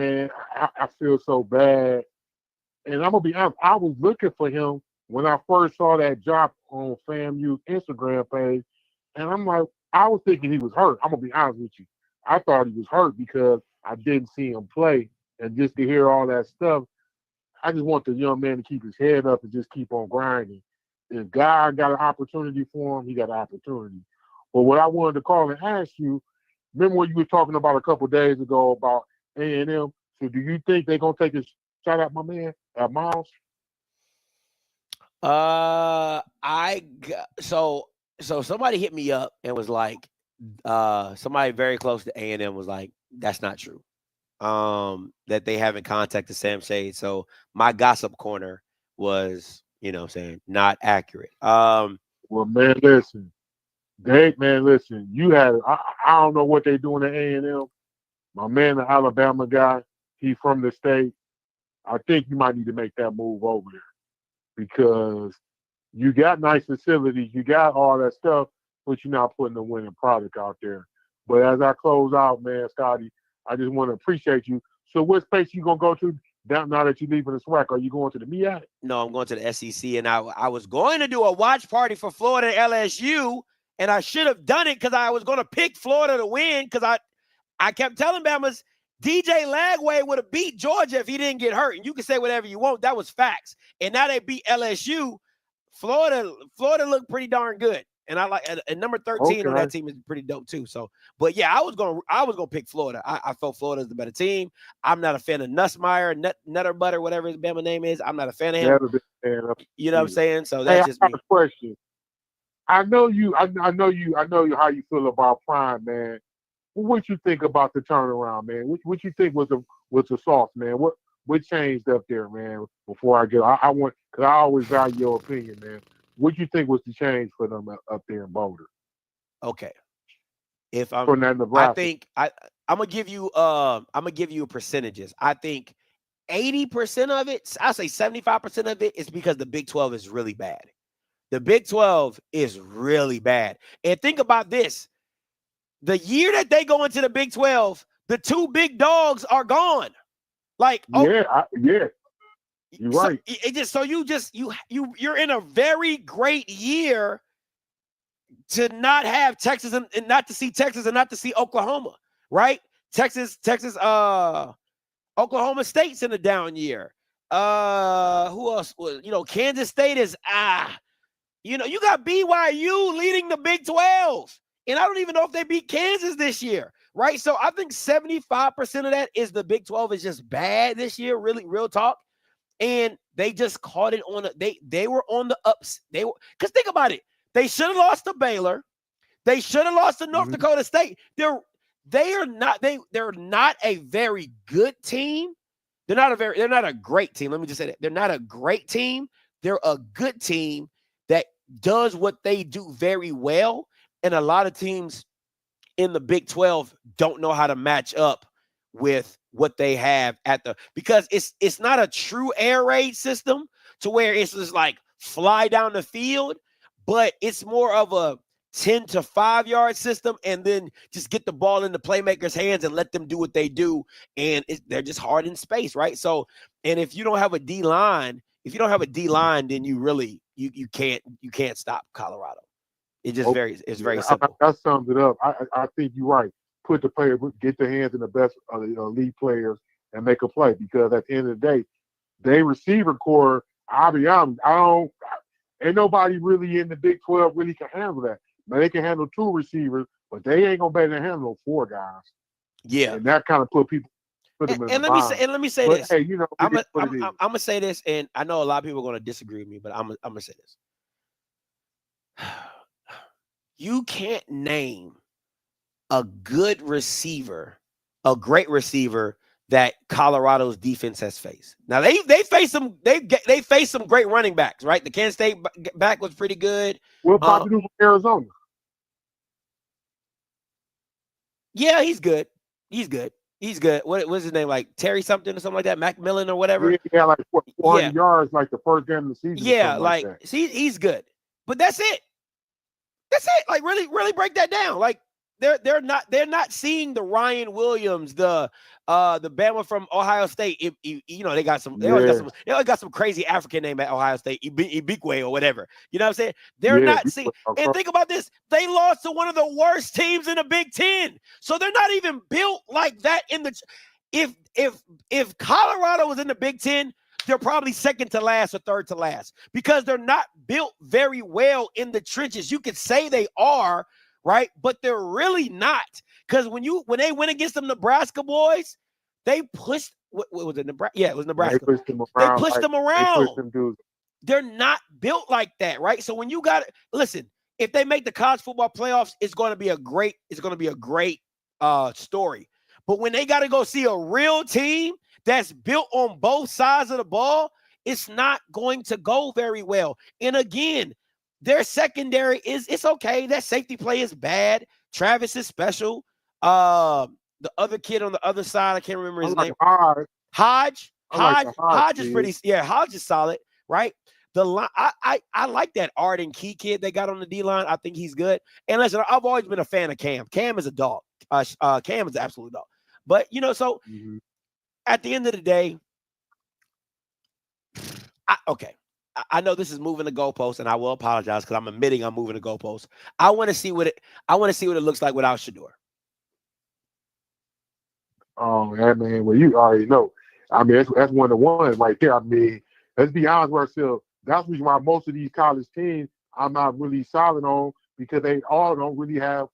feel so bad. And I'm going to be honest, I was looking for him when I first saw that job on FAMU's Instagram page. And I'm like, I was thinking he was hurt. I'm going to be honest with you. I thought he was hurt because I didn't see him play. And just to hear all that stuff, I just want the young man to keep his head up and just keep on grinding. If God got an opportunity for him, he got an opportunity. But what I wanted to call and ask you, remember what you were talking about a couple of days ago about A&M? So do you think they're going to take a shot at my man, at Miles? So somebody hit me up and was like, somebody very close to A&M was like, that's not true. That they haven't contacted Sam Shade. So my gossip corner was, not accurate. Well, man, listen. You had I don't know what they're doing at A&M. My man, the Alabama guy, he's from the state. I think you might need to make that move over there because you got nice facilities, you got all that stuff, but you're not putting a winning product out there. But as I close out, man, Scotty, I just want to appreciate you. So what space you going to go to now that you're leaving the SWAC? Are you going to the MEAC? No, I'm going to the SEC, and I was going to do a watch party for Florida LSU, and I should have done it because I was going to pick Florida to win because I kept telling Bama's DJ Lagway would have beat Georgia if he didn't get hurt. And you can say whatever you want. That was facts. And now they beat LSU. Florida looked pretty darn good. And I like and number 13 on Okay. that team is pretty dope too. So, but yeah, I was gonna pick Florida. I felt Florida is the better team. I'm not a fan of Nussmeier, Nutter Butter, whatever his Bama name is. I'm not a fan of him. Never been a fan of You know what I'm either. saying? So Hey, that's I just got me. a question. I know you how you feel about Prime, man. What you think about the turnaround, man? What you think was the sauce, man? What changed up there, man? Before I want, because I always value your opinion, man. What you think was the change for them up there in Boulder? Okay. If I'm, From that I Nebraska. think I'm gonna give you percentages. I think 80% of it, I'll say 75% of it is because the Big 12 is really bad. The Big 12 is really bad. And think about this. The year that they go into the Big 12, the two big dogs are gone. Like, Yeah, you're right. It just so you're in a very great year to not have Texas and not to see Texas and not to see Oklahoma, right? Texas, Oklahoma State's in a down year. Who else was, Kansas State is you got BYU leading the Big 12. And I don't even know if they beat Kansas this year, right? So I think 75% of that is the Big 12 is just bad this year, really, real talk. And they just caught it on they were on the ups. Because think about it. They should have lost to Baylor. They should have lost to North Dakota State. They're not a very good team. They're not a great team. Let me just say that. They're not a great team. They're a good team that does what they do very well. And a lot of teams in the Big 12 don't know how to match up with what they have because it's not a true air raid system to where it's just like fly down the field, but it's more of a 10 to 5 yard system, and then just get the ball in the playmakers' hands and let them do what they do. And they're just hard in space, right? So, and if you don't have a D line, then you really you can't stop Colorado. It's very simple. That sums it up. I think you're right. Put the player, get their hands in the best elite players and make a play, because at the end of the day, they receiver core, I'll be honest, ain't nobody really in the Big 12 really can handle that. Now they can handle 2 receivers, but they ain't gonna be able to handle 4 guys. Yeah. And that kind of put them in And the let me say but, this. Hey, I'm gonna say this, and I know a lot of people are gonna disagree with me, but I'm gonna say this. You can't name a good receiver, a great receiver that Colorado's defense has faced. Now they face some great running backs, right? The Kansas State back was pretty good. What about to do from Arizona? Yeah, he's good. What was his name? Like Terry something or something like that, Macmillan or whatever. Yeah, like 400 yards, like the first game of the season. Yeah, like that. He's good, but that's it. Like really break that down. Like they're not seeing the Ryan Williams, the Bama from Ohio State. They always got some crazy African name at Ohio State, Ibikwe or whatever. You know what I'm saying? They're not seeing. And think about this: they lost to one of the worst teams in the Big Ten, so they're not even built like that. If Colorado was in the Big Ten, they're probably second to last or third to last, because they're not built very well in the trenches. You could say they are, right? But they're really not. Because when they went against them Nebraska boys, they pushed, what was it, Nebraska? Yeah, it was Nebraska. They pushed them around. They're not built like that, right? So when you got it, listen, if they make the college football playoffs, it's going to be a great story. But when they got to go see a real team that's built on both sides of the ball, it's not going to go very well. And again, their secondary it's okay. That safety play is bad. Travis is special. The other kid on the other side, I can't remember his name. Hodge is pretty. Yeah, Hodge is solid, right? The line, I like that Arden Key kid they got on the D line. I think he's good. And listen, I've always been a fan of Cam. Cam is a dog. Cam is an absolute dog. But so at the end of the day, I know this is moving the goalpost, and I will apologize because I'm admitting I'm moving the goalpost. I want to see what it looks like without Shedeur. Oh, yeah, man. Well, you already know. I mean, that's one of the ones right there. I mean, let's be honest with ourselves. That's the reason why most of these college teams I'm not really solid on, because they all don't really have.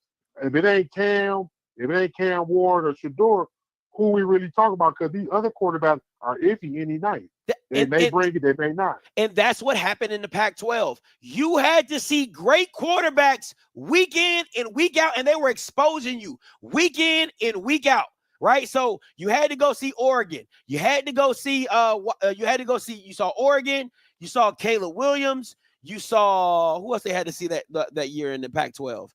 If it ain't Cam Ward or Shador, who we really talk about? Because these other quarterbacks are iffy any night. They may bring it, they may not. And that's what happened in the Pac-12. You had to see great quarterbacks week in and week out, and they were exposing you week in and week out, right? So you had to go see Oregon. You had to go see you saw Oregon, you saw Caleb Williams, you saw who else they had to see that year in the Pac-12.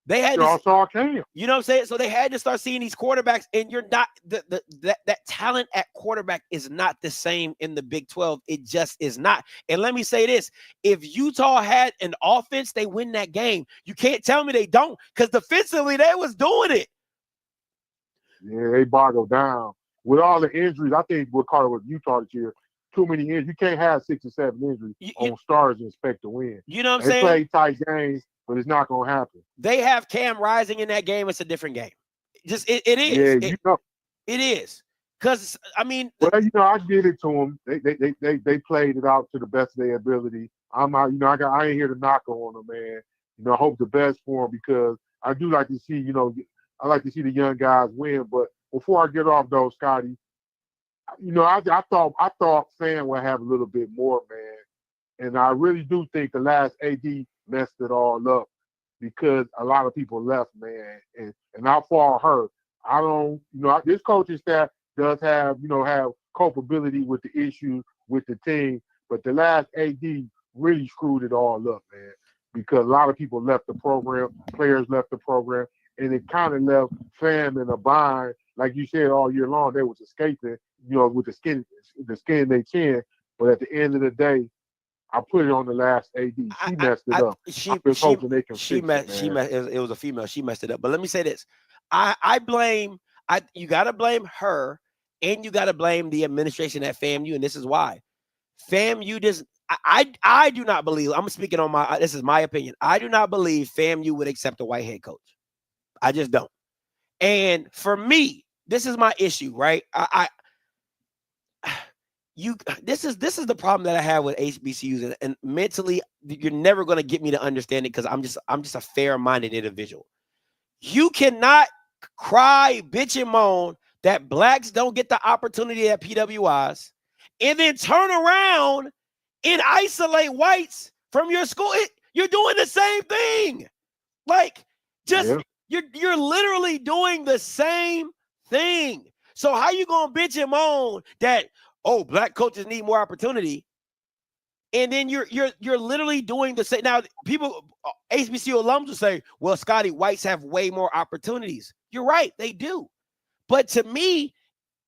They had Cam. You know what I'm saying? So they had to start seeing these quarterbacks, and you're not that talent at quarterback is not the same in the Big 12. It just is not. And let me say this: if Utah had an offense, they win that game. You can't tell me they don't, because defensively they was doing it. Yeah, they boggled down with all the injuries. I think what caught it with Utah this year. Too many injuries. You can't have 6 or 7 injuries on stars and expect to win. You know what I'm saying? saying? They play tight games, but it's not going to happen. They have Cam Rising in that game. It's a different game. It is. Yeah, it is. Because I mean, well, I give it to them. They played it out to the best of their ability. I'm not, I ain't here to knock on them, man. I hope the best for them, because I do like to see, I like to see the young guys win. But before I get off though, Scotty, I thought Fan would have a little bit more, man. And I really do think the last AD messed it all up, because a lot of people left, man. And I fall hurt. I don't, this coaching staff does have culpability with the issues with the team, but the last AD really screwed it all up, man, because a lot of people left the program, players left the program, and it kind of left Fan in a bind. Like you said, all year long, they was escaping, with the skin in their chin. But at the end of the day, I put it on the last AD. She messed it up. I'm just hoping they can fix it. It was a female. She messed it up. But let me say this: you got to blame her, and you got to blame the administration at FAMU, and this is why. FAMU does. I do not believe. I'm speaking on my. This is my opinion. I do not believe FAMU would accept a white head coach. I just don't. And for me, this is my issue, right? This is the problem that I have with HBCUs, and mentally, you're never going to get me to understand it, because I'm just a fair-minded individual. You cannot cry, bitch, and moan that blacks don't get the opportunity at PWIs, and then turn around and isolate whites from your school. You're doing the same thing. Like, you're literally doing the same thing. So how you gonna bitch and moan that, oh, black coaches need more opportunity, and then you're literally doing the same? Now, people, HBCU alums will say, well, Scotty, whites have way more opportunities. You're right, they do. But to me,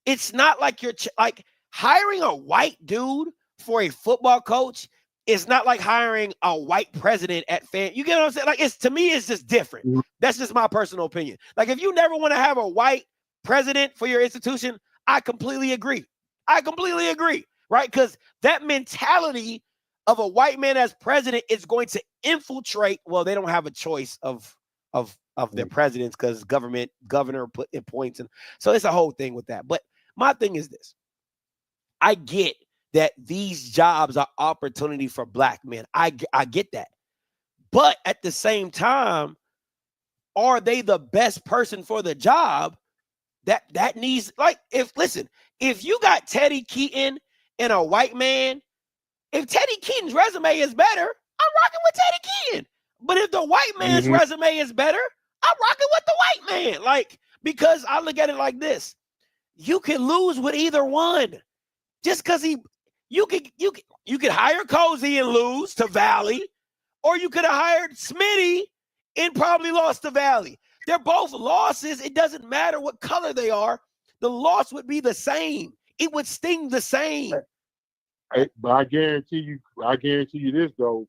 it's not like you're like hiring a white dude for a football coach is not like hiring a white president at FAM. You get what I'm saying? Like, to me, it's just different. That's just my personal opinion. Like, if you never want to have a white president for your institution, I completely agree. Right? Because that mentality of a white man as president is going to infiltrate. Well, they don't have a choice of their presidents, because governor appoints, and so it's a whole thing with that. But my thing is this: I get that these jobs are opportunity for black men. I get that. But at the same time, are they the best person for the job? That needs, like, if you got Teddy Keaton and a white man, if Teddy Keaton's resume is better, I'm rocking with Teddy Keaton. But if the white man's resume is better, I'm rocking with the white man. Like, because I look at it like this: you can lose with either one. Just because you could hire Cozy and lose to Valley, or you could have hired Smitty and probably lost to Valley. They're both losses. It doesn't matter what color they are. The loss would be the same. It would sting the same. But I guarantee you this though,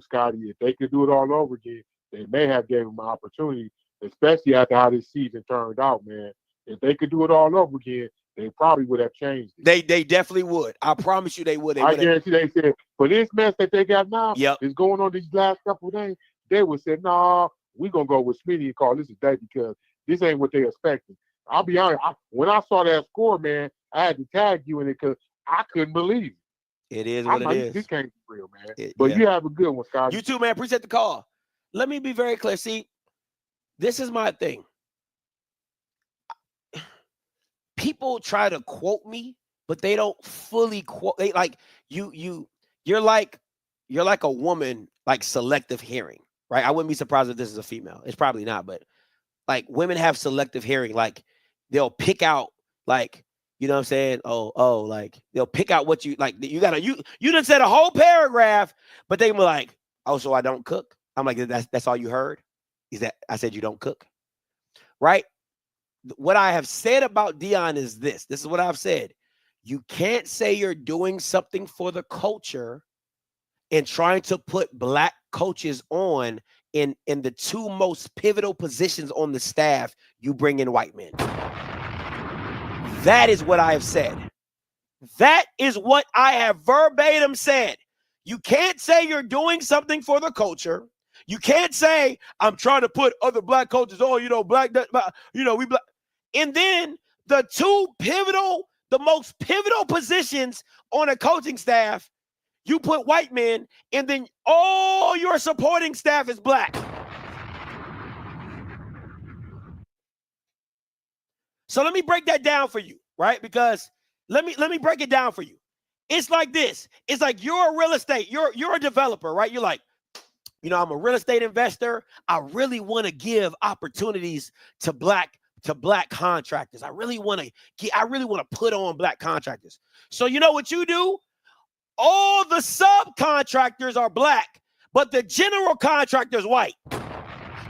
Scotty, if they could do it all over again, they may have gave him an opportunity, especially after how this season turned out, man. If they could do it all over again, they probably would have changed it. They definitely would. I promise you they would. I guarantee they said, for this mess that they got now, is going on these last couple of days, they would say, nah, we're going to go with Smitty and call this a day, because this ain't what they expecting. I'll be honest, when I saw that score, man, I had to tag you in it because I couldn't believe it. It is what it is. This can't be real, man. But you have a good one, Scotty. You too, man. Appreciate the call. let me be very clear. See, this is my thing. People try to quote me, but they don't fully quote. They like you're like a woman, like selective hearing, right? I wouldn't be surprised if this is a female. It's probably not, but like women have selective hearing. Like they'll pick out, like, you know what I'm saying? Oh, like they'll pick out what you like. You done said a whole paragraph, but they were like, oh, so I don't cook. I'm like, that's all you heard? Is that I said you don't cook, right? What I have said about Deion is this. This is what I've said. You can't say you're doing something for the culture and trying to put black coaches on in the two most pivotal positions on the staff. You bring in white men. That is what I have said. That is what I have verbatim said. You can't say you're doing something for the culture. You can't say I'm trying to put other black coaches on, black, we black. And then the most pivotal positions on a coaching staff, you put white men, and then all your supporting staff is black. So let me break that down for you, right? Because let me break it down for you. It's like this. It's like you're a real estate. You're a developer, right? You're like, I'm a real estate investor. I really want to give opportunities to black contractors. I really want to put on black contractors. So you know what you do? All the subcontractors are black, but the general contractor is white.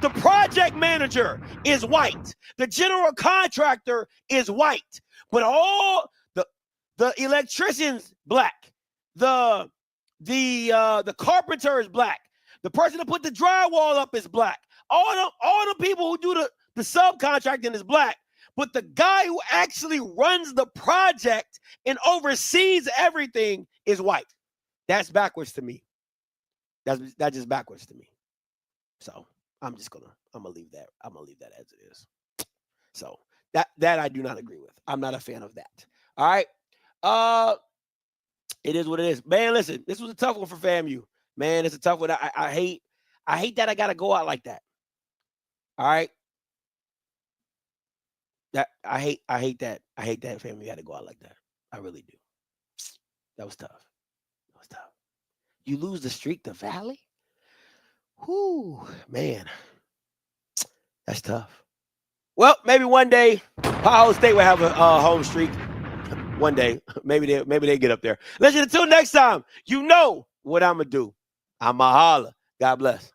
The project manager is white. The general contractor is white. But all the electricians black. The carpenter is black. The person that put the drywall up is black. All the people who do the subcontracting is black. But the guy who actually runs the project and oversees everything is white. That's backwards to me. That's just backwards to me. So I'm gonna leave that. I'm gonna leave that as it is. So that I do not agree with. I'm not a fan of that. All right. It is what it is. Man, listen, this was a tough one for FAMU. Man, it's a tough one. I hate that I gotta go out like that. All right. I hate that. I hate that FAMU had to go out like that. I really do. That was tough. You lose the streak to Valley? Whoo, man. That's tough. Well, maybe one day Ohio State will have a home streak. One day. Maybe they get up there. Listen, until next time, you know what I'm going to do. I'm a holler. God bless.